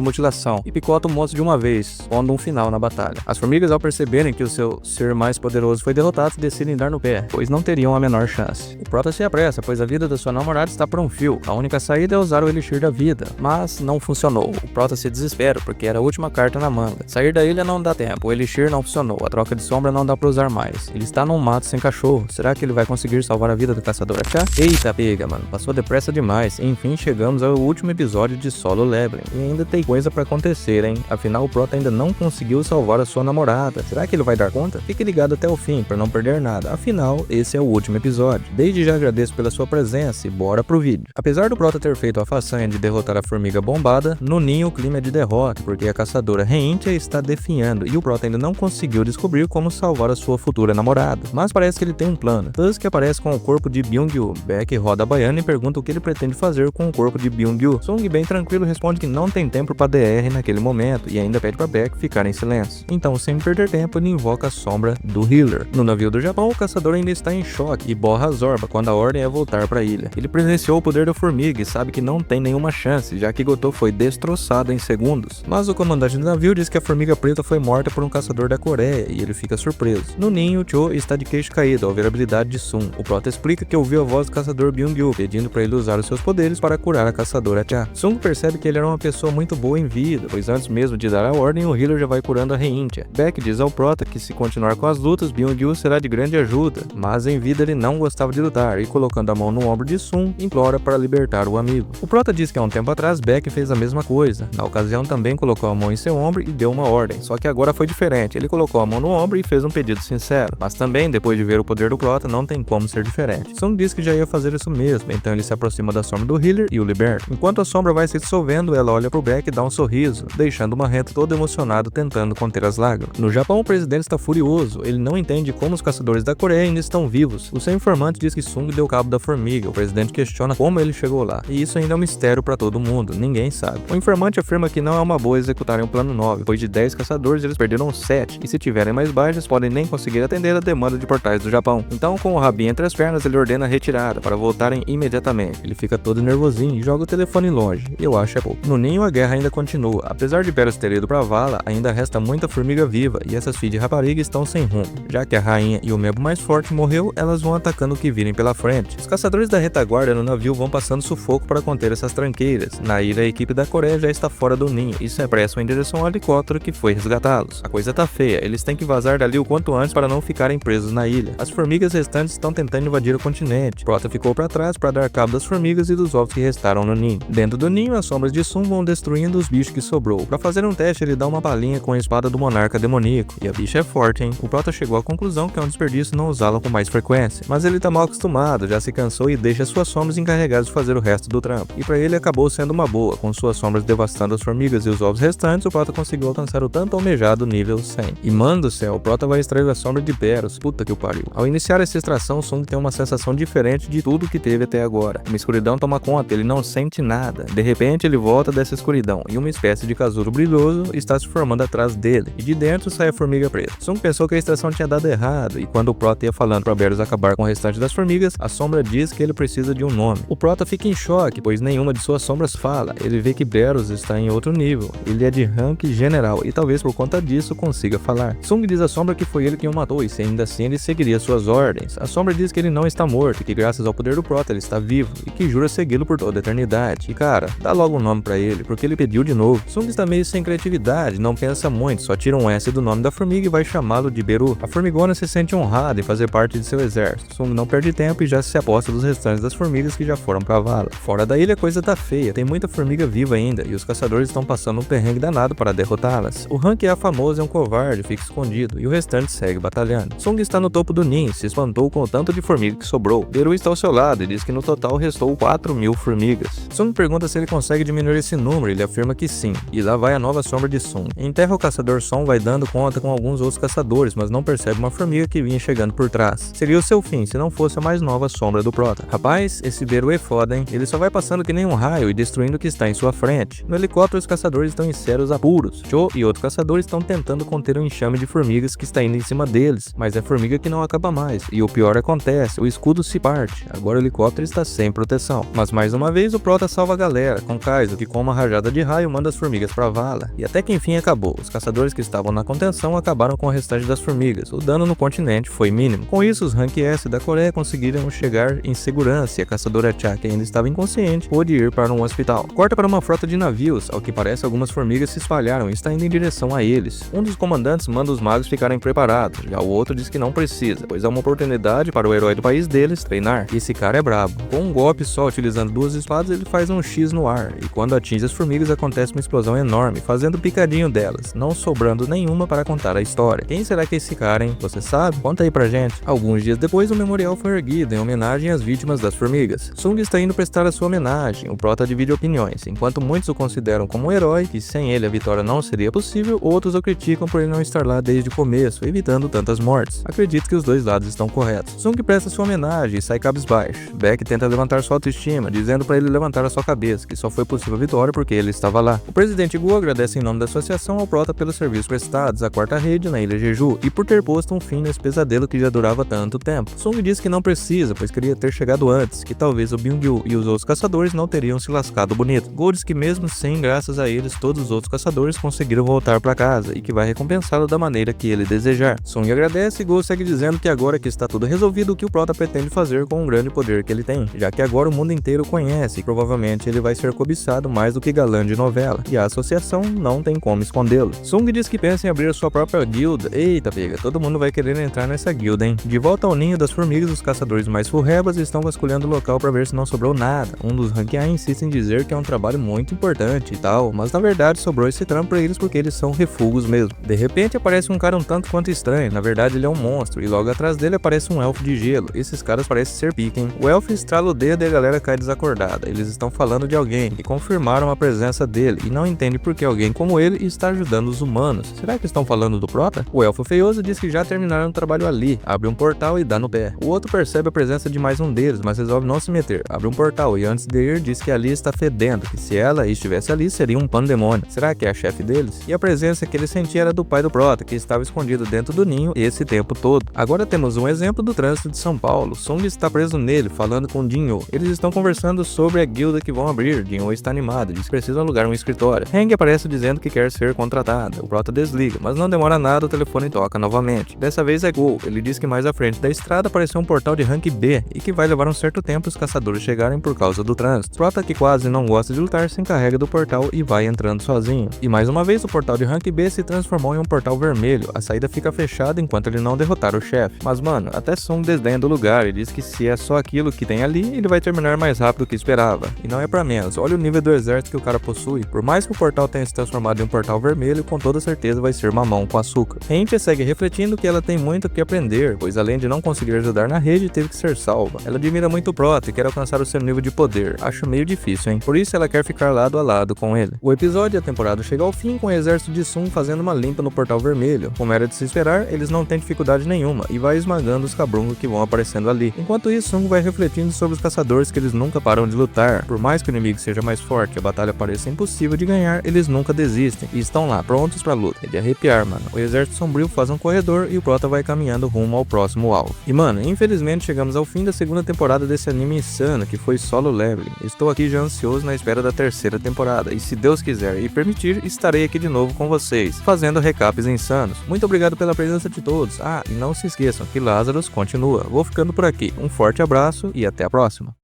[SPEAKER 1] mutilação e picota o monstro de uma vez, pondo um final na batalha. As formigas, ao perceberem que o seu ser mais poderoso foi derrotado, decidem dar no pé, pois não teriam a menor chance. O Prota se apressa, pois a vida da sua namorada está por um fio. A única saída é usar o Elixir da Vida, mas não funcionou. O Prota se desespera, porque era a última carta na manga. Sair da ilha não dá tempo, o Elixir não funcionou, a troca de sombra não dá pra usar mais. Ele está num mato sem cachorro, será que ele vai conseguir salvar a vida do caçador achar? Eita pega, mano, passou depressa demais. Enfim, chegamos ao último episódio de Solo Leveling, e ainda tem coisa pra acontecer, hein? Afinal, o Prota ainda não conseguiu salvar a sua namorada. Será que ele vai dar conta? Fique ligado até o fim para não perder nada. Afinal, esse é o último episódio. Desde já agradeço pela sua presença e bora pro vídeo. Apesar do Prota ter feito a façanha de derrotar a formiga bombada, no ninho o clima é de derrota, porque a caçadora Reintia está definhando e o Prota ainda não conseguiu descobrir como salvar a sua futura namorada. Mas parece que ele tem um plano. Tusk aparece com o corpo de Byung-yu. Beck roda a baiana e pergunta o que ele pretende fazer com o corpo de Byung-yu. Sung, bem tranquilo, responde que não tem tempo para DR naquele momento e ainda pede para Beck ficar em silêncio. Então, sem perder tempo, ele invoca a sombra do Healer. No navio do Japão, o caçador ainda está em choque e borra a Zorba quando a ordem é voltar para a ilha. Ele presenciou o poder da formiga e sabe que não tem nenhuma chance, já que Goto foi foi destroçada em segundos. Mas o comandante do navio diz que a formiga preta foi morta por um caçador da Coreia e ele fica surpreso. No ninho, Cho está de queixo caído ao ver a habilidade de Sung. O prota explica que ouviu a voz do caçador Byung-gyu pedindo para ele usar os seus poderes para curar a caçadora Cha. Sung percebe que ele era uma pessoa muito boa em vida, pois antes mesmo de dar a ordem, o healer já vai curando a Reintia. Beck diz ao prota que se continuar com as lutas, Byung-gyu será de grande ajuda, mas em vida ele não gostava de lutar e, colocando a mão no ombro de Sung, implora para libertar o amigo. O prota diz que há um tempo atrás Beck fez a mesma coisa. Na ocasião também colocou a mão em seu ombro e deu uma ordem, só que agora foi diferente. Ele colocou a mão no ombro e fez um pedido sincero, mas também, depois de ver o poder do prota, não tem como ser diferente. Sung diz que já ia fazer isso mesmo, então ele se aproxima da sombra do healer e o liberta. Enquanto a sombra vai se dissolvendo, ela olha pro Beck e dá um sorriso, deixando o Marrento todo emocionado tentando conter as lágrimas. No Japão, o presidente está furioso. Ele não entende como os caçadores da Coreia ainda estão vivos. O seu informante diz que Sung deu cabo da formiga. O presidente questiona como ele chegou lá, e isso ainda é um mistério para todo mundo, ninguém sabe. O informante afirma que não é uma boa executarem o plano 9, pois de 10 caçadores eles perderam 7, e se tiverem mais baixas podem nem conseguir atender a demanda de portais do Japão. Então, com o rabinho entre as pernas, ele ordena a retirada para voltarem imediatamente. Ele fica todo nervosinho e joga o telefone longe. Eu acho é pouco. No ninho, a guerra ainda continua. Apesar de Beros ter ido pra vala, ainda resta muita formiga viva e essas filhas de rapariga estão sem rumo. Já que a rainha e o membro mais forte morreu, elas vão atacando o que virem pela frente. Os caçadores da retaguarda no navio vão passando sufoco para conter essas tranqueiras. Na ilha, a equipe da Coreia já está fora do ninho e se apressam em direção ao helicóptero que foi resgatá-los. A coisa tá feia, eles têm que vazar dali o quanto antes para não ficarem presos na ilha. As formigas restantes estão tentando invadir o continente. Prota ficou para trás para dar cabo das formigas e dos ovos que restaram no ninho. Dentro do ninho, as sombras de Sung vão destruindo os bichos que sobrou. Para fazer um teste, ele dá uma balinha com a espada do monarca demoníaco. E a bicha é forte, hein? O Prota chegou à conclusão que é um desperdício não usá-la com mais frequência. Mas ele tá mal acostumado, já se cansou e deixa suas sombras encarregadas de fazer o resto do trampo. E para ele acabou sendo uma boa, com suas sombras devastando as formigas e os ovos restantes, o Prota conseguiu alcançar o tanto almejado nível 100. E mano do céu, o Prota vai extrair a sombra de Beros, puta que o pariu. Ao iniciar essa extração, Sung tem uma sensação diferente de tudo que teve até agora. Uma escuridão toma conta, ele não sente nada. De repente ele volta dessa escuridão e uma espécie de casulo brilhoso está se formando atrás dele, e de dentro sai a formiga preta. Sung pensou que a extração tinha dado errado, e quando o Prota ia falando para Beros acabar com o restante das formigas, a sombra diz que ele precisa de um nome. O Prota fica em choque, pois nenhuma de suas sombras fala. Ele vê que Beros está em outro nível, ele é de rank general, e talvez por conta disso consiga falar. Sung diz à sombra que foi ele quem o matou, e se ainda assim ele seguiria suas ordens. A sombra diz que ele não está morto, e que graças ao poder do Prota ele está vivo, e que jura segui-lo por toda a eternidade. E cara, dá logo um nome pra ele, porque ele pediu de novo. Sung está meio sem criatividade, não pensa muito, só tira um S do nome da formiga e vai chamá-lo de Beru. A formigona se sente honrada em fazer parte de seu exército. Sung não perde tempo e já se aposta dos restantes das formigas que já foram pra vala. Fora da ilha a coisa tá feia, tem muita formiga viva ainda, e os caçadores estão passando um perrengue danado para derrotá-las. O Rank A famoso é um covarde, fica escondido, e o restante segue batalhando. Sung está no topo do ninho, se espantou com o tanto de formiga que sobrou. Beru está ao seu lado e diz que no total restou 4.000 formigas. Sung pergunta se ele consegue diminuir esse número e ele afirma que sim, e lá vai a nova sombra de Sung. Em terra, o caçador Song vai dando conta com alguns outros caçadores, mas não percebe uma formiga que vinha chegando por trás. Seria o seu fim se não fosse a mais nova sombra do Prota. Rapaz, esse Beru é foda, hein? Ele só vai passando que nem um raio e destruindo o que está em sua frente. No helicóptero, os caçadores estão em sérios apuros. Cho e outros caçadores estão tentando conter um enxame de formigas que está indo em cima deles, mas é formiga que não acaba mais. E o pior acontece, o escudo se parte. Agora o helicóptero está sem proteção. Mas mais uma vez o Prota salva a galera, com Kaizo que com uma rajada de raio manda as formigas pra vala. E até que enfim acabou. Os caçadores que estavam na contenção acabaram com o restante das formigas. O dano no continente foi mínimo. Com isso, os Rank S da Coreia conseguiram chegar em segurança e a caçadora Cha, que ainda estava inconsciente, pôde ir para um hospital. Corta para uma frota de navios. Ao que parece, algumas formigas se espalharam e está indo em direção a eles. Um dos comandantes manda os magos ficarem preparados. Já o outro diz que não precisa, pois é uma oportunidade para o herói do país deles treinar. E esse cara é brabo. Com um golpe só, utilizando duas espadas, ele faz um X no ar. E quando atinge as formigas, acontece uma explosão enorme, fazendo picadinho delas, não sobrando nenhuma para contar a história. Quem será que é esse cara, hein? Você sabe? Conta aí pra gente. Alguns dias depois, o memorial foi erguido em homenagem às vítimas das formigas. Sung está indo prestar a sua homenagem. O Prota divide opiniões. Enquanto muitos o consideram como um herói, que sem ele a vitória não seria possível, outros o criticam por ele não estar lá desde o começo, evitando tantas mortes. Acredito que os dois lados estão corretos. Sung presta sua homenagem e sai cabisbaixo. Beck tenta levantar sua autoestima, dizendo para ele levantar a sua cabeça, que só foi possível a vitória porque ele estava lá. O presidente Gu agradece em nome da associação ao Prota pelos serviços prestados à quarta rede na ilha Jeju e por ter posto um fim nesse pesadelo que já durava tanto tempo. Sung diz que não precisa, pois queria ter chegado antes, que talvez o Byung-gyu e os outros caçadores não teriam se lascado bonito. Gold diz que mesmo sem graças a eles, todos os outros caçadores conseguiram voltar para casa e que vai recompensá-lo da maneira que ele desejar. Sung agradece e Go segue dizendo que agora que está tudo resolvido, o que o prota pretende fazer com o grande poder que ele tem, já que agora o mundo inteiro conhece e provavelmente ele vai ser cobiçado mais do que galã de novela, e a associação não tem como escondê-lo. Sung diz que pensa em abrir sua própria guilda. Eita pega, todo mundo vai querer entrar nessa guilda, hein? De volta ao ninho das formigas, os caçadores mais furrebas estão vasculhando o local para ver se não sobrou nada. Um dos Rank A insiste em dizer que é um trabalho muito importante e tal, mas na verdade sobrou esse trampo para eles porque eles são refugos mesmo. De repente aparece um cara um tanto quanto estranho, na verdade ele é um monstro, e logo atrás dele aparece um elfo de gelo. Esses caras parecem ser pique, hein? O elfo estrala o dedo e a galera cai desacordada. Eles estão falando de alguém e confirmaram a presença dele e não entende por que alguém como ele está ajudando os humanos. Será que estão falando do prota? O elfo feioso diz que já terminaram o trabalho ali, abre um portal e dá no pé. O outro percebe a presença de mais um deles, mas resolve não se meter, abre um portal e antes de ir diz que ali está fedendo, que se ela estivesse ali seria um pandemônio. Será que é a chefe deles? E a presença que ele sentia era do pai do prota, que estava escondido dentro do ninho esse tempo todo. Agora temos um exemplo do trânsito de São Paulo. Sung está preso nele, falando com Jinho. Eles estão conversando sobre a guilda que vão abrir. Jinho está animado, diz que precisa alugar um escritório. Heng aparece dizendo que quer ser contratada. O prota desliga, mas não demora nada, o telefone toca novamente. Dessa vez é Go. Ele diz que mais à frente da estrada apareceu um portal de rank B e que vai levar um certo tempo os caçadores chegarem por causa do trânsito. Prota, que quase não gosta de lutar, se encarrega do portal e vai entrando sozinho. E mais uma vez o portal de rank B se transformou em um portal vermelho. A saída fica fechada enquanto ele não derrotar o chefe. Mas mano, até Sung desdenha do lugar e diz que se é só aquilo que tem ali, ele vai terminar mais rápido do que esperava. E não é pra menos, olha o nível do exército que o cara possui. Por mais que o portal tenha se transformado em um portal vermelho, com toda certeza vai ser mamão com açúcar. Hentya segue refletindo que ela tem muito o que aprender, pois além de não conseguir ajudar na rede, teve que ser salva. Ela admira muito o prota e quer alcançar o seu nível de poder. Acho meio difícil, hein? Por isso ela quer ficar lado a lado com ele. O episódio e a temporada chega ao fim com o exército de Sung fazendo uma limpa no portal vermelho. Como era de se esperar, eles não têm dificuldade nenhuma e vai esmagando os cabrungos que vão aparecendo ali. Enquanto isso, Sung vai refletindo sobre os caçadores que eles nunca param de lutar. Por mais que o inimigo seja mais forte e a batalha pareça impossível de ganhar, eles nunca desistem e estão lá, prontos pra luta. É de arrepiar, mano. O exército sombrio faz um corredor e o prota vai caminhando rumo ao próximo alvo. E mano, infelizmente chegamos ao fim da segunda temporada desse anime insano que foi Solo Leveling. Estou aqui já ansioso na espera da terceira temporada e se Deus quiser e permitir, estarei aqui de novo com vocês, fazendo recaps insanos. Muito obrigado pela presença de todos. Ah, e não se esqueçam que Lazarus continua. Vou ficando por aqui. Um forte abraço e até a próxima.